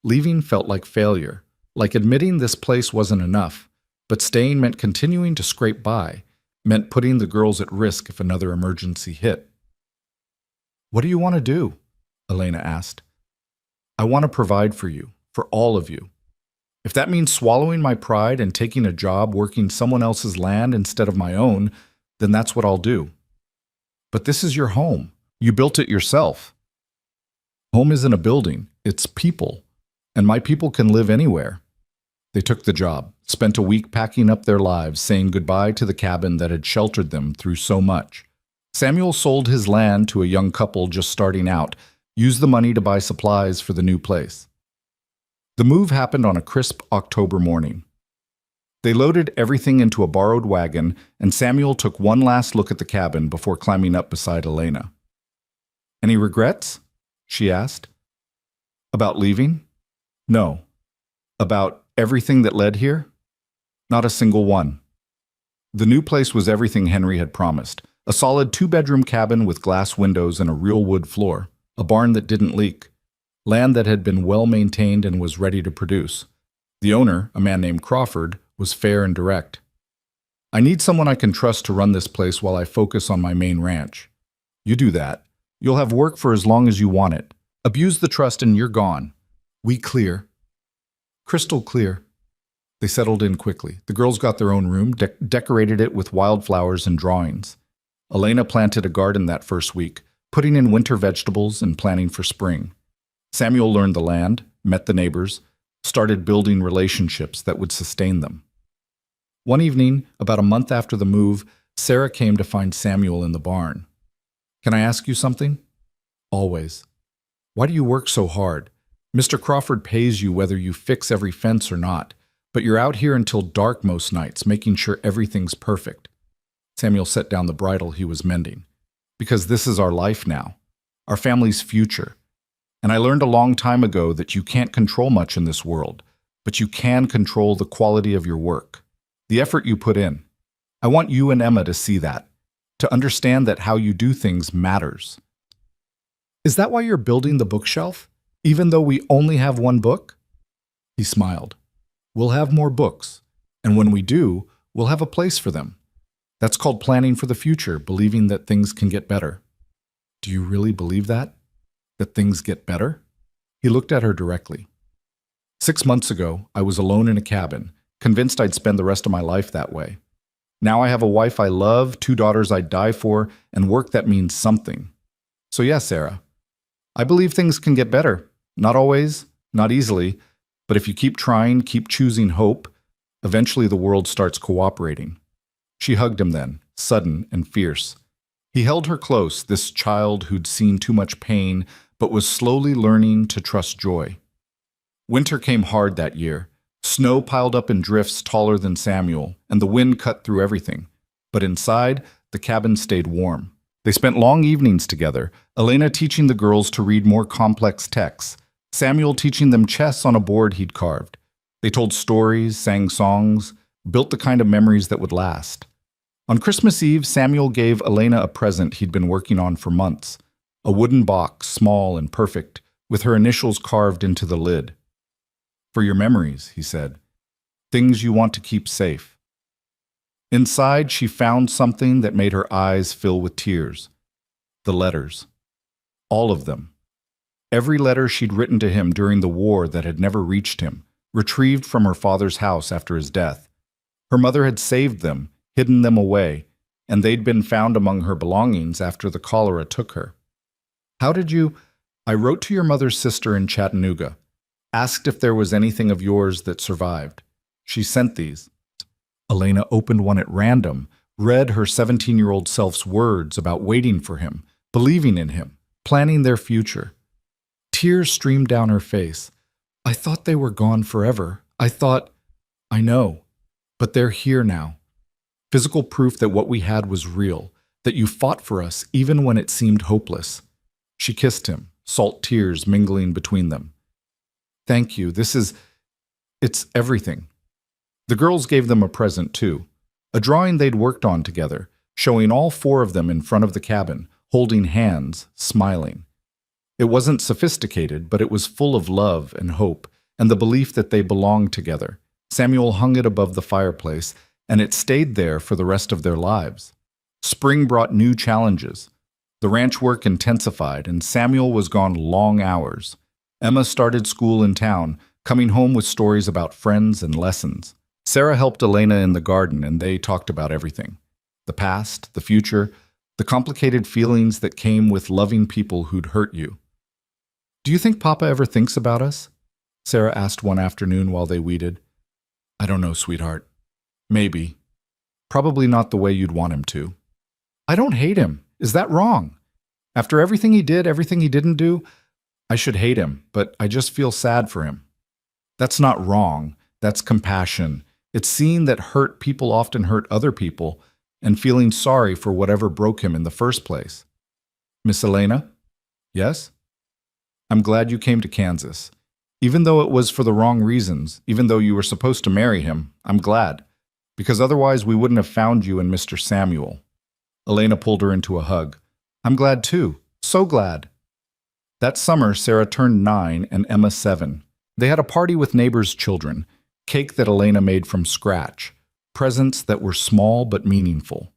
Leaving felt like failure, like admitting this place wasn't enough, but staying meant continuing to scrape by, meant putting the girls at risk if another emergency hit. What do you want to do? Elena asked. I want to provide for you, for all of you. If that means swallowing my pride and taking a job working someone else's land instead of my own, then that's what I'll do. But this is your home. You built it yourself. Home isn't a building, it's people. And my people can live anywhere. They took the job, spent a week packing up their lives, saying goodbye to the cabin that had sheltered them through so much. Samuel sold his land to a young couple just starting out, used the money to buy supplies for the new place. The move happened on a crisp October morning. They loaded everything into a borrowed wagon, and Samuel took one last look at the cabin before climbing up beside Elena. Any regrets? She asked. About leaving? No. About everything that led here? Not a single one. The new place was everything Henry had promised. A solid 2-bedroom cabin with glass windows and a real wood floor. a barn that didn't leak, land that had been well maintained and was ready to produce. The owner, a man named Crawford, was fair and direct. I need someone I can trust to run this place while I focus on my main ranch. You do that. You'll have work for as long as you want it. Abuse the trust and you're gone. We clear. Crystal clear. They settled in quickly. The girls got their own room, decorated it with wildflowers and drawings. Elena planted a garden that first week, putting in winter vegetables and planning for spring. Samuel learned the land, met the neighbors, started building relationships that would sustain them. One evening, about a month after the move, Sarah came to find Samuel in the barn. Can I ask you something? Always. Why do you work so hard? Mr. Crawford pays you whether you fix every fence or not, but you're out here until dark most nights, making sure everything's perfect. Samuel set down the bridle he was mending. Because this is our life now, our family's future. And I learned a long time ago that you can't control much in this world, but you can control the quality of your work, the effort you put in. I want you and Emma to see that, to understand that how you do things matters. Is that why you're building the bookshelf, even though we only have one book? He smiled. We'll have more books, and when we do, we'll have a place for them. That's called planning for the future, believing that things can get better. Do you really believe that? That things get better? He looked at her directly. 6 months ago, I was alone in a cabin, convinced I'd spend the rest of my life that way. Now I have a wife I love, 2 daughters I'd die for, and work that means something. So yes, Sarah, I believe things can get better. Not always, not easily, but if you keep trying, keep choosing hope, eventually the world starts cooperating. She hugged him then, sudden and fierce. He held her close, this child who'd seen too much pain, but was slowly learning to trust joy. Winter came hard that year. Snow piled up in drifts taller than Samuel, and the wind cut through everything. But inside, the cabin stayed warm. They spent long evenings together, Elena teaching the girls to read more complex texts, Samuel teaching them chess on a board he'd carved. They told stories, sang songs, built the kind of memories that would last. On Christmas Eve, Samuel gave Elena a present he'd been working on for months, a wooden box, small and perfect, with her initials carved into the lid. For your memories, he said, things you want to keep safe. Inside, she found something that made her eyes fill with tears. The letters. All of them. Every letter she'd written to him during the war that had never reached him, retrieved from her father's house after his death. Her mother had saved them, hidden them away, and they'd been found among her belongings after the cholera took her. How did you? I wrote to your mother's sister in Chattanooga, asked if there was anything of yours that survived. She sent these. Elena opened one at random, read her 17-year-old self's words about waiting for him, believing in him, planning their future. Tears streamed down her face. I thought they were gone forever. I know, but they're here now. Physical proof that what we had was real, that you fought for us even when it seemed hopeless. She kissed him, salt tears mingling between them. Thank you, it's everything. The girls gave them a present too, a drawing they'd worked on together, showing all 4 of them in front of the cabin, holding hands, smiling. It wasn't sophisticated, but it was full of love and hope, and the belief that they belonged together. Samuel hung it above the fireplace, and it stayed there for the rest of their lives. Spring brought new challenges. The ranch work intensified, and Samuel was gone long hours. Emma started school in town, coming home with stories about friends and lessons. Sarah helped Elena in the garden, and they talked about everything. The past, the future, the complicated feelings that came with loving people who'd hurt you. Do you think Papa ever thinks about us? Sarah asked one afternoon while they weeded. I don't know, sweetheart. Maybe. Probably not the way you'd want him to. I don't hate him. Is that wrong? After everything he did, everything he didn't do, I should hate him, but I just feel sad for him. That's not wrong. That's compassion. It's seeing that hurt people often hurt other people and feeling sorry for whatever broke him in the first place. Miss Elena? Yes? I'm glad you came to Kansas. Even though it was for the wrong reasons, even though you were supposed to marry him, I'm glad. Because otherwise we wouldn't have found you and Mr. Samuel. Elena pulled her into a hug. I'm glad too. So glad. That summer, Sarah turned 9 and Emma 7. They had a party with neighbors' children, cake that Elena made from scratch, presents that were small but meaningful.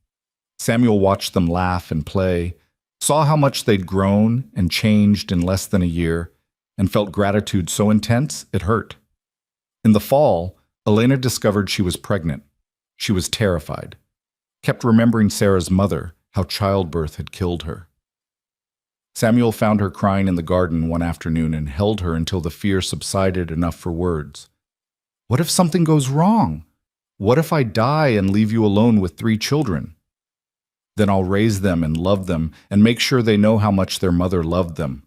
Samuel watched them laugh and play, saw how much they'd grown and changed in less than a year, and felt gratitude so intense it hurt. In the fall, Elena discovered she was pregnant. She was terrified, kept remembering Sarah's mother, how childbirth had killed her. Samuel found her crying in the garden one afternoon and held her until the fear subsided enough for words. "What if something goes wrong? What if I die and leave you alone with 3 children? Then I'll raise them and love them and make sure they know how much their mother loved them.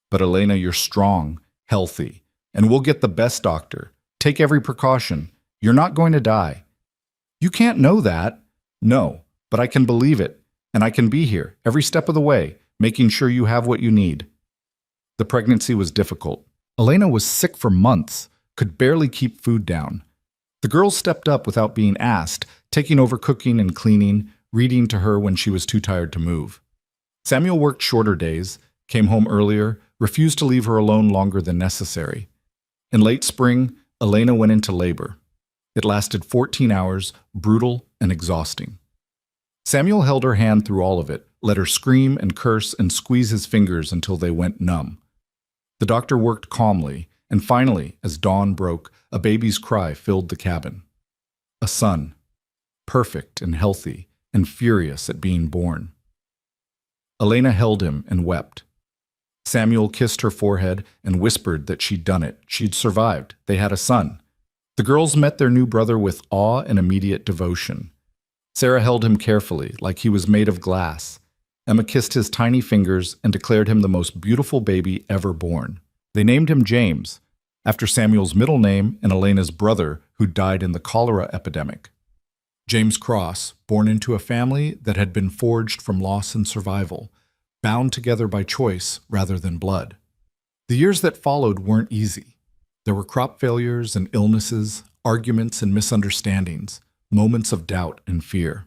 But Elena, you're strong, healthy, and we'll get the best doctor. Take every precaution. You're not going to die." "You can't know that." "No, but I can believe it, and I can be here every step of the way, making sure you have what you need." The pregnancy was difficult. Elena was sick for months, could barely keep food down. The girls stepped up without being asked, taking over cooking and cleaning, reading to her when she was too tired to move. Samuel worked shorter days, came home earlier, refused to leave her alone longer than necessary. In late spring, Elena went into labor. It lasted 14 hours, brutal and exhausting. Samuel held her hand through all of it, let her scream and curse and squeeze his fingers until they went numb. The doctor worked calmly, and finally, as dawn broke, a baby's cry filled the cabin. A son, perfect and healthy, and furious at being born. Elena held him and wept. Samuel kissed her forehead and whispered that she'd done it. She'd survived. They had a son. The girls met their new brother with awe and immediate devotion. Sarah held him carefully, like he was made of glass. Emma kissed his tiny fingers and declared him the most beautiful baby ever born. They named him James, after Samuel's middle name and Elena's brother, who died in the cholera epidemic. James Cross, born into a family that had been forged from loss and survival, bound together by choice rather than blood. The years that followed weren't easy. There were crop failures and illnesses, arguments and misunderstandings, moments of doubt and fear.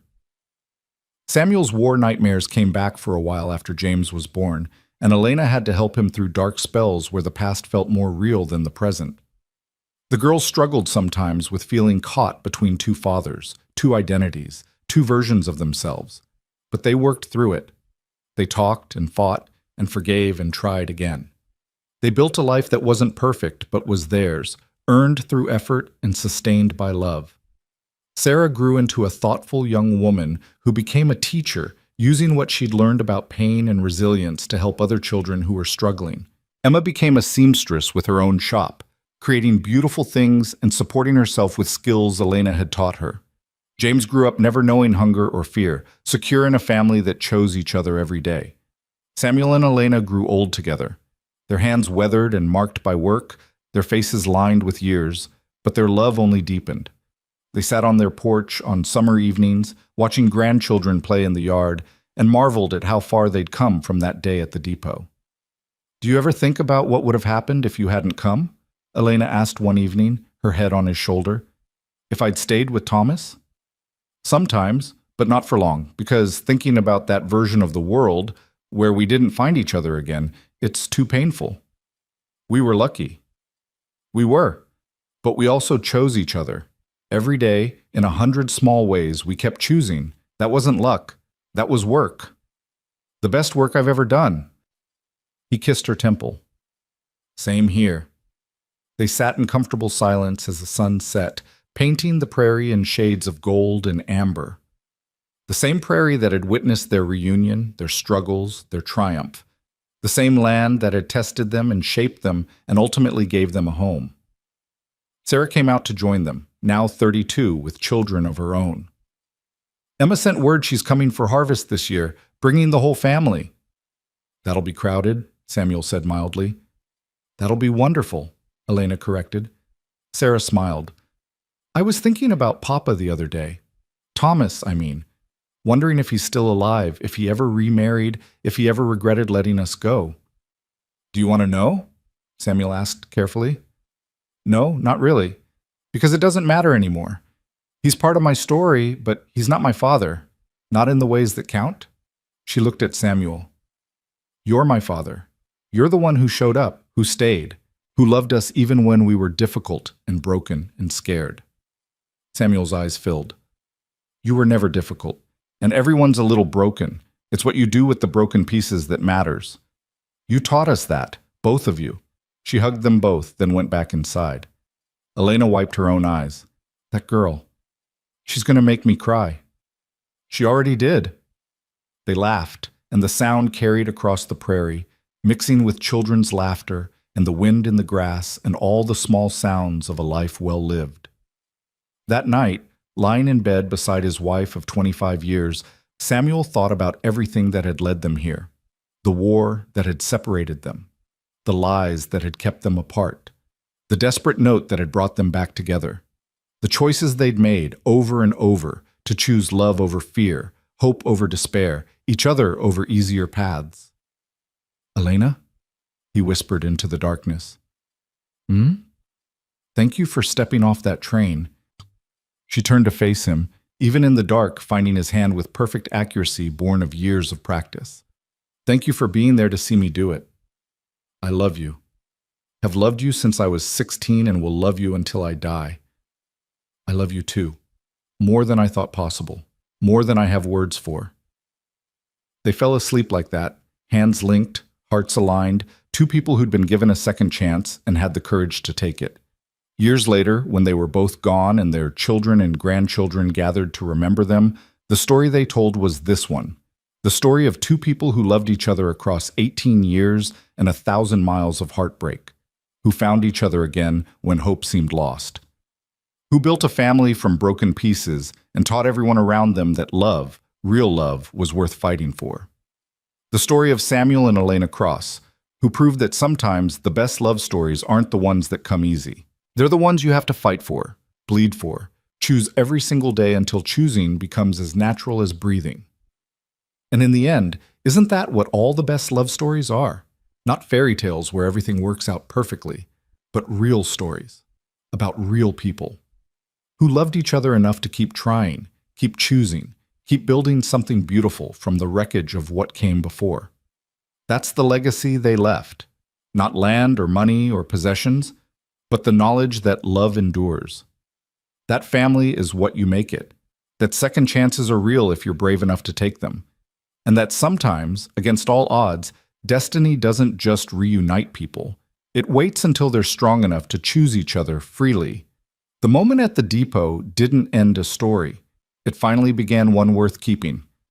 Samuel's war nightmares came back for a while after James was born, and Elena had to help him through dark spells where the past felt more real than the present. The girls struggled sometimes with feeling caught between 2 fathers, 2 identities, 2 versions of themselves. But they worked through it. They talked and fought and forgave and tried again. They built a life that wasn't perfect but was theirs, earned through effort and sustained by love. Sarah grew into a thoughtful young woman who became a teacher, using what she'd learned about pain and resilience to help other children who were struggling. Emma became a seamstress with her own shop, creating beautiful things and supporting herself with skills Elena had taught her. James grew up never knowing hunger or fear, secure in a family that chose each other every day. Samuel and Elena grew old together, their hands weathered and marked by work, their faces lined with years, but their love only deepened. They sat on their porch on summer evenings, watching grandchildren play in the yard, and marveled at how far they'd come from that day at the depot. "Do you ever think about what would have happened if you hadn't come?" Elena asked one evening, her head on his shoulder. "If I'd stayed with Thomas?" "Sometimes, but not for long, because thinking about that version of the world where we didn't find each other again, it's too painful. We were lucky." "We were, but we also chose each other. Every day, in 100 small ways, we kept choosing. That wasn't luck. That was work. The best work I've ever done." He kissed her temple. "Same here." They sat in comfortable silence as the sun set, painting the prairie in shades of gold and amber. The same prairie that had witnessed their reunion, their struggles, their triumph. The same land that had tested them and shaped them and ultimately gave them a home. Sarah came out to join them, now 32, with children of her own. "Emma sent word she's coming for harvest this year, bringing the whole family." "That'll be crowded," Samuel said mildly. "That'll be wonderful," Elena corrected. Sarah smiled. "I was thinking about Papa the other day. Thomas, I mean. Wondering if he's still alive, if he ever remarried, if he ever regretted letting us go." "Do you want to know?" Samuel asked carefully. "No, not really. Because it doesn't matter anymore. He's part of my story, but he's not my father. Not in the ways that count." She looked at Samuel. "You're my father. You're the one who showed up, who stayed, who loved us even when we were difficult and broken and scared. Samuel's eyes filled. You were never difficult, and everyone's a little broken. It's what you do with the broken pieces that matters. You taught us that, both of you. She hugged them both, then went back inside. Elena wiped her own eyes. That girl. She's going to make me cry. She already did. They laughed, and the sound carried across the prairie, mixing with children's laughter and the wind in the grass and all the small sounds of a life well lived. That night, lying in bed beside his wife of 25 years, Samuel thought about everything that had led them here, the war that had separated them, the lies that had kept them apart, the desperate note that had brought them back together, the choices they'd made over and over to choose love over fear, hope over despair, each other over easier paths. Elena? He whispered into the darkness. Thank you for stepping off that train. She turned to face him, even in the dark, finding his hand with perfect accuracy born of years of practice. Thank you for being there to see me do it. I love you. Have loved you since I was 16 and will love you until I die. I love you too. More than I thought possible. More than I have words for. They fell asleep like that, hands linked, hearts aligned, two people who'd been given a second chance and had the courage to take it. Years later, when they were both gone and their children and grandchildren gathered to remember them, the story they told was this one. The story of two people who loved each other across 18 years and 1,000 miles of heartbreak, who found each other again when hope seemed lost, who built a family from broken pieces and taught everyone around them that love, real love, was worth fighting for. The story of Samuel and Elena Cross, who proved that sometimes the best love stories aren't the ones that come easy. They're the ones you have to fight for, bleed for, choose every single day until choosing becomes as natural as breathing. And in the end, isn't that what all the best love stories are? Not fairy tales where everything works out perfectly, but real stories about real people who loved each other enough to keep trying, keep choosing, keep building something beautiful from the wreckage of what came before. That's the legacy they left. Not land or money or possessions, but the knowledge that love endures. That family is what you make it. That second chances are real if you're brave enough to take them. And that sometimes, against all odds, destiny doesn't just reunite people. It waits until they're strong enough to choose each other freely. The moment at the depot didn't end a story. It finally began one worth keeping.